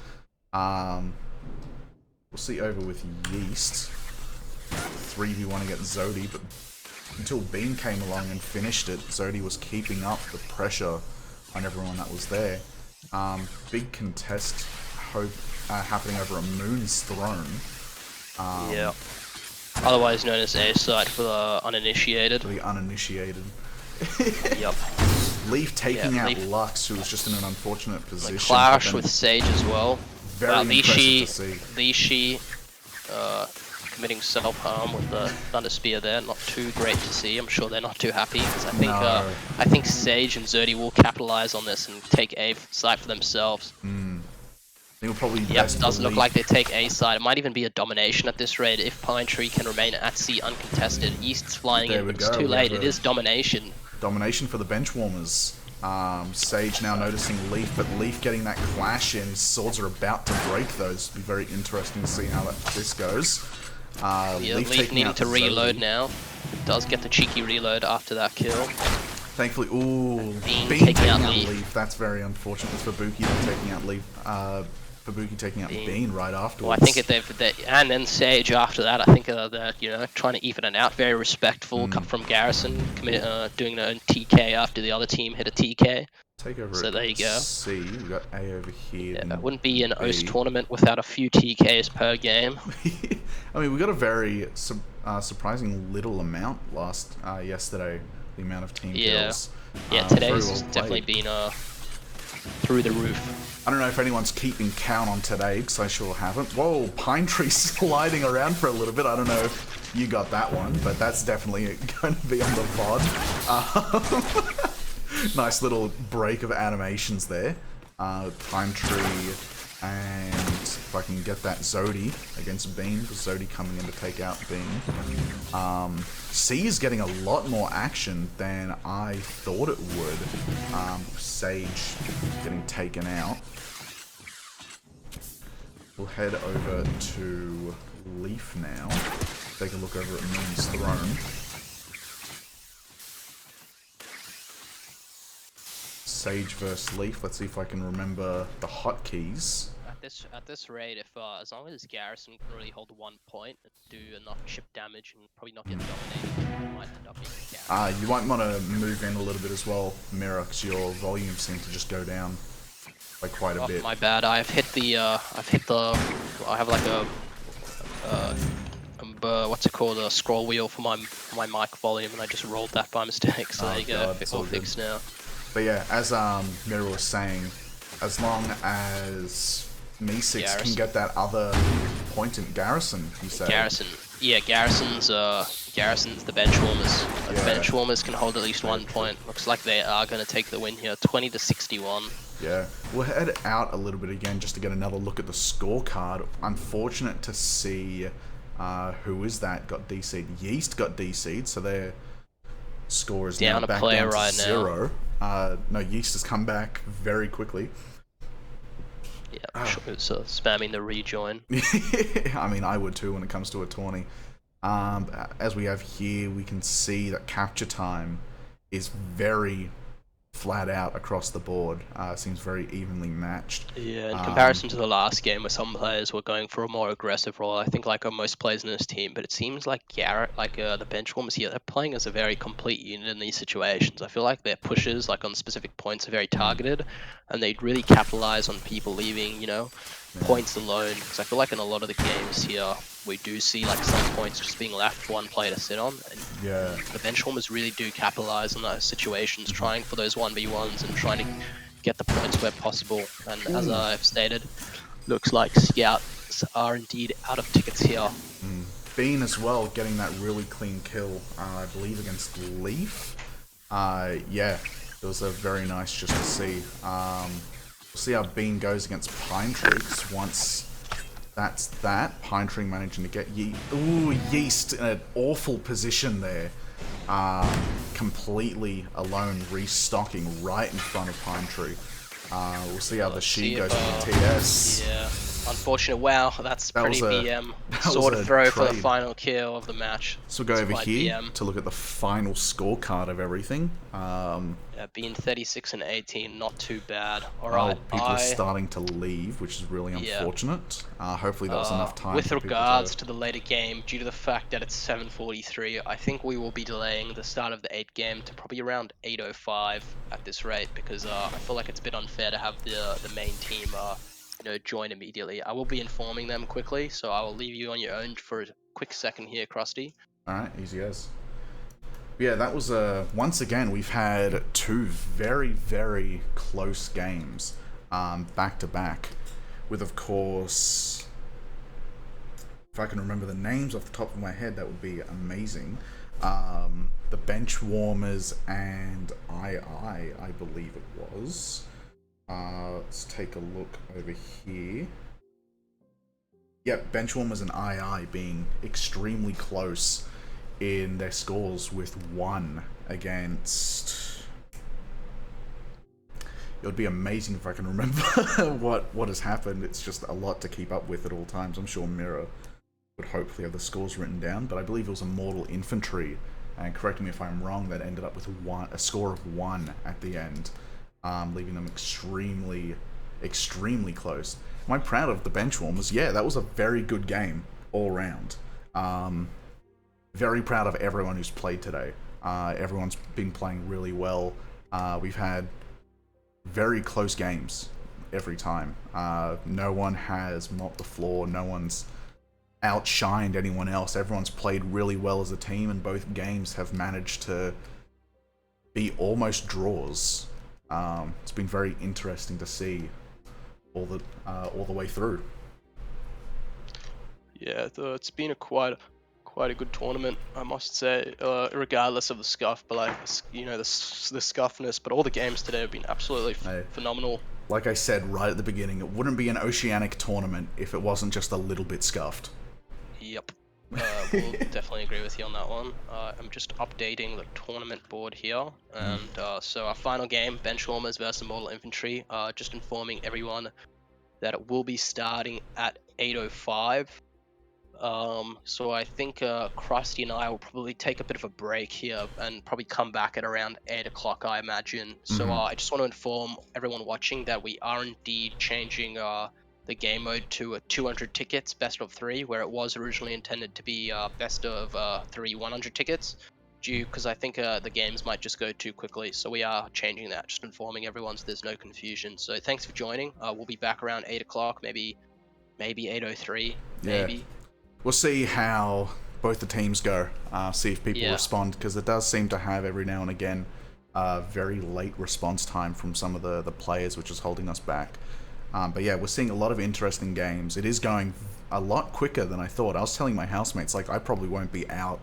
We'll see over with Yeast. 3v1 against Zodi, but until Bean came along and finished it, Zodi was keeping up the pressure on everyone that was there. Big contest happening over a Moon's Throne. Yeah. Otherwise known as A side for the uninitiated. For the uninitiated. Yep. Leaf taking out Leaf. Lux, who was just in an unfortunate position. Clash with Sage as well. Very impressive to see. Lishi committing self-harm with the Thunder Spear there. Not too great to see. I'm sure they're not too happy, because I think Sage and Zerdy will capitalize on this and take A side for themselves. It'll probably doesn't look like they take A side. It might even be a domination at this rate if Pine Tree can remain at C uncontested. East's flying in, but it's too late. It is domination. Domination for the Benchwarmers. Sage now noticing Leaf, but Leaf getting that clash in. His swords are about to break those. It'll be very interesting to see how this goes. Leaf needing to reload now. Does get the cheeky reload after that kill. Thankfully, Bean taking out Leaf. That's very unfortunate for Buki taking out Leaf. Fubuki taking out Bean right afterwards. Well, I think and then Sage after that. I think they're trying to even it out. Very respectful from Garrison, doing their own TK after the other team hit a TK. Take over. So there you go. C, we got A over here. Yeah, it wouldn't be an OCE tournament without a few TKs per game. I mean, we got a very surprising little amount yesterday. The amount of team kills. Yeah, today's definitely been through the roof. I don't know if anyone's keeping count on today, because I sure haven't. Whoa, Pine Tree sliding around for a little bit. I don't know if you got that one, but that's definitely going to be on the VOD. Nice little break of animations there. Pine Tree, and if I can get that Zodi against Bean, because Zodi coming in to take out Bean. C is getting a lot more action than I thought it would. Sage getting taken out. We'll head over to Leaf now. Take a look over at Moon's Throne. Sage versus Leaf. Let's see if I can remember the hotkeys. At this rate, if as long as Garrison can really hold 1 point and do enough chip damage and probably not get dominated, it might end up being Garrison. You might want to move in a little bit as well, Mirror, because your volume seems to just go down by quite a bit. My bad. I have like a what's it called, a scroll wheel for my mic volume, and I just rolled that by mistake. So there you go. It's all fixed now. But yeah, as Mirror was saying, as long as Meeseeks can get that other point in Garrison, you say? Garrison. Yeah, Garrison's the Benchwarmers. The Benchwarmers can hold at least 1 point. Looks like they are going to take the win here, 20-61. Yeah, we'll head out a little bit again just to get another look at the scorecard. Unfortunate to see who is that got DC'd. Yeast got DC'd, so their score is now back down to 0. No, Yeast has come back very quickly. Yeah, I'm sure it's spamming the rejoin. I mean, I would too when it comes to a tourney. As we have here, we can see that capture time is very flat out across the board. Seems very evenly matched. Yeah, in comparison to the last game where some players were going for a more aggressive role, I think like most players in this team, but it seems like Garrett, the Benchwarmers here, they're playing as a very complete unit in these situations. I feel like their pushes on specific points are very targeted, and they'd really capitalize on people leaving, points alone, because I feel like in a lot of the games here, we do see some points just being left for one player to sit on. And the Benchwarmers really do capitalize on those situations, trying for those 1v1s and trying to get the points where possible. And as I've stated, looks like Scouts are indeed out of tickets here. Bean as well, getting that really clean kill, I believe against Leaf. Yeah, it was a very nice just to see. We'll see how Bean goes against Pine Tree, once that's that. Pine Tree managing to get Yeast in an awful position there. Completely alone, restocking right in front of Pine Tree. We'll see how the She goes with the TS. Yeah. Unfortunate. Wow, that's That pretty was a- BM. that was Sword a throw for the trade. final kill of the match. So we'll go It's over quite here BM. to look at the final scorecard of everything. Yeah, being 36 and 18, not too bad. Alright, People are starting to leave, which is really unfortunate. Hopefully that was enough time with for regards people to the later game, due to the fact that it's 7:43, I think we will be delaying the start of the 8th game to probably around 8:05 at this rate, because I feel like it's a bit unfair to have the main team join immediately. I will be informing them quickly, so I will leave you on your own for a quick second here, Krusty. Alright, easy as. Yeah, that was once again we've had 2 very, very close games back to back, with of course, if I can remember the names off the top of my head, that would be amazing. The Bench Warmers and I believe it was. Let's take a look over here. Yep, Bench Warmers and II being extremely close in their scores, with 1 against... It would be amazing if I can remember what has happened. It's just a lot to keep up with at all times. I'm sure Mirror would hopefully have the scores written down, but I believe it was Immortal Infantry, and correct me if I'm wrong, that ended up with a score of 1 at the end, leaving them extremely, extremely close. Am I proud of the Benchwarmers? Yeah, that was a very good game all round. Very proud of everyone who's played today. Everyone's been playing really well. We've had very close games every time. No one has mopped the floor. No one's outshined anyone else. Everyone's played really well as a team, and both games have managed to be almost draws. It's been very interesting to see all the way through. Yeah, it's been quite a good tournament, I must say, regardless of the scuff, but like, the scuffness, but all the games today have been absolutely phenomenal. Like I said right at the beginning, it wouldn't be an Oceanic tournament if it wasn't just a little bit scuffed. Yep. We'll definitely agree with you on that one. I'm just updating the tournament board here, and so our final game, Benchwarmers versus Immortal Infantry, just informing everyone that it will be starting at 8:05. So I think Krusty and I will probably take a bit of a break here and probably come back at around 8 o'clock, I imagine. So I just want to inform everyone watching that we are indeed changing the game mode to 200 tickets, best of 3, where it was originally intended to be best of 3 100 tickets, because I think the games might just go too quickly. So we are changing that, just informing everyone so there's no confusion. So thanks for joining. We'll be back around 8 o'clock, maybe 8:03, maybe. Yeah. We'll see how both the teams go, see if people respond, because it does seem to have every now and again very late response time from some of the players, which is holding us back. But yeah, we're seeing a lot of interesting games. It is going a lot quicker than I thought. I was telling my housemates, like, I probably won't be out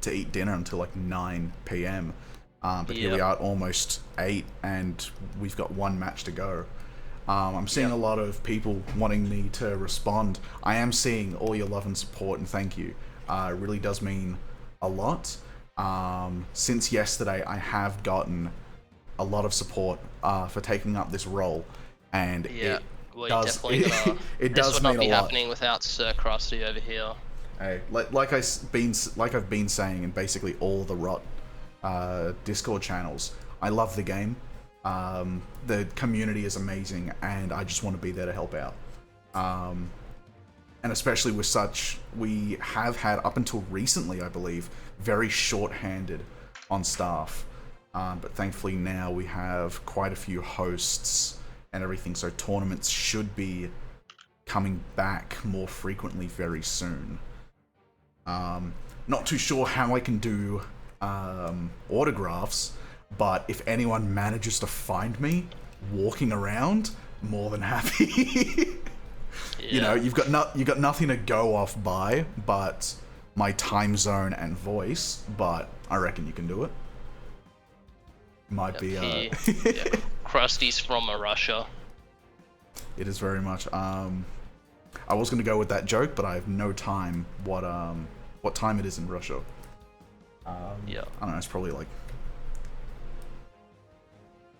to eat dinner until like 9 p.m. But here we are at almost 8, and we've got 1 match to go. I'm seeing a lot of people wanting me to respond. I am seeing all your love and support, and thank you. It really does mean a lot. Since yesterday, I have gotten a lot of support for taking up this role, and it does mean a lot. This would not be happening without Sir Krusty over here. Hey, like I've been saying in basically all the RAoT Discord channels, I love the game. The community is amazing, and I just want to be there to help out. And especially with we have had, up until recently, I believe, very short-handed on staff. But thankfully now we have quite a few hosts and everything, so tournaments should be coming back more frequently very soon. Not too sure how I can do autographs, but if anyone manages to find me walking around, more than happy. You know, you've got nothing to go off by but my time zone and voice, but I reckon you can do it. Might be Krusty's from Russia. It is very much. I was going to go with that joke, but I have no time what time it is in Russia. I don't know, it's probably like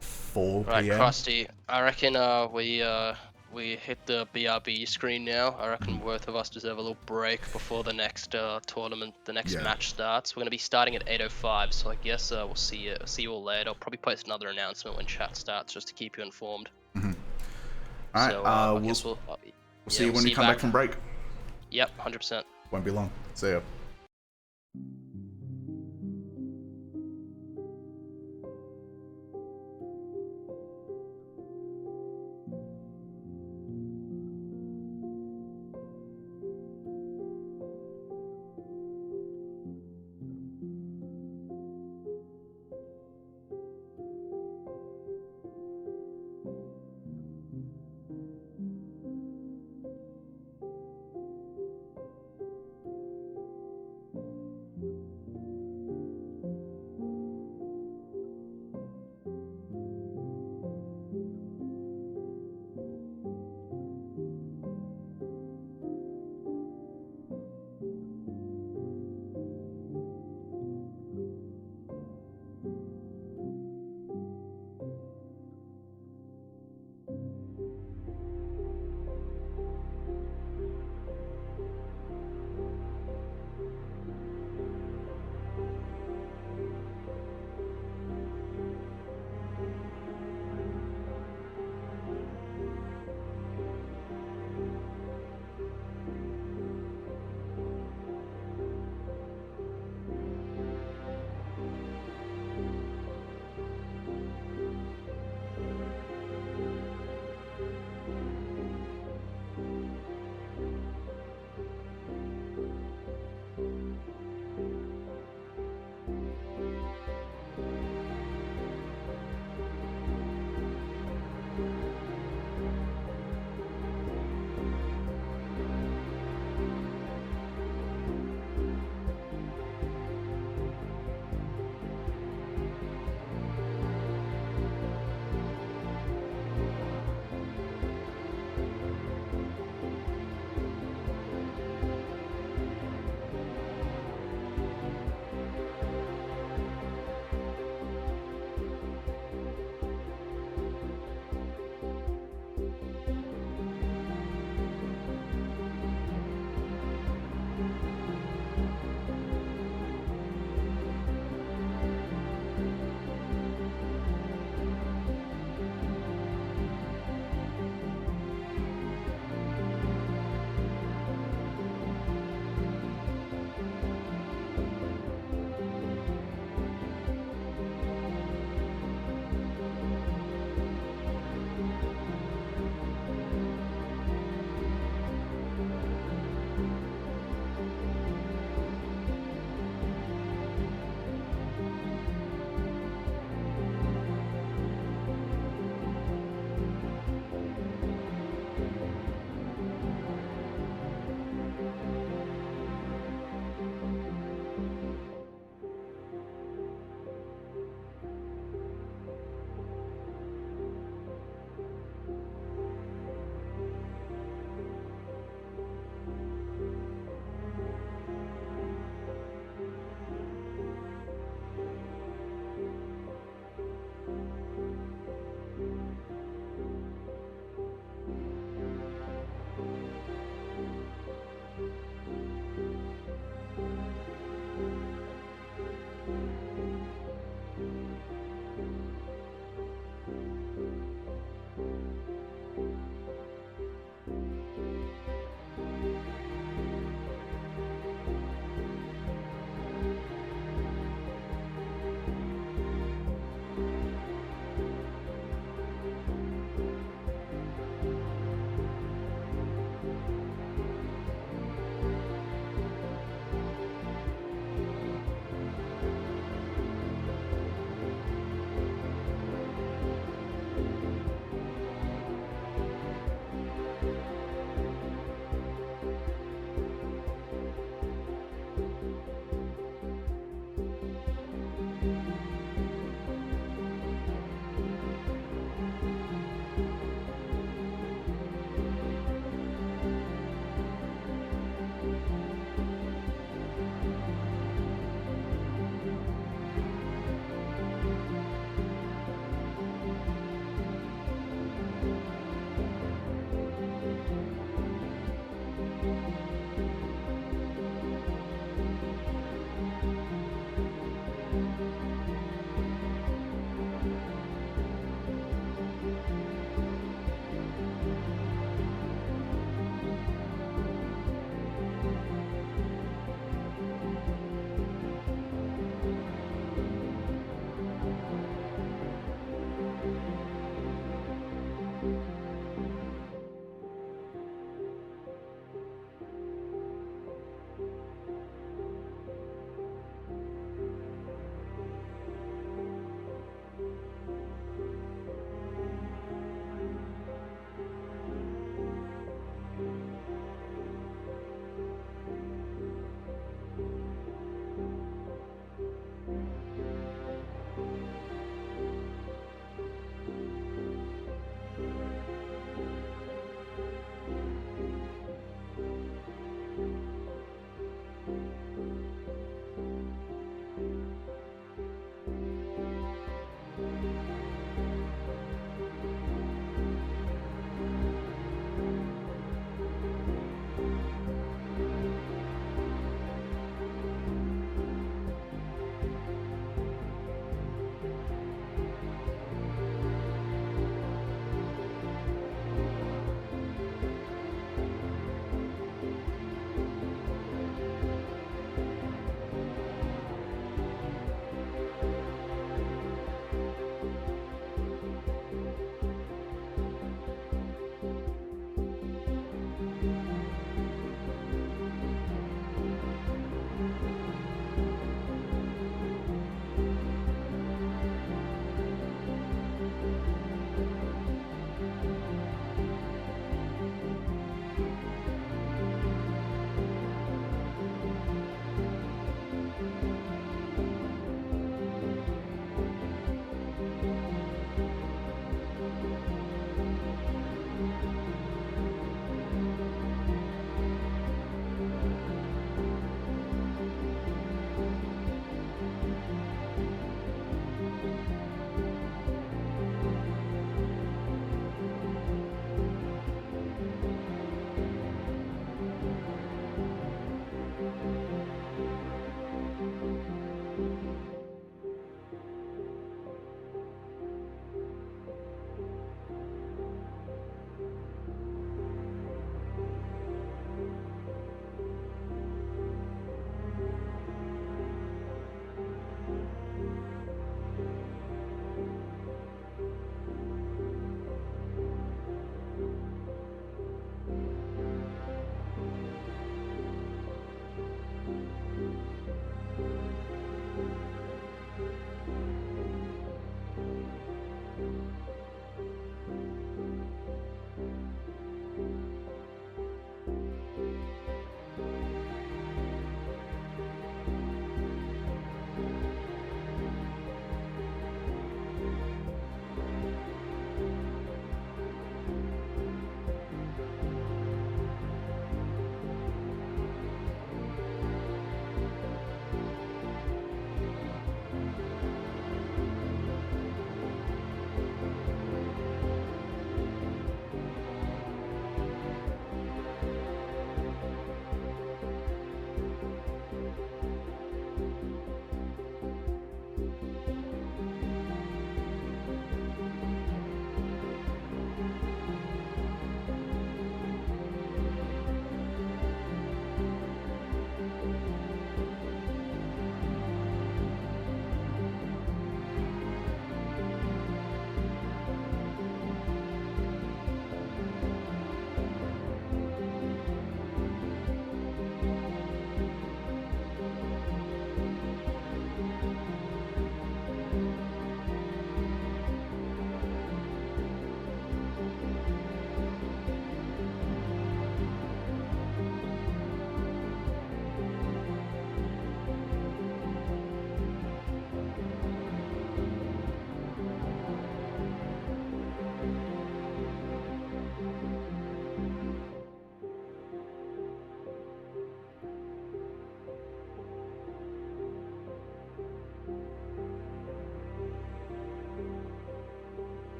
4 p.m. Right, Krusty, I reckon we we hit the BRB screen now. I reckon both of us deserve a little break before the next tournament, the next match starts. We're going to be starting at 8:05, so I guess we'll see you all later. I'll probably post another announcement when chat starts just to keep you informed. Mm-hmm. All right, so, we'll see you when you come back from break. Yep, 100%. Won't be long. See ya.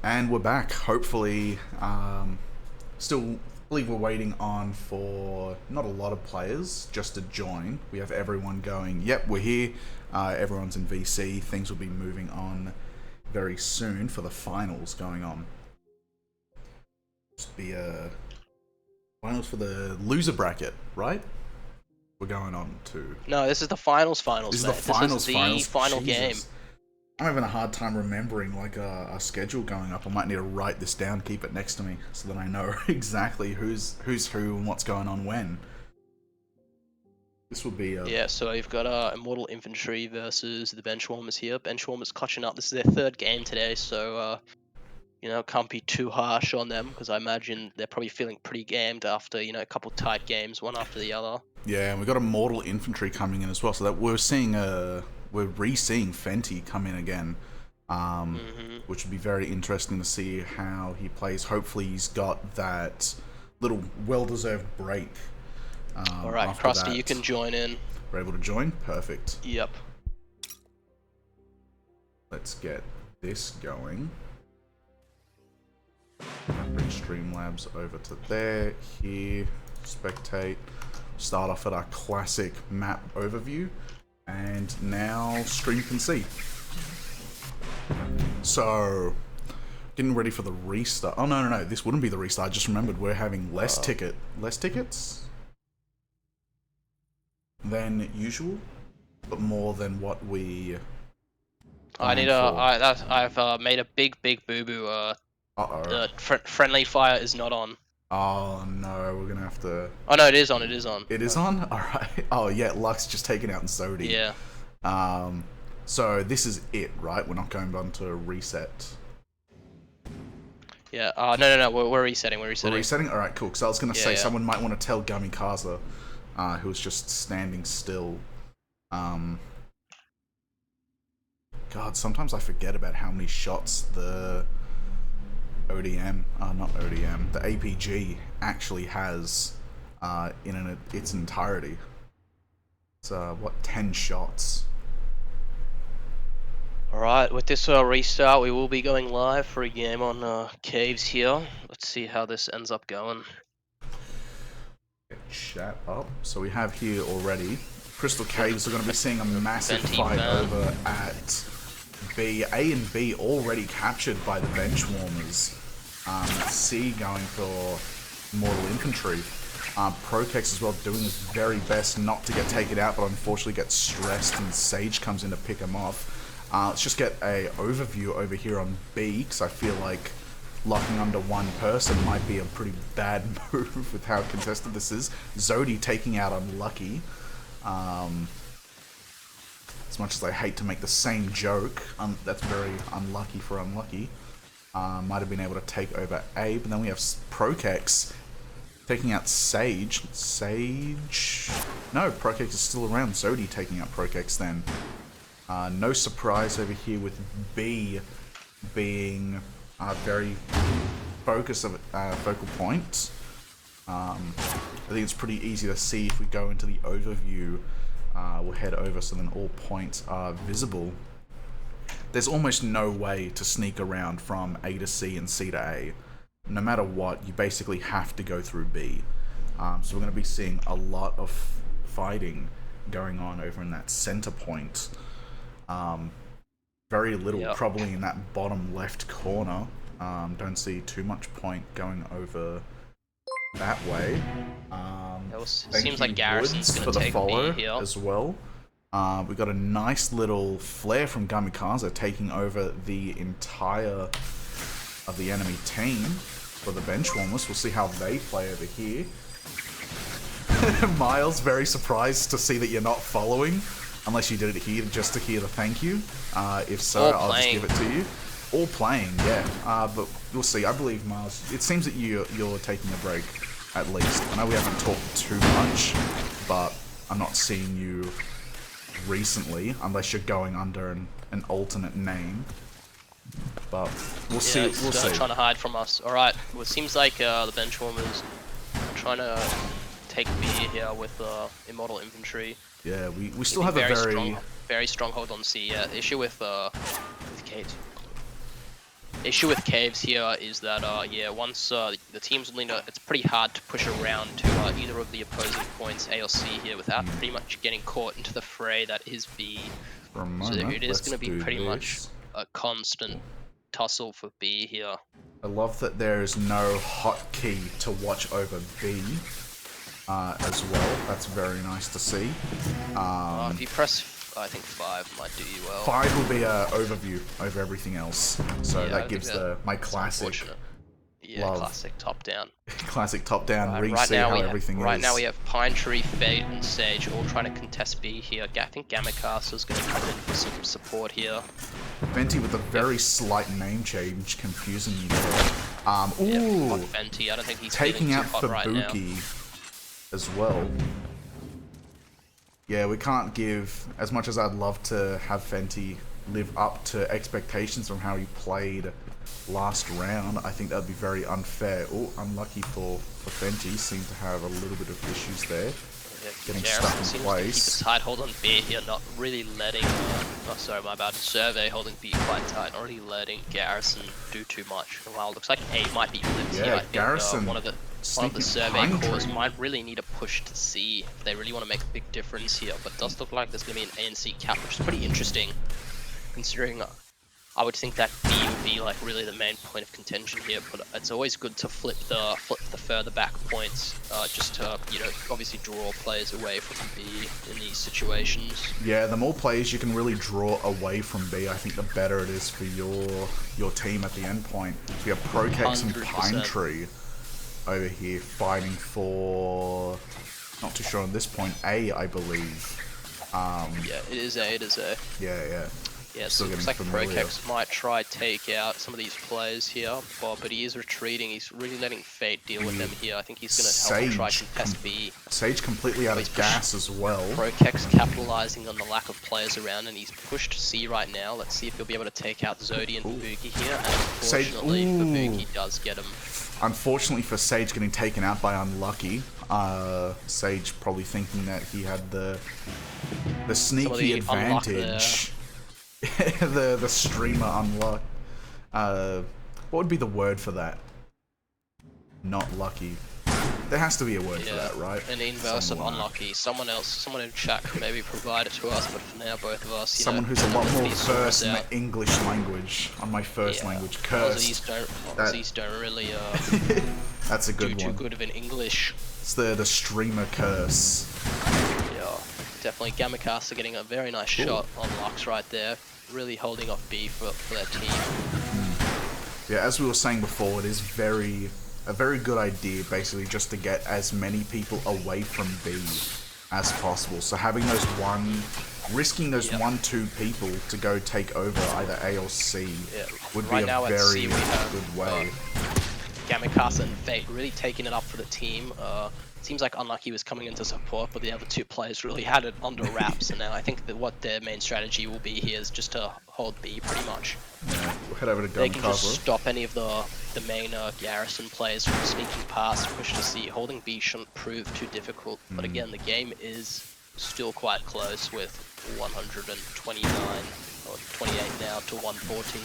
And we're back. Hopefully, still believe we're waiting on for not a lot of players just to join. We have everyone going, yep, we're here. Everyone's in VC. Things will be moving on very soon for the finals going on. Just be finals for the loser bracket, right? We're going on to. No, this is the finals. This is mate. the finals. This is the final game. Jesus. I'm having a hard time remembering like a schedule going up. I might need to write this down, keep it next to me, so that I know exactly who's who and what's going on when. This would be yeah. So you've got Immortal Infantry versus the Benchwarmers here. Benchwarmers clutching up. This is their third game today, so you know, can't be too harsh on them because I imagine they're probably feeling pretty gamed after, you know, a couple tight games, one after the other. Yeah, and we've got Immortal Infantry coming in as well, so that we're re-seeing Fenty come in again, which would be very interesting to see how he plays. Hopefully he's got that little well-deserved break. Alright, Krusty, you can join in. We're able to join? Perfect. Yep. Let's get this going. Bring Streamlabs over to there, here, spectate. Start off at our classic map overview. And now stream can see. So, getting ready for the restart. Oh no, this wouldn't be the restart. I just remembered we're having less tickets than usual, but more than what we. I've made a big boo boo. The friendly fire is not on. Oh no, we're gonna have to. Oh no, it is on. It is on. It is on. All right. Oh yeah, Lux just taken out Zodi. Yeah. So this is it, right? We're not going on to reset. Yeah. No. We're resetting. We're resetting. All right, cool. Because I was gonna say yeah. someone might want to tell Gamikaza, who was just standing still. God, sometimes I forget about how many shots the ODM, not ODM, the APG actually has in its entirety. It's what, 10 shots? Alright, with this restart we will be going live for a game on Caves here. Let's see how this ends up going. Get chat up. So we have here already Crystal Caves are going to be seeing a massive fight over at B. A and B already captured by the Benchwarmers. C going for Immortal Infantry. Prokex as well doing his very best not to get taken out, but unfortunately gets stressed and Sage comes in to pick him off. Let's just get a overview over here on B, because I feel like locking under one person might be a pretty bad move with how contested this is. Zodi taking out Unlucky. As much as I hate to make the same joke, that's very unlucky for Unlucky. Might have been able to take over A, but then we have Prokex taking out Sage. No, Prokex is still around. Zodi taking out Prokex then. No surprise over here with B being very focal point. I think it's pretty easy to see if we go into the overview. We'll head over so then all points are visible. There's almost no way to sneak around from A to C and C to A. No matter what, you basically have to go through B. So we're going to be seeing a lot of fighting going on over in that center point. Very little probably in that bottom left corner. Don't see too much point going over that way. Seems like Garrison's going to take B here as well. We got a nice little flare from Gamikaza taking over the entire of the enemy team for the Benchwarmers. We'll see how they play over here. Miles, very surprised to see that you're not following, unless you did it here just to hear the thank you. If so, I'll just give it to you. All playing, yeah. But we'll see. I believe, Miles, it seems that you're taking a break, at least. I know we haven't talked too much, but I'm not seeing you recently, unless you're going under an alternate name. But we'll see. We'll see. Trying to hide from us. All right. Well, it seems like the Benchwarmers are trying to take B here with Immortal Infantry. Yeah, we still have a very strong hold on C. Yeah, the issue with Kate. Issue with caves here is that yeah, once the teams only know, it's pretty hard to push around to either of the opposing points, A or C here, without pretty much getting caught into the fray that is B. For a So moment, it is let's going to be do pretty much this. a constant tussle for B here. I love that there is no hotkey to watch over B as well. That's very nice to see. If you press, I think 5 might do you well. 5 will be an overview over everything else. So Yeah, that gives my It's classic, unfortunate. Yeah, love. classic top-down. classic top-down Right re-see now how we everything is. Right now we have Pine Tree, Fate, and Sage all trying to contest B here. I think Gamacastle's going to come in for some support here. Venti with a very slight name change, confusing me there. Ooh, Yeah, fuck Venti. I don't think he's taking feeling out too hot right now. Fabuki as well. Yeah, we can't give, as much as I'd love to have Fenty live up to expectations from how he played last round, I think that would be very unfair. Oh, unlucky for Fenty, seemed to have a little bit of issues there. Yeah, Getting Garrison stuck in seems place. to keep a tight hold on B here, not really letting, oh sorry, my bad, Survey holding B quite tight, not really letting Garrison do too much. Wow, looks like A might be flipped Yeah, here. I think Garrison one of the sneaking Survey Pine cores Tree. might really need a push to C if they really want to make a big difference here, but it does look like there's going to be an A and C cap, which is pretty interesting, considering I would think that B would be like really the main point of contention here, but it's always good to flip the further back points, just to, you know, obviously draw players away from B in these situations. Yeah, the more players you can really draw away from B, I think the better it is for your team at the end point. We have Prokex and 100%. Pine Tree over here fighting for, not too sure on this point, A, I believe. Yeah, it is A, Yeah. Yeah, Still so it looks like getting familiar. Prokex might try take out some of these players here, but he is retreating. He's really letting Fate deal with them here. I think he's going to help him try to contest B. Sage completely out He's of gas as well. Prokex capitalizing on the lack of players around, and he's pushed C right now. Let's see if he'll be able to take out Zodi and Fabuki here. And Sage- unfortunately, ooh. Fabuki does get him. Unfortunately for Sage getting taken out by Unlucky, Sage probably thinking that he had the sneaky the unluck advantage. the streamer unluck. What would be the word for that? Not lucky. There has to be a word for that, right? An inverse Somewhere. of unlucky. Someone in chat can maybe provide it to us, but for now, both of us, you Someone know, who's a lot more these sorts versed in out. the English language on my first language. Cursed. Aussies don't really That's a do good too one. good of an English. It's the streamer curse. Yeah, definitely. Gamacast are getting a very nice shot on Lux right there. Really holding off B for their team. Yeah, as we were saying before, it is a very good idea, basically, just to get as many people away from B as possible. So having risking those 1-2 people to go take over either A or C would be Right a now at very C we have, good way. Gamacast and Fate really taking it up for the team. Seems like Unlucky was coming into support, but the other two players really had it under wraps. And now I think that what their main strategy will be here is just to hold B pretty much. Yeah, we'll head over to They can just Guncover. stop any of the main Garrison players from sneaking past, push to C. Holding B shouldn't prove too difficult, but again, the game is still quite close with 129 or 28 now to 114.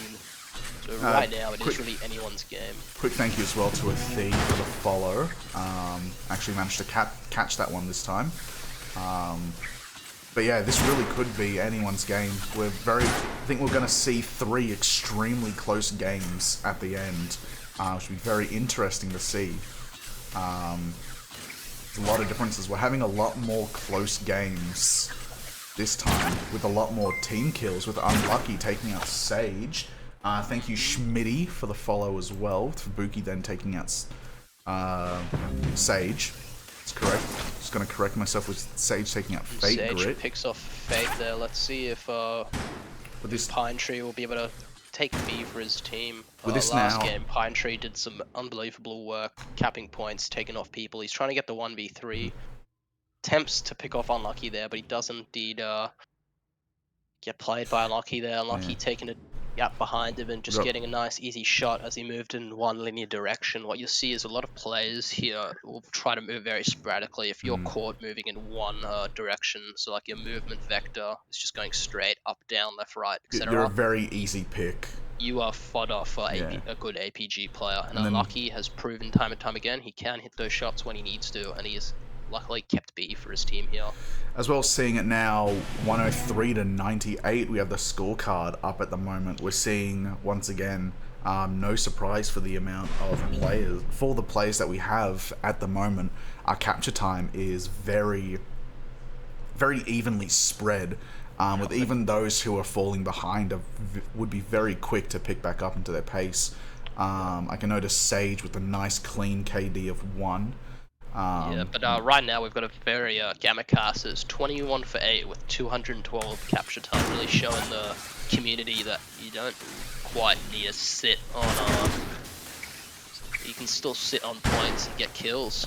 So right now, it is really anyone's game. Quick thank you as well to Athie for the follow. Actually managed to catch that one this time. But yeah, this really could be anyone's game. I think we're going to see 3 extremely close games at the end, which will be very interesting to see. A lot of differences. We're having a lot more close games this time, with a lot more team kills, with Unlucky taking out Sage. Thank you, Schmitty, for the follow as well. Fabuki then taking out Sage. That's correct. Just going to correct myself with Sage taking out Fate Sage Grit. picks off Fate there. Let's see if With this, Pine Tree will be able to take B for his team. With this last now- game, Pine Tree did some unbelievable work, capping points, taking off people. He's trying to get the 1v3. Attempts to pick off Unlucky there, but he does indeed get played by Unlucky there. Unlucky taking a gap behind him and just getting a nice easy shot as he moved in one linear direction. What you'll see is a lot of players here will try to move very sporadically. If you're caught moving in one direction, so like your movement vector is just going straight up, down, left, right, you're a etc. very easy pick. you are fodder for Yeah. a good APG player. And And then- Unlucky has proven time and time again he can hit those shots when he needs to, and he has luckily kept B for his team here. As well, seeing it now, 103 to 98, we have the scorecard up at the moment. We're seeing, once again, no surprise for the amount of players, for the players that we have at the moment. Our capture time is very, very evenly spread, with even those who are falling behind would be very quick to pick back up into their pace. I can notice Sage with a nice clean KD of 1. Yeah, but right now we've got a very Gamacasters 21 for 8 with 212 capture time, really showing the community that you don't quite need to sit on. You can still sit on points and get kills.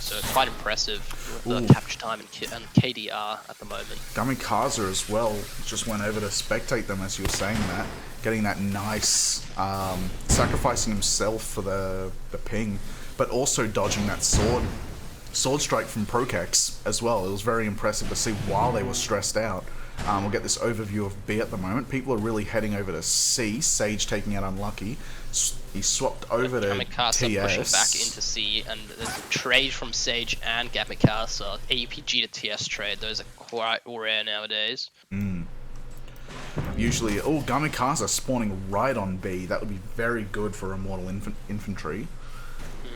So it's quite impressive with the capture time and KDR at the moment. Gamikaza as well just went over to spectate them as you were saying that, getting that nice, sacrificing himself for the ping, but also dodging that sword strike from Prokex as well. It was very impressive to see while they were stressed out. We'll get this overview of B at the moment. People are really heading over to C. Sage taking out Unlucky. He swapped over to Gamikasa TS. pushing back into C, and there's a trade from Sage and Gamikasa. APG to TS trade. Those are quite rare nowadays. Usually, Gamikaza spawning right on B. That would be very good for Immortal Infantry.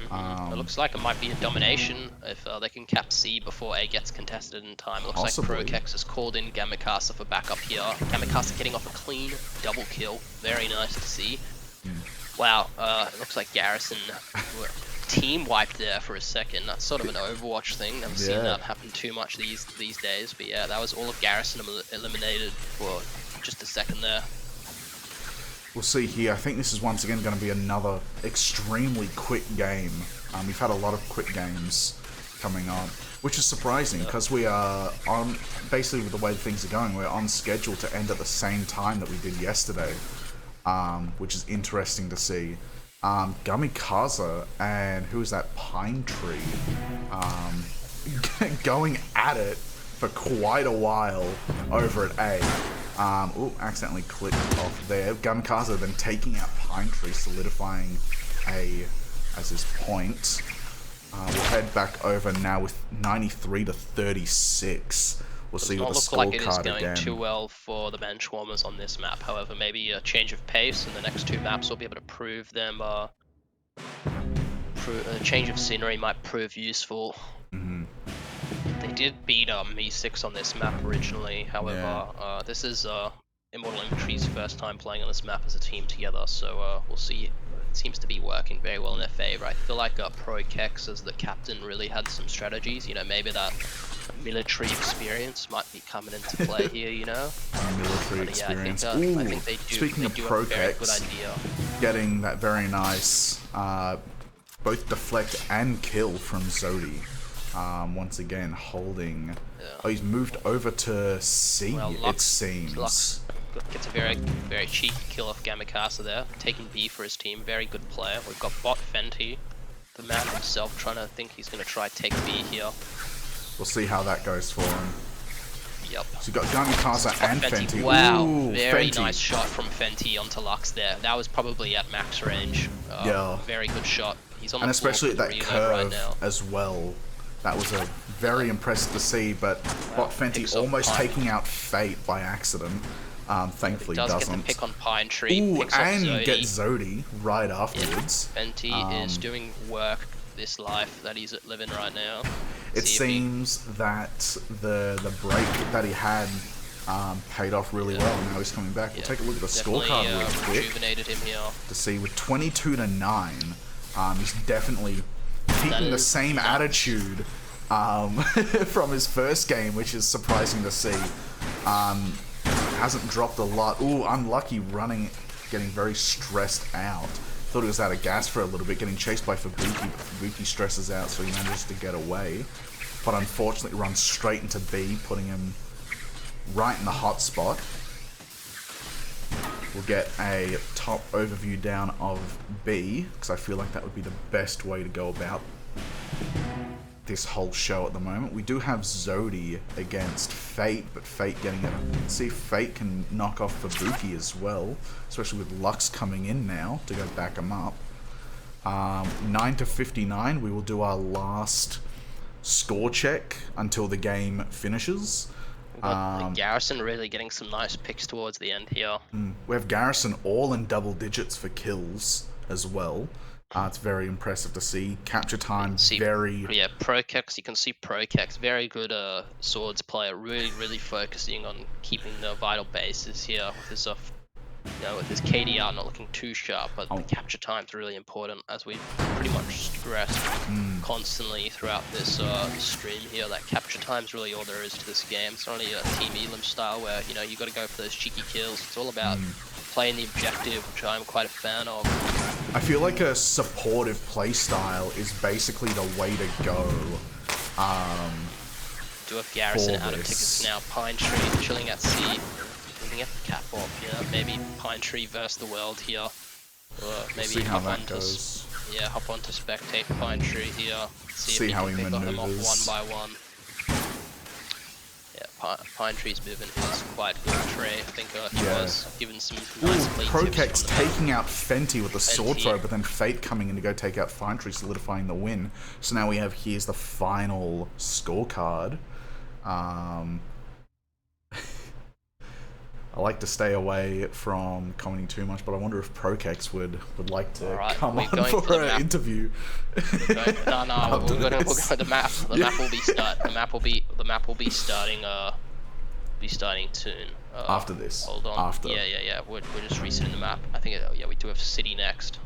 It looks like it might be a domination if they can cap C before A gets contested in time. It looks Possibly. like Prokex has called in Gamikasa for backup here. Gamikasa getting off a clean double kill. Very nice to see. Wow, it looks like Garrison were team wiped there for a second. That's sort of an Overwatch thing. Never seen that happen too much these days. But yeah, that was all of Garrison eliminated for just a second there. We'll see here. I think this is once again going to be another extremely quick game. We've had a lot of quick games coming on, which is surprising because we are on, basically with the way things are going, we're on schedule to end at the same time that we did yesterday, which is interesting to see. Gamikaza and who is that, Pine Tree, going at it for quite a while over at A. Accidentally clicked off there. Gamikaza then taking out Pine Tree, solidifying A as his point. We'll head back over now with 93 to 36. We'll see what the Does not look like it is scorecard going again. too well for the Benchwarmers on this map. However, maybe a change of pace in the next 2 maps will be able to prove them. A change of scenery might prove useful. They did beat Me6 on this map originally. However, this is Immortal Infantry's first time playing on this map as a team together. So we'll see. It seems to be working very well in their favor. I feel like Prokex as the captain really had some strategies. You know, maybe that military experience might be coming into play here. You know, Military but, experience. I think they do. Speaking they of do have a very good Prokex, idea. getting that very nice both deflect and kill from Zodi. Once again, holding. Oh, he's moved over to C. Well, it seems. Lux gets a very cheeky kill off Gamikasa there, taking B for his team. Very good player. We've got bot Fenty, the man himself, trying to think he's going to try take B here. We'll see how that goes for him. Yep. So you've got Gamikaza and Fenty. Wow, Ooh, very Fenty. nice shot from Fenty onto Lux there. That was probably at max range. Yeah. Very good shot. He's on And the floor especially at for that the reload curve right now. as well. That was a very impressive to see, but Bot Fenty picks up almost Pine. taking out Fate by accident. Thankfully Does get doesn't. the pick on Pine Tree. Ooh, picks up and Zodi. get Zodi right afterwards. Fenty is doing work this life that he's living right now. It See if he- seems that the break that he had paid off really well. Now he's coming back. We'll take a look at the definitely, scorecard real quick rejuvenated him here. to see with 22 to 9. He's definitely keeping the is same nuts. attitude from his first game, which is surprising to see. Hasn't dropped a lot. Ooh, Unlucky running, getting very stressed out. Thought he was out of gas for a little bit, getting chased by Fubuki, but Fubuki stresses out, so he manages to get away. But unfortunately runs straight into B, putting him right in the hot spot. We'll get a top overview down of B, because I feel like that would be the best way to go about this whole show at the moment. We do have Zodi against Fate, but Fate getting it. See if Fate can knock off Fubuki as well, especially with Lux coming in now to go back him up. 9-59, we will do our last score check until the game finishes. We've got Garrison really getting some nice picks towards the end here. We have Garrison all in double digits for kills as well. It's very impressive to see. Capture time, very... Yeah, Prokex, you can see Prokex, very good swords player, really focusing on keeping the vital bases here with his with his KDR not looking too sharp, but the capture time's really important, as we've pretty much stressed constantly throughout this stream here. That capture time's really all there is to this game. It's not only a Team Elim style where, you know, you got to go for those cheeky kills. It's all about playing the objective, which I'm quite a fan of. I feel like a supportive playstyle is basically the way to go. Do have Garrison out of tickets now. Pine Tree chilling at sea. We can get the cap off, you know, maybe Pine Tree versus the world here. Or maybe see how that goes. Yeah, hop on to spectate Pine Tree here. See how he pick them off maneuvers. one by one. Yeah, Pine Tree's movement is quite good. Trey, I think he was given some nice clean tips Prokex taking out Fenty with the sword throw, but then Fate coming in to go take out Pine Tree, solidifying the win. So now we have, here's the final scorecard. I like to stay away from commenting too much, but I wonder if Prokex would like to come on for an interview. We'll go the map. The map will be The map will be starting soon. After this. Hold on. After. Yeah. We're just resetting the map. I think we do have City next.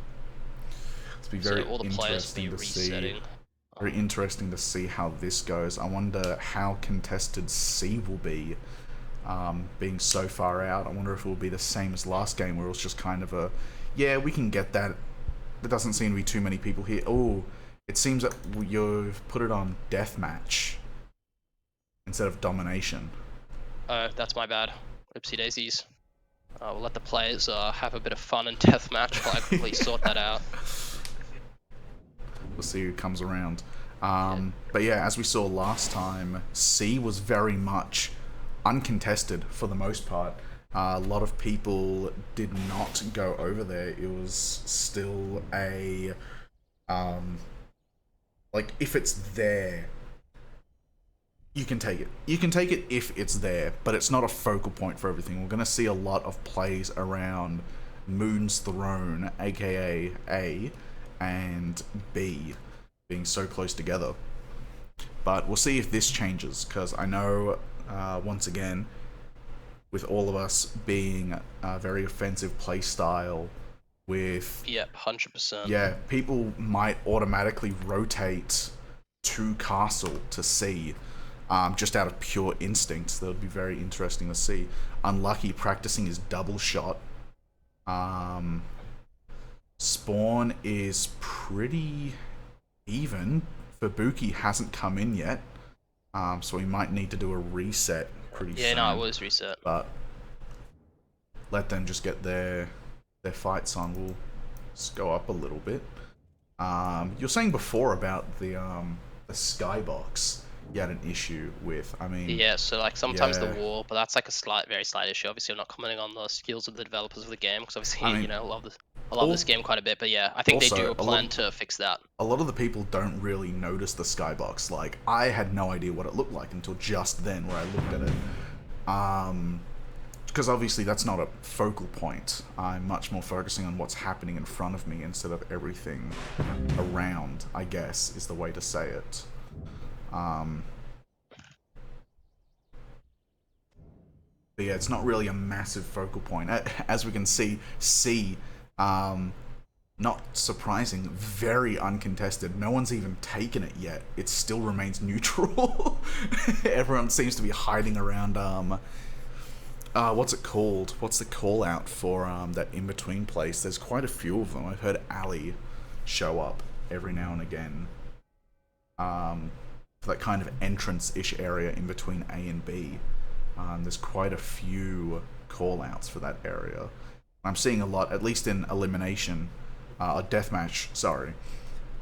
It's be very all the players will be resetting. resetting. Very interesting to see how this goes. I wonder how contested C will be. Being so far out, I wonder if it will be the same as last game, where it was just kind of a, yeah, we can get that. There doesn't seem to be too many people here. Oh, it seems that you've put it on deathmatch instead of domination. That's my bad. Oopsie daisies. We'll let the players have a bit of fun in deathmatch while I quickly sort that out. We'll see who comes around. But yeah, as we saw last time, C was very much uncontested for the most part. A lot of people did not go over there. It was still a like, if it's there, you can take it. You can take it if it's there, but it's not a focal point for everything. We're going to see a lot of plays around Moon's Throne, aka A, and B being so close together. But we'll see if this changes, because I know once again, with all of us being a very offensive play style, with 100%. Yeah, people might automatically rotate to Castle to C, just out of pure instinct. So that would be very interesting to see. Unlucky practicing his double shot. Spawn is pretty even. Fubuki hasn't come in yet. So we might need to do a reset pretty soon. Yeah, no, it was reset. But let them just get their fights on. We'll just go up a little bit. You're saying before about the skybox you had an issue with. I mean, yeah, so like sometimes the wall, but that's like a very slight issue. Obviously, I'm not commenting on the skills of the developers of the game, because obviously, I mean, I love this game quite a bit. But yeah, I think also, they do a plan to fix that. A lot of the people don't really notice the skybox. Like, I had no idea what it looked like until just then, where I looked at it. Because obviously that's not a focal point. I'm much more focusing on what's happening in front of me instead of everything around, I guess, is the way to say it. But yeah, it's not really a massive focal point. As we can see, C, not surprising, very uncontested. No one's even taken it yet. It still remains neutral. Everyone seems to be hiding around, what's it called? What's the call out for that in-between place? There's quite a few of them. I've heard Ali show up every now and again. For that kind of entrance-ish area in between A and B. There's quite a few call-outs for that area. I'm seeing a lot, at least in elimination, deathmatch, sorry.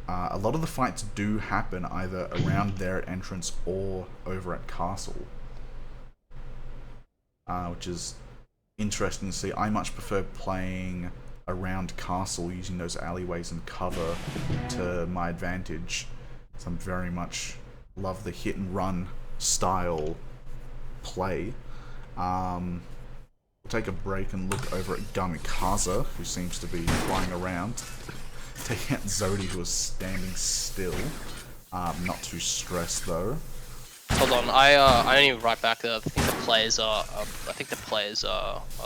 a lot of the fights do happen either around their entrance or over at Castle, which is interesting to see. I much prefer playing around Castle, using those alleyways and cover to my advantage. So I'm very much love the hit and run style play. We'll take a break and look over at Gamikaze, who seems to be flying around, taking out Zodi, who is standing still. Not too stressed though. Hold on, I need to write back. I think the players are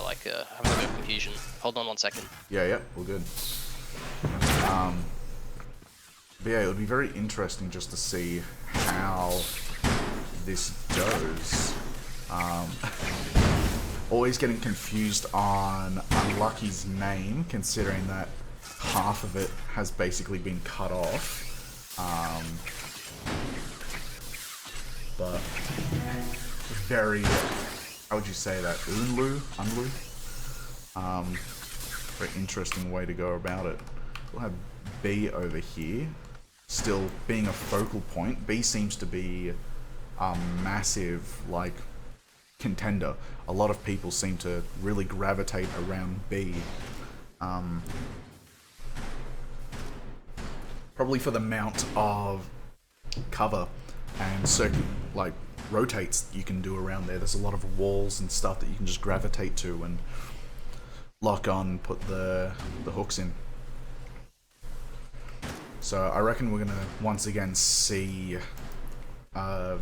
like having a bit of confusion. Hold on 1 second. Yeah, all good. But yeah, it would be very interesting just to see how this goes. Always getting confused on Unlucky's name, considering that half of it has basically been cut off. But very, how would you say that? Unlu? Very interesting way to go about it. We'll have B over here, still being a focal point. B seems to be a massive, like, contender. A lot of people seem to really gravitate around B. Probably for the amount of cover and circuit, like, rotates you can do around there. There's a lot of walls and stuff that you can just gravitate to and lock on, put the hooks in. So I reckon we're gonna once again see a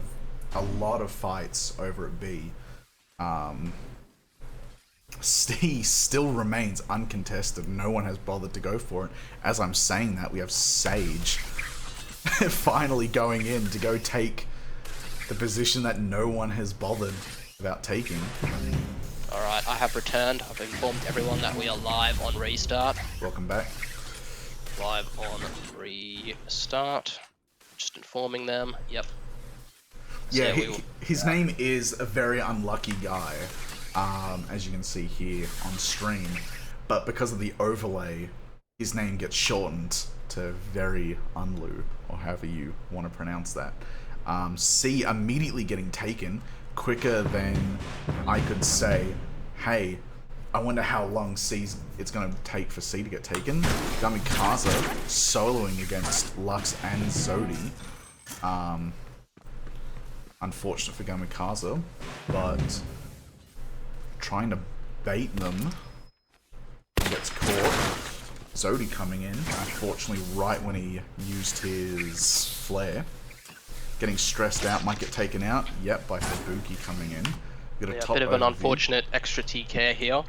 lot of fights over at B. C still remains uncontested. No one has bothered to go for it. As I'm saying that, we have Sage finally going in to go take the position that no one has bothered about taking. Alright, I have returned. I've informed everyone that we are live on restart. Welcome back. Live on restart. Just informing them. Yep. So yeah, his name is a very unlucky guy, as you can see here on stream. But because of the overlay, his name gets shortened to Very Unlu, or however you want to pronounce that. C immediately getting taken, quicker than I could say, hey, I wonder how long it's going to take for C to get taken. Gamikaze soloing against Lux and Zodi. Unfortunate for Gamikaze, but trying to bait them. Gets caught. Zodi coming in, unfortunately right when he used his flare. Getting stressed out, might get taken out. Yep, by Fubuki coming in. Got a bit of an unfortunate extra TK here.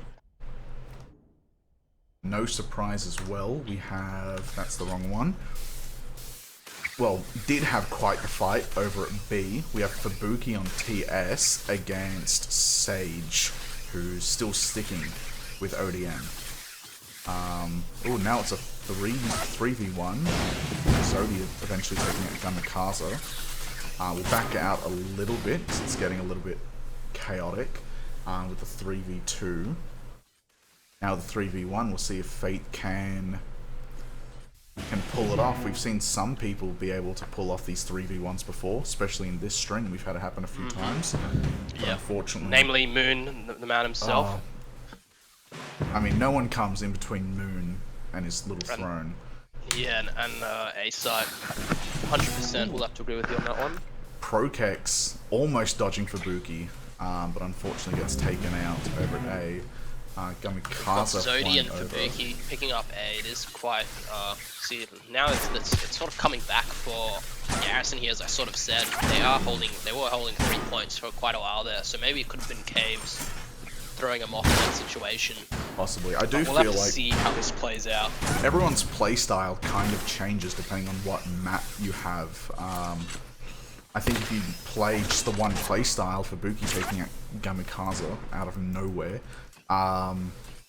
No surprise as well. We have, that's the wrong one. Well, did have quite the fight over at B. We have Fubuki on TS against Sage, who's still sticking with ODM. Oh, now it's a 3v1. Zodi eventually taking out Gamikaze. We'll back out a little bit, because it's getting a little bit chaotic with the 3v2. Now the 3v1, we'll see if Fate can pull it off. We've seen some people be able to pull off these 3v1s before, especially in this string. We've had it happen a few times. Yeah. Unfortunately. Namely Moon, the man himself. I mean, no one comes in between Moon and his little throne. Yeah, and A-side. 100% we'll have to agree with you on that one. Prokex almost dodging Fubuki, but unfortunately gets taken out over at A. Gamikaze Zodi and Fubuki picking up A. It is quite, see, now it's sort of coming back for Garrison here, as I sort of said. They were holding 3 points for quite a while there, so maybe it could have been Caves throwing them off in that situation. Possibly. I do we'll feel have to like see how this plays out. Everyone's playstyle kind of changes depending on what map you have. I think if you play just the one playstyle, Fubuki taking out Gamikaze out of nowhere,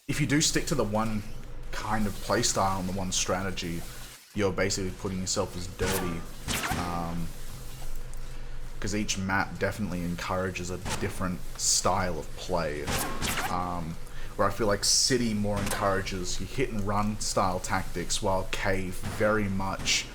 if you do stick to the one kind of playstyle and the one strategy, you're basically putting yourself as dirty. Because each map definitely encourages a different style of play. Where I feel like City more encourages your hit and run style tactics, while Cave very much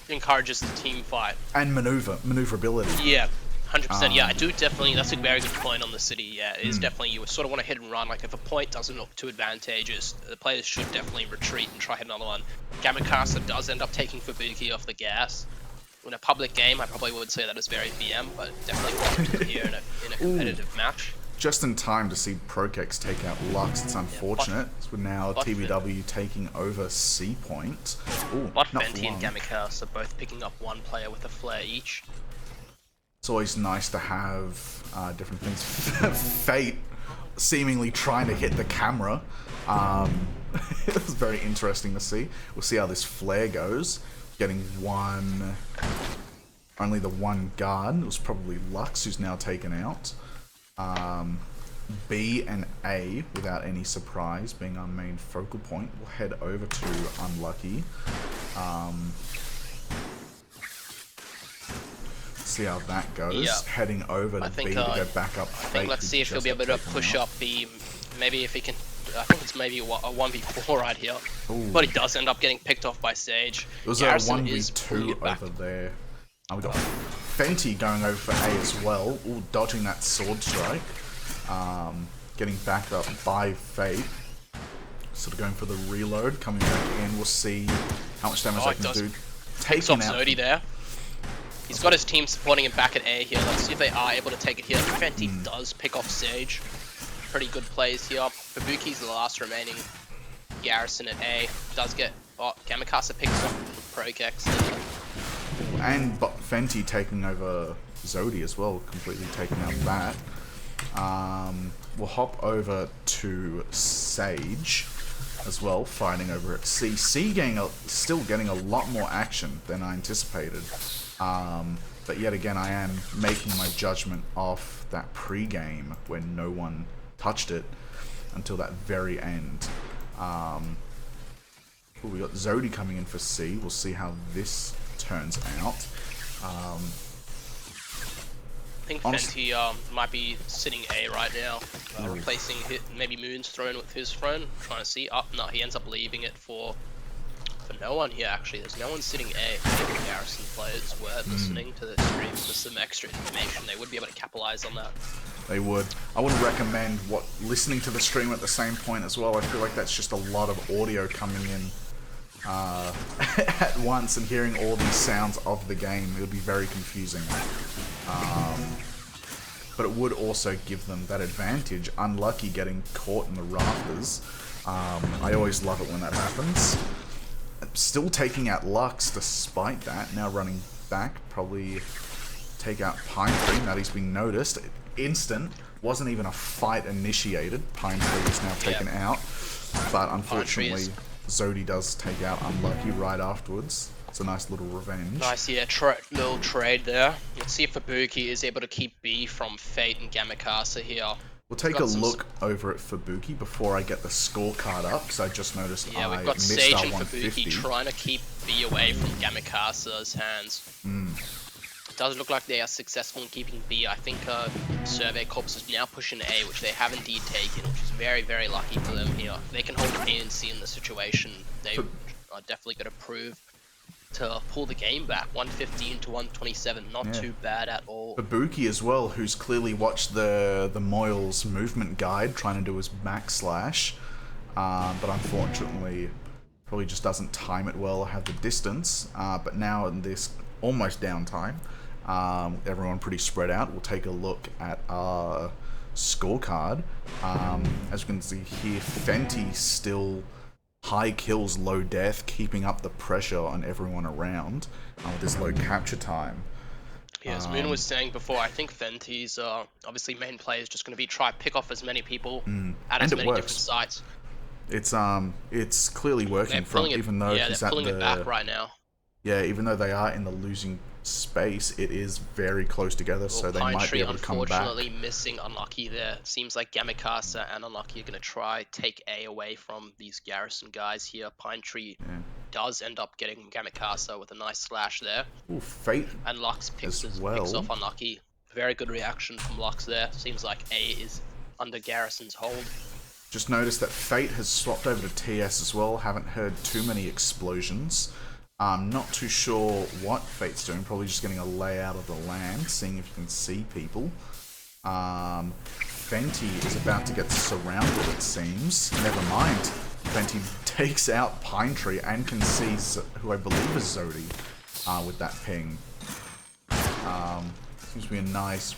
encourages the team fight. And maneuverability. Yeah, 100%. Yeah, I do definitely. That's a very good point on the city. Yeah, it is definitely you sort of want to hit and run. Like if a point doesn't look too advantageous, the players should definitely retreat and try hit another one. Gamakasa does end up taking Fubuki off the gas. In a public game, I probably would say that is very VM, but definitely warranted here in a competitive match. Just in time to see Prokex take out Lux. It's unfortunate. So now TBW taking over C point. But Fenty and Gamikaze are both picking up one player with a flare each. It's always nice to have different things. Fate seemingly trying to hit the camera. It was very interesting to see. We'll see how this flare goes. Getting only the one guard. It was probably Lux who's now taken out. B and A, without any surprise, being our main focal point. We'll head over to Unlucky. See how that goes. Yep. Heading over to B to go back up. I think let's see if he'll be able to push up B. Maybe if he can. I think it's maybe a 1v4 right here. Ooh. But he does end up getting picked off by Sage. It was Garrison a 1v2 over there. We got Fenty going over for A as well. Ooh, dodging that sword strike. Getting backed up by Fate. Sort of going for the reload. Coming back in. We'll see how much damage I can do. Taking out Zodi there. He's got his team supporting him back at A here. Let's see if they are able to take it here. Fenty does pick off Sage. Pretty good plays here. Fubuki's the last remaining Garrison at A. Does get... Oh, Gamakasa picks up Prokex. And Fenty taking over Zodi as well. Completely taking out that. We'll hop over to Sage as well, fighting over at C. C still getting a lot more action than I anticipated. But yet again, I am making my judgment off that pre-game when no one touched it until that very end. We got Zodi coming in for C. We'll see how this turns out. I think Fenty might be sitting A right now, replacing maybe Moon's throne with his throne. Trying to see. Oh, no, he ends up leaving it for no one here, actually. There's no one sitting A. If the Garrison players were listening to the stream for some extra information, they would be able to capitalize on that. They would. I would recommend listening to the stream at the same point as well. I feel like that's just a lot of audio coming in at once and hearing all these sounds of the game. It would be very confusing. But it would also give them that advantage. Unlucky getting caught in the rafters. I always love it when that happens. Still taking out Lux despite that. Now running back. Probably take out Pine Tree. Now he's being noticed. Instant. Wasn't even a fight initiated. Pine Tree is now taken out. But unfortunately, Zodi does take out Unlucky right afterwards. It's a nice little revenge. Nice, yeah, little trade there. Let's see if Fubuki is able to keep B from Fate and Gamakasa here. We'll take a look over at Fubuki before I get the scorecard up, because I just noticed I we've got missed Sage our and 150. Fubuki trying to keep B away from Gamakasa's hands. It does look like they are successful in keeping B. I think Survey Corps is now pushing A, which they have indeed taken, which is very, very lucky for them here. If they can hold A and C in the situation, they are definitely going to prove to pull the game back. 115 to 127, not too bad at all. Fubuki as well, who's clearly watched the Moyles movement guide, trying to do his backslash, but unfortunately probably just doesn't time it well, have the distance. But now in this almost downtime, everyone pretty spread out. We'll take a look at our scorecard. As you can see here, Fenty still high kills, low death, keeping up the pressure on everyone around with this low capture time. Yeah, as Moon was saying before, I think Fenty's obviously main play is just going to be try pick off as many people at as many different sites. It's clearly working even though he's they're at pulling it back right now. Yeah, even though they are in the losing space, it is very close together, so they might be able to come back. Unfortunately missing Unlucky there. Seems like Gamakasa and Unlucky are going to try take A away from these Garrison guys here. Pine Tree does end up getting Gamakasa with a nice slash there. Ooh, Fate and Lux picks off Unlucky. Very good reaction from Lux there. Seems like A is under Garrison's hold. Just noticed that Fate has swapped over to TS as well. Haven't heard too many explosions. I'm not too sure what Fate's doing. Probably just getting a layout of the land, seeing if you can see people. Fenty is about to get surrounded, it seems. Never mind. Fenty takes out Pine Tree and can see who I believe is Zodi with that ping. Seems to be a nice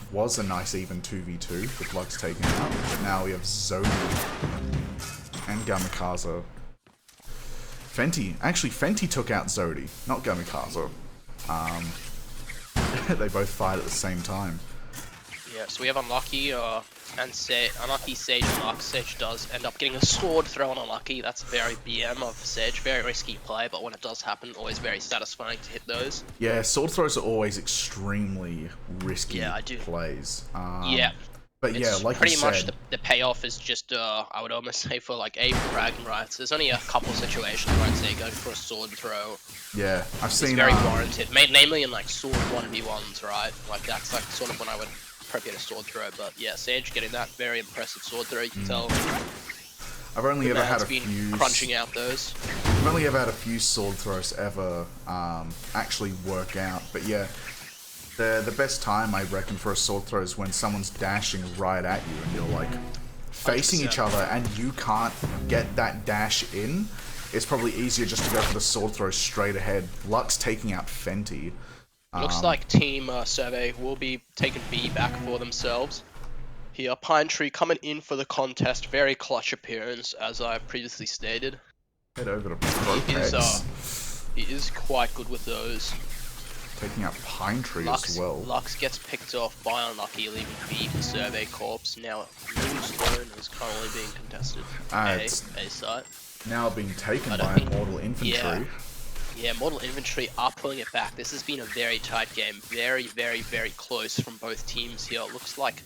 even 2v2 with Lux taken out. But now we have Zodi and Gamikaza. Fenty took out Zodi, not Gamikaza. They both fired at the same time. Yeah, so we have Unlucky Unlucky Sage and Lux. Sage does end up getting a sword throw on Unlucky. That's very BM of Sage, very risky play, but when it does happen, always very satisfying to hit those. Yeah, sword throws are always extremely risky plays. Yeah. But yeah, like pretty you said, much the payoff is just, I would almost say for like a bragging rights. There's only a couple situations where I'd say going for a sword throw. Yeah, I've seen. It's very warranted, namely in like sword 1v1s, right? Like that's like sort of when I would appropriate a sword throw. But yeah, Sage getting that very impressive sword throw. You can tell. I've only ever had a few crunching out those. I've only ever had a few sword throws ever actually work out. But yeah. The best time, I reckon, for a sword throw is when someone's dashing right at you and you're like facing 100%. Each other and you can't get that dash in. It's probably easier just to go for the sword throw straight ahead. Lux taking out Fenty. Looks like Team Survey will be taking B back for themselves. Here, Pine Tree coming in for the contest. Very clutch appearance, as I previously stated. Head over to Propex. He is quite good with those. Taking out Pine Tree as well. Lux gets picked off by Unlucky, leaving B to Survey Corpse. Now, Moonstone is currently being contested. A site. Now being taken by Mortal Infantry. Yeah, Mortal Infantry are pulling it back. This has been a very tight game. Very, very, very close from both teams here. It looks like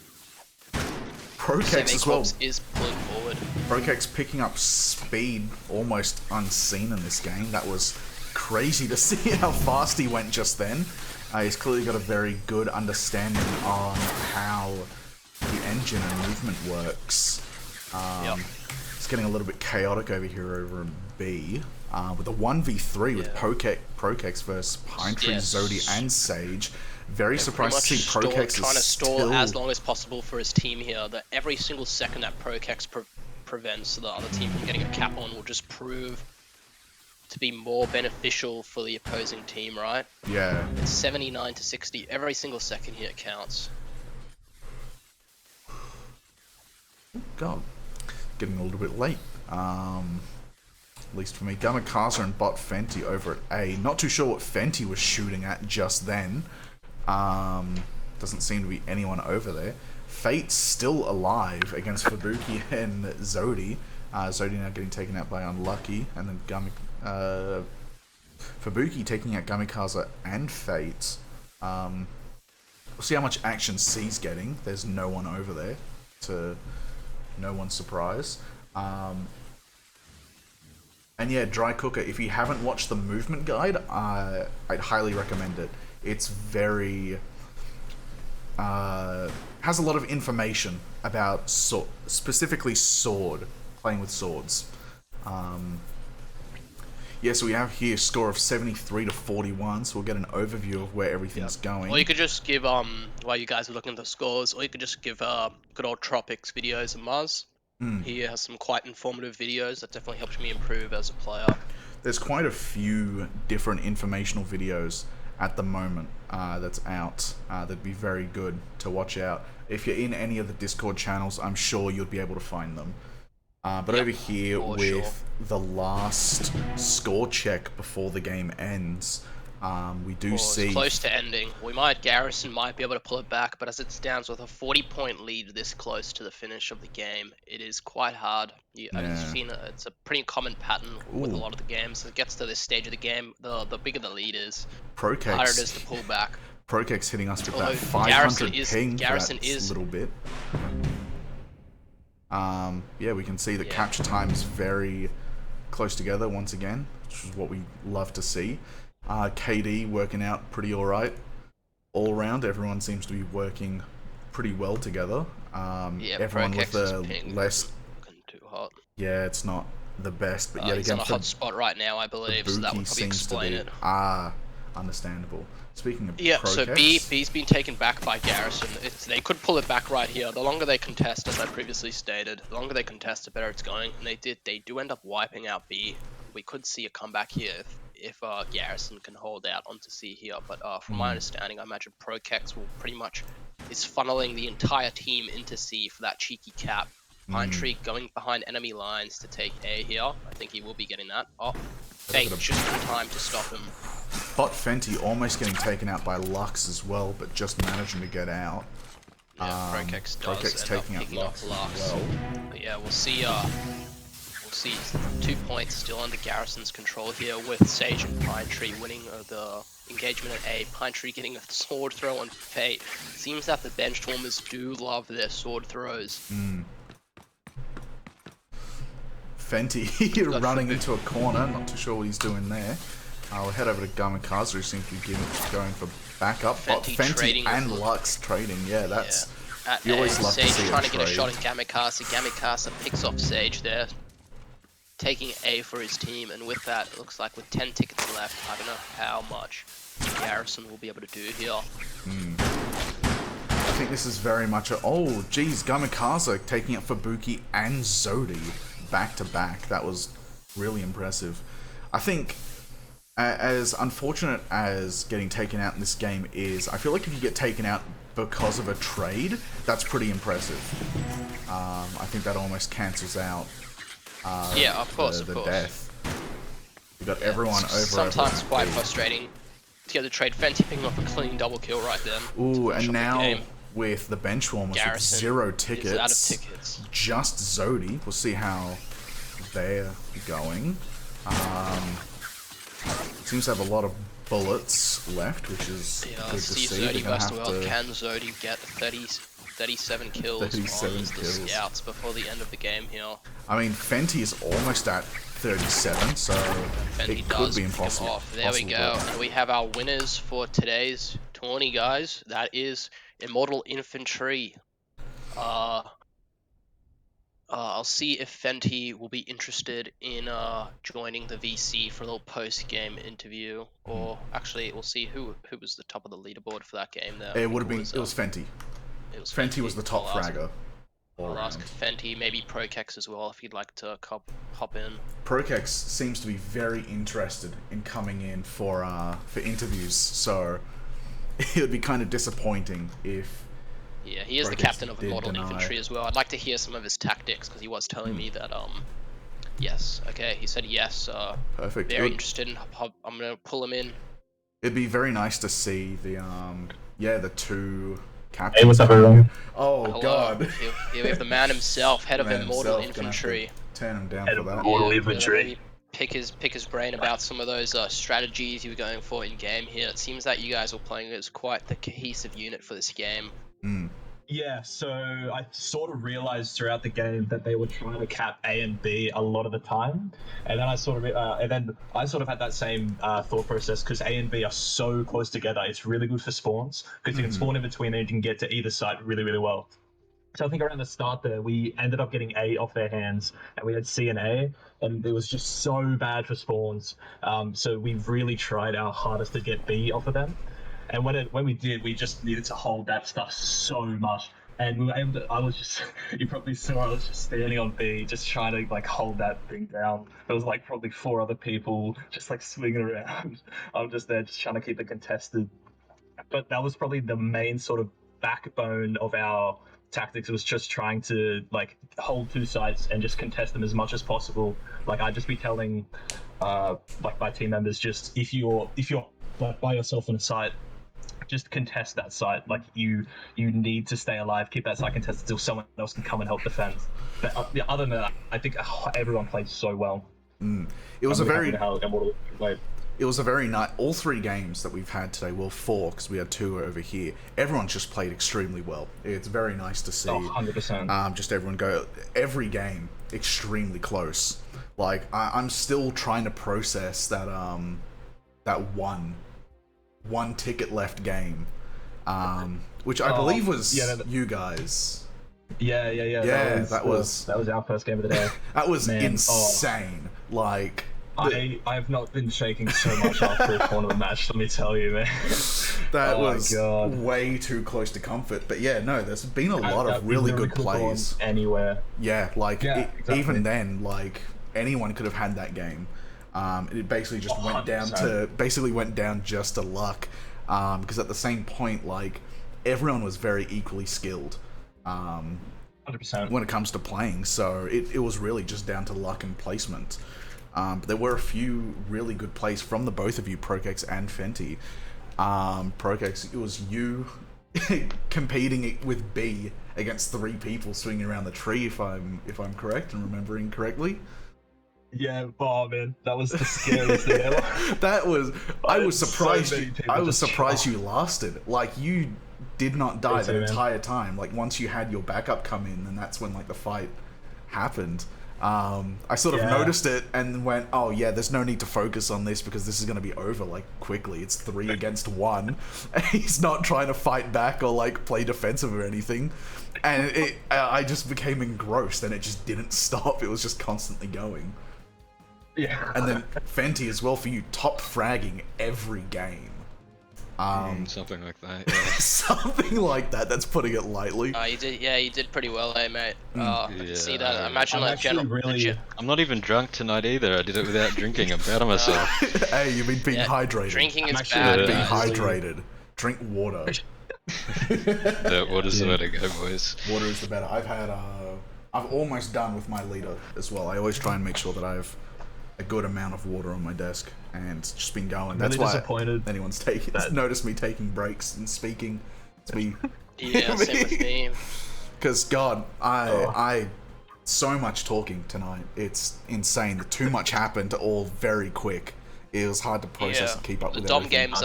Prokex as well. Is pulling forward. Prokex picking up speed almost unseen in this game. That was crazy to see how fast he went just then. He's clearly got a very good understanding on how the engine and movement works. It's getting a little bit chaotic over here over in B. With a 1v3 with Prokex versus Pine Tree, Zodi, and Sage. Very surprised to see Prokex trying to stall as long as possible for his team here. That every single second that Prokex prevents the other team from getting a cap on will just prove to be more beneficial for the opposing team, right? Yeah. It's 79 to 60. Every single second here counts. God, getting a little bit late. At least for me. Gamikaza and bot Fenty over at A. Not too sure what Fenty was shooting at just then. Doesn't seem to be anyone over there. Fate's still alive against Fubuki and Zodi. Zodi now getting taken out by Unlucky, and then Fubuki taking out Gamikaza and Fate. We'll see how much action C's getting. There's no one over there, to no one's surprise. And yeah, Dry Cooker, if you haven't watched the movement guide, I'd highly recommend it. It's very... has a lot of information about specifically sword, playing with swords. Yeah, so we have here a score of 73 to 41, so we'll get an overview of where everything's going. Or you could just give, while you guys are looking at the scores, or you could just give good old Tropics videos of Mars. He has some quite informative videos that definitely helped me improve as a player. There's quite a few different informational videos at the moment that's out that'd be very good to watch out. If you're in any of the Discord channels, I'm sure you'll be able to find them. But over here with the last score check before the game ends, we do see... It's close to ending. Garrison might be able to pull it back, but as it stands with a 40-point lead this close to the finish of the game, it is quite hard. I've seen it's a pretty common pattern with a lot of the games. It gets to this stage of the game, the bigger the lead is, the harder it is to pull back. Prokex hitting us with that 500 ping Garrison is a little bit. Yeah, we can see that capture time is very close together once again, which is what we love to see. KD working out pretty alright. All around, everyone seems to be working pretty well together. Everyone with the less... Too hot. Yeah, it's not the best, but yet He's again, on a hot spot right now, I believe, so that would probably explain it. Understandable. Speaking of Yeah, so Prokex, B's been taken back by Garrison. They could pull it back right here. The longer they contest, as I previously stated, the longer they contest, the better it's going. And they do end up wiping out B. We could see a comeback here if Garrison can hold out onto C here. But from my understanding, I imagine Prokex will pretty much is funneling the entire team into C for that cheeky cap. Pine Tree going behind enemy lines to take A here. I think he will be getting that. Oh, Fate just in time to stop him. Bot Fenty almost getting taken out by Lux as well, but just managing to get out. Yeah, Prokex does Prokex end up taking out picking Lux up Lux. as well. But yeah, we'll see 2 points still under Garrison's control here, with Sage and Pine Tree winning the engagement at A. Pine Tree getting a sword throw on Fate. Seems that the Benchwarmers do love their sword throws. Fenty running into a corner, not too sure what he's doing there. We'll head over to Gamikaze, who seems to be going for backup. Fenty and Lux trading, that's... At you always love Sage to see trying a to get a trade. shot at Gamikaze. Gamikaze picks off Sage there, taking A for his team, and with that, it looks like with 10 tickets left, I don't know how much Garrison will be able to do here. I think this is very much a... Oh, geez, Gamikaze taking it for Buki and Zodi back to back. That was really impressive. I think, as unfortunate as getting taken out in this game is, I feel like if you get taken out because of a trade, that's pretty impressive. I think that almost cancels out yeah, of course, the death. You got everyone over. Sometimes quite frustrating to get the trade. Fenty picking up a clean double kill right then. Ooh, and now with the Benchwarmers with 0 tickets, out of tickets, just Zodi. We'll see how they're going. Seems to have a lot of bullets left, which is good to see. Zodi burst well. Can Zodi get 37 kills on the scouts before the end of the game here? I mean, Fenty is almost at 37, so it could be impossible. There we go. And we have our winners for today's tourney, guys. That is Immortal Infantry. I'll see if Fenty will be interested in joining the VC for a little post-game interview, or actually, we'll see who was the top of the leaderboard for that game there. It would have been. It was Fenty. Fenty was the top fragger. I'll ask Fenty, maybe Prokex as well, if he'd like to hop in. Prokex seems to be very interested in coming in for interviews, so it would be kind of disappointing if... Yeah, he is the captain of Immortal Infantry as well. I'd like to hear some of his tactics, because he was telling me that, yes, okay, he said yes. Perfect. Very interested in, I'm going to pull him in. It'd be very nice to see the, the two captains. Hey, what's up, everyone? Oh, hello. God. Here we have the man himself, head of Immortal Infantry. Turn him down head for that. Immortal Infantry. Pick his brain about some of those strategies you were going for in game here. It seems that you guys were playing as quite the cohesive unit for this game. Yeah, so I sort of realized throughout the game that they were trying to cap A and B a lot of the time, and then I sort of had that same thought process, because A and B are so close together. It's really good for spawns, because you can spawn in between and you can get to either side really, really well. So I think around the start there, we ended up getting A off their hands, and we had C and A, and it was just so bad for spawns. So we really tried our hardest to get B off of them. And when we did, we just needed to hold that stuff so much. And we were able to, you probably saw, I was just standing on B, just trying to like hold that thing down. There was like probably 4 other people just like swinging around. I'm just there, just trying to keep it contested. But that was probably the main sort of backbone of our tactics. It was just trying to like hold 2 sites and just contest them as much as possible. Like I'd just be telling like my team members, just if you're like by yourself on a site, just contest that site. Like you need to stay alive, keep that site contested until someone else can come and help defend. But other than that, I think everyone played so well. It was it was a very nice... All 3 games that we've had today, well 4, because we had 2 over here, everyone just played extremely well. It's very nice to see. 100%. Just everyone go... Every game, extremely close. Like, I'm still trying to process that, that one ticket left game, which I believe was you guys. Yeah. Yeah, that was our first game of the day. that was Man, insane. Like, I've not been shaking so much after a tournament match. Let me tell you, man. that Oh my was God. way too close to comfort. But yeah, no, there's been a lot That of really good could've gone plays. anywhere. Yeah, like exactly. even then, like anyone could have had that game. It basically just went down 100%. just to luck. Because at the same point, like everyone was very equally skilled. 100%. When it comes to playing, so it was really just down to luck and placement. But there were a few really good plays from the both of you, Prokex and Fenty. Prokex, it was you competing with B against 3 people swinging around the tree, if I'm correct and remembering correctly. Yeah, oh man, that was the scariest thing ever. That was. I was surprised. So many people I was just surprised you lasted. Like you did not die the man. entire time. Like once you had your backup come in, and that's when like the fight happened. I sort of noticed it and went, oh yeah, there's no need to focus on this because this is going to be over like quickly. It's 3 against 1. And he's not trying to fight back or like play defensive or anything. And I just became engrossed and it just didn't stop. It was just constantly going. Yeah. And then Fenty as well for you, top fragging every game. Something like that. Yeah. Something like that. That's putting it lightly. You did. Yeah, you did pretty well, mate. I can see that. Yeah. Imagine I'm like actually really. I'm not even drunk tonight either. I did it without drinking. I'm proud of myself. Hey, you've been being hydrated. Drinking is actually bad. Being guys. hydrated. Drink water. What is the way to go, boys? Water is the better. I've almost done with my liter as well. I always try and make sure that I have a good amount of water on my desk, and it's just been going. That's really why disappointed anyone's noticed me taking breaks and speaking. It's me. Yeah, same with me. Because God, I so much talking tonight. It's insane. Too much happened all very quick. It was hard to process and keep up with the Dom everything. games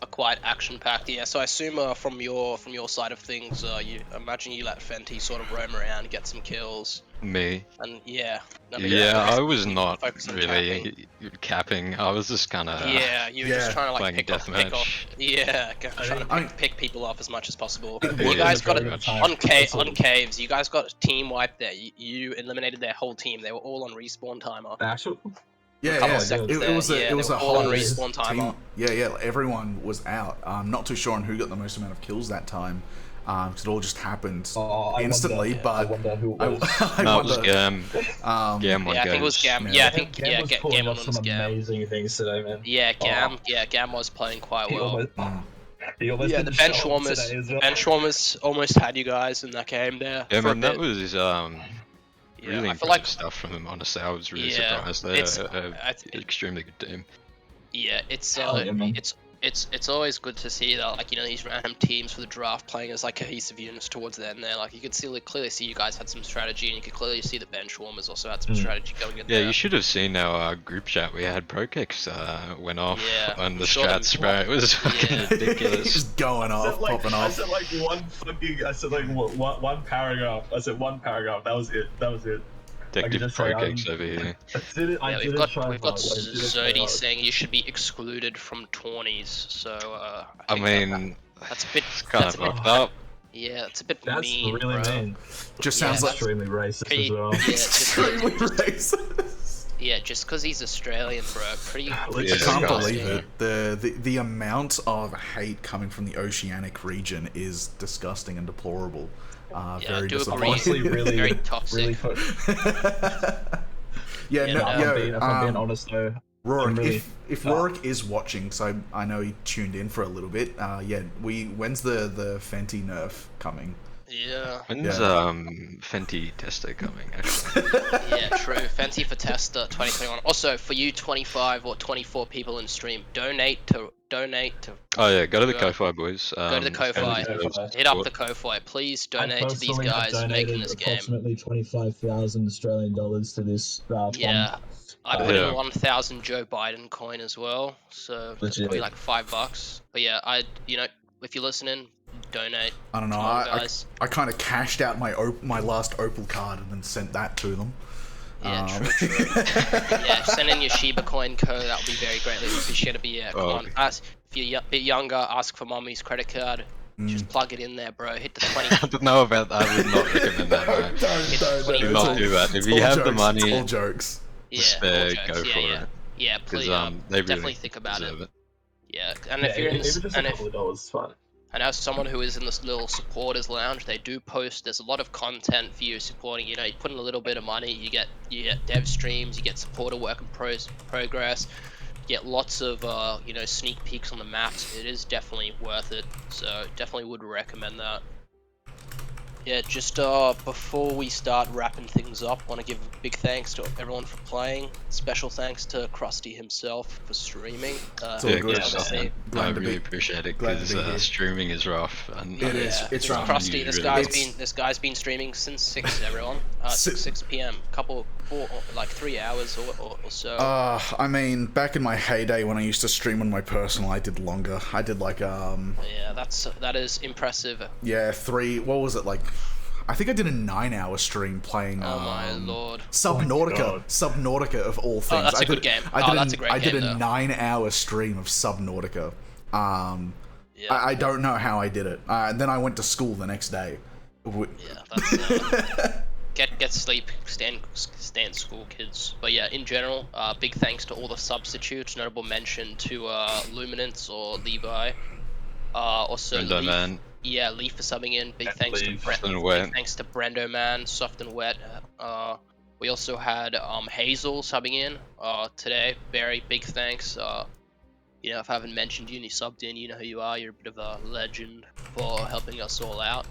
are quite action-packed. Yeah, so I assume from your side of things, you imagine you let Fenty sort of roam around, get some kills. Me? And I was not focus on really capping. I was just kind of you were just trying to like playing pick off. deathmatch. Yeah, trying to pick people off as much as possible. Yeah, You guys got pretty it much. on caves. You guys got team wipe there. You eliminated their whole team. They were all on respawn timer. Actual. Yeah. seconds It was there. it was they a were all on whole respawn timer. team. Yeah. Everyone was out. I'm not too sure on who got the most amount of kills that time. Because it all just happened instantly. I wonder who it was. No, it was Gam. Gam won I think it was Gam. Yeah, I think Gam was pulling off was some Gam. amazing things today, man. Yeah, Gam was playing quite well. He almost The didn't bench show up warmers, today as well. bench warmers almost had you guys in that game there. Yeah, for a man, that bit. was really I feel impressive like stuff from him. Honestly, I was really Yeah, surprised. They're extremely good team. Yeah, it's yeah, man. it's always good to see that, like, you know, these random teams for the draft playing as like cohesive units towards the end there. Like, you could clearly see you guys had some strategy, and you could clearly see the bench warmers also had some strategy going in Yeah, there. you should have seen our group chat. We had Prokex went off on the saw them. strats, bro. It was fucking ridiculous. Just going off, popping I off. said like one paragraph. I said one paragraph. That was it. Detective just say, Prokex over here. We've got Zodi saying you should be excluded from tourneys. So I think mean, that's a bit. it's kind of fucked up. Yeah, it's a bit That's mean, really bro. mean. Just sounds like Extremely racist Pretty, as well. extremely racist. Yeah, just because he's Australian, bro. Pretty. I Yeah, can't disgusting. believe it. The amount of hate coming from the oceanic region is disgusting and deplorable. I Very do agree. Honestly, disappointing. really, Very toxic. Yeah, Yeah, no, no, If I'm being honest though, Rorik, really- if Rorik is watching, so I know he tuned in for a little bit. When's the Fenty nerf coming? Yeah. When's Fenty Tester coming? Actually, Yeah, true. Fancy for Tester 2021. Also, for you 25 or 24 people in stream, donate to. oh yeah, go to the Yeah. Ko-Fi boys. Go to the Ko-Fi. Ko-Fi. Hit up the Ko-Fi. Please donate to these personally have guys making this game. approximately 25,000 Australian dollars to this fund. Yeah. I put Yeah. in 1,000 Joe Biden coin as well, so that's Legit. probably like $5. But yeah, if you're listening, donate. I don't know. Come on, I guys. kind of cashed out my last Opal card and then sent that to them. Yeah, true. Yeah, send in your Shiba coin code. That would be very greatly appreciated. But yeah, come on. Okay. If you're a bit younger, ask for mommy's credit card. Just plug it in there, bro. Hit the 20. I don't know about that. I would not recommend that. No. Don't. Do not do that. If you have the money, it's all jokes. Yeah, spare, all jokes. go for it. Yeah, please. They definitely really think about it. deserve it. Yeah, and if you're in this, even just a couple of dollars, fine. And as someone who is in this little supporters lounge, they do post. There's a lot of content for you supporting. You know, you put in a little bit of money, you get dev streams, you get supporter work in progress, you get lots of sneak peeks on the maps. It is definitely worth it. So definitely would recommend that. Yeah, just before we start wrapping things up, want to give a big thanks to everyone for playing. Special thanks to Krusty himself for streaming. It's all good. I really appreciate it because streaming is rough. And it is. It's rough. Krusty, this guy's been streaming since 6. Everyone, 6 p.m. 3 hours or so. I mean, back in my heyday when I used to stream on my personal, I did longer. I did like Yeah, that is impressive. Yeah, 3. What was it like? I think I did a 9-hour stream playing. Oh my lord. Subnautica. Subnautica of all things. Oh, that's a good game. That's a great game. I did a 9-hour stream of Subnautica. I don't know how I did it. Then I went to school the next day. Yeah, that's. Get sleep, stay in school, kids. But yeah, in general, big thanks to all the substitutes. Notable mention to Luminance or Levi. Also Brendo Man. Yeah, Leaf for subbing in. Big thanks to Brendo Man, Soft and Wet. We also had Hazel subbing in today. Very big thanks. If I haven't mentioned you and you subbed in, you know who you are. You're a bit of a legend for helping us all out.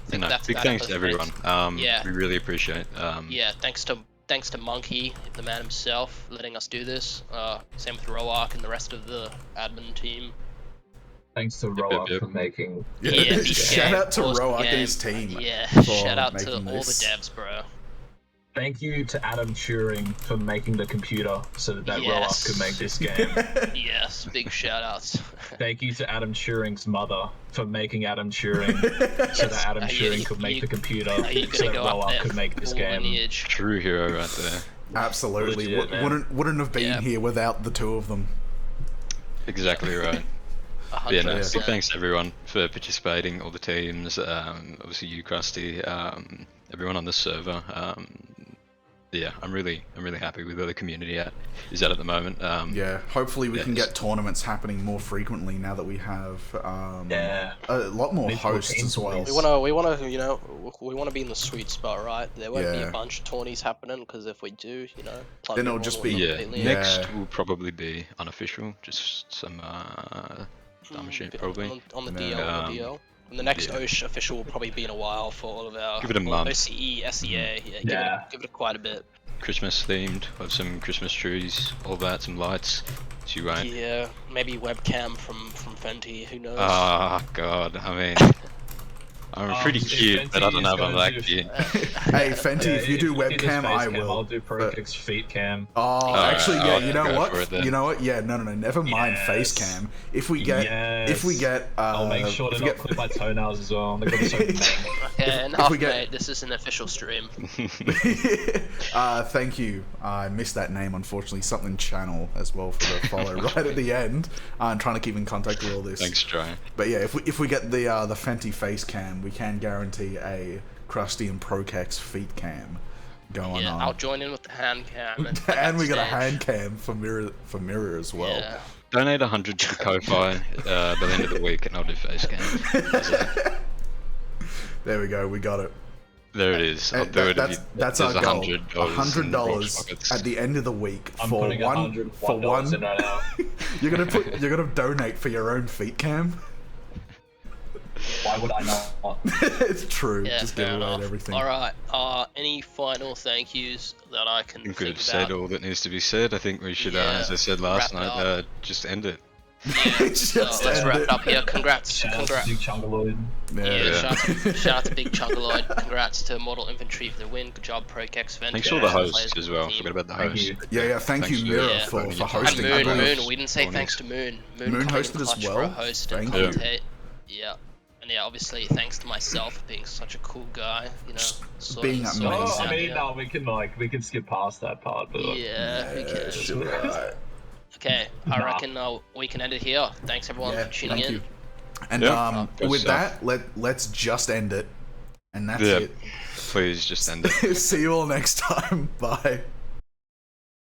Big thanks to everyone. Yeah. We really appreciate. Yeah, thanks to Monkey, the man himself, letting us do this. Same with RAoT and the rest of the admin team. Thanks to RAoT for making. Yeah, shout out to RAoT and his team. Yeah, shout out to all the devs, bro. Thank you to Adam Turing for making the computer so that RAoT could make this game. Yes, big shout outs. Thank you to Adam Turing's mother for making Adam Turing so that Adam Turing could make the computer so that RAoT could make this game. Lineage. True hero right there. Absolutely. Wouldn't have been here without the two of them. Exactly right. Big 100%. thanks to everyone for participating, all the teams, obviously you, Krusty, everyone on the server. Yeah, I'm really happy with where the community is at the moment. Yeah, hopefully we can get tournaments happening more frequently now that we have a lot more hosts as well. We want to be in the sweet spot, right? There won't be a bunch of tourneys happening because if we do, then it'll just be next will probably be unofficial, just some dumb shit probably on the DL. And the next OCE official will probably be in a while for all of our give it a month. OCE, SEA. Give it quite a bit. Christmas themed, we'll have some Christmas trees, all that, some lights. Yeah, maybe webcam from Fenty, who knows? Oh god, I mean, I'm pretty cute, but I don't know if I'm that cute. Hey Fenty, if you do webcam, I will. I'll do ProKick's feet cam. Actually, yeah, you know what? Yeah, no, never mind face cam. If we get, I'll make sure to not clip my toenails as well. Okay, enough, mate. This is an official stream. Thank you. I missed that name, unfortunately. Something channel as well for the follow right at the end. I'm trying to keep in contact with all this. Thanks, Try. But yeah, if we get the Fenty face cam, we can guarantee a Krusty and ProKex feet cam going on. Yeah, I'll join in with the hand cam. And we got a hand cam for mirror as well. Yeah. Donate 100 to Ko-Fi by the end of the week, and I'll do face cam. There we go. We got it. There it is. I'll do it. That's our goal. $100 at the end of the week for one. In right now. You're gonna donate for your own feet cam. Why would I not? It's true. Yeah, just give away everything. All right. Any final thank yous that I can think about? We've said all that needs to be said. I think we should, as I said last night, just end it. Yeah, let's wrap it up here. Congrats. Shout out to Big Chungaloid. Shout out to Big Chungaloid. Congrats to Mortal Infantry for the win. Good job, ProKex. Thanks to all the hosts as well. Forget about the hosts. Yeah. Thank you, Mira, for hosting. And Moon. We didn't say thanks to Moon. Moon hosted as well. Thank you. Yeah. And yeah, obviously, thanks to myself for being such a cool guy, being amazing. We can skip past that part. But yeah, we can. Okay, I reckon we can end it here. Thanks everyone for tuning in. And Yeah. with Stuff. that, let's just end it. And that's Yeah. it. Please just end it. See you all next time. Bye.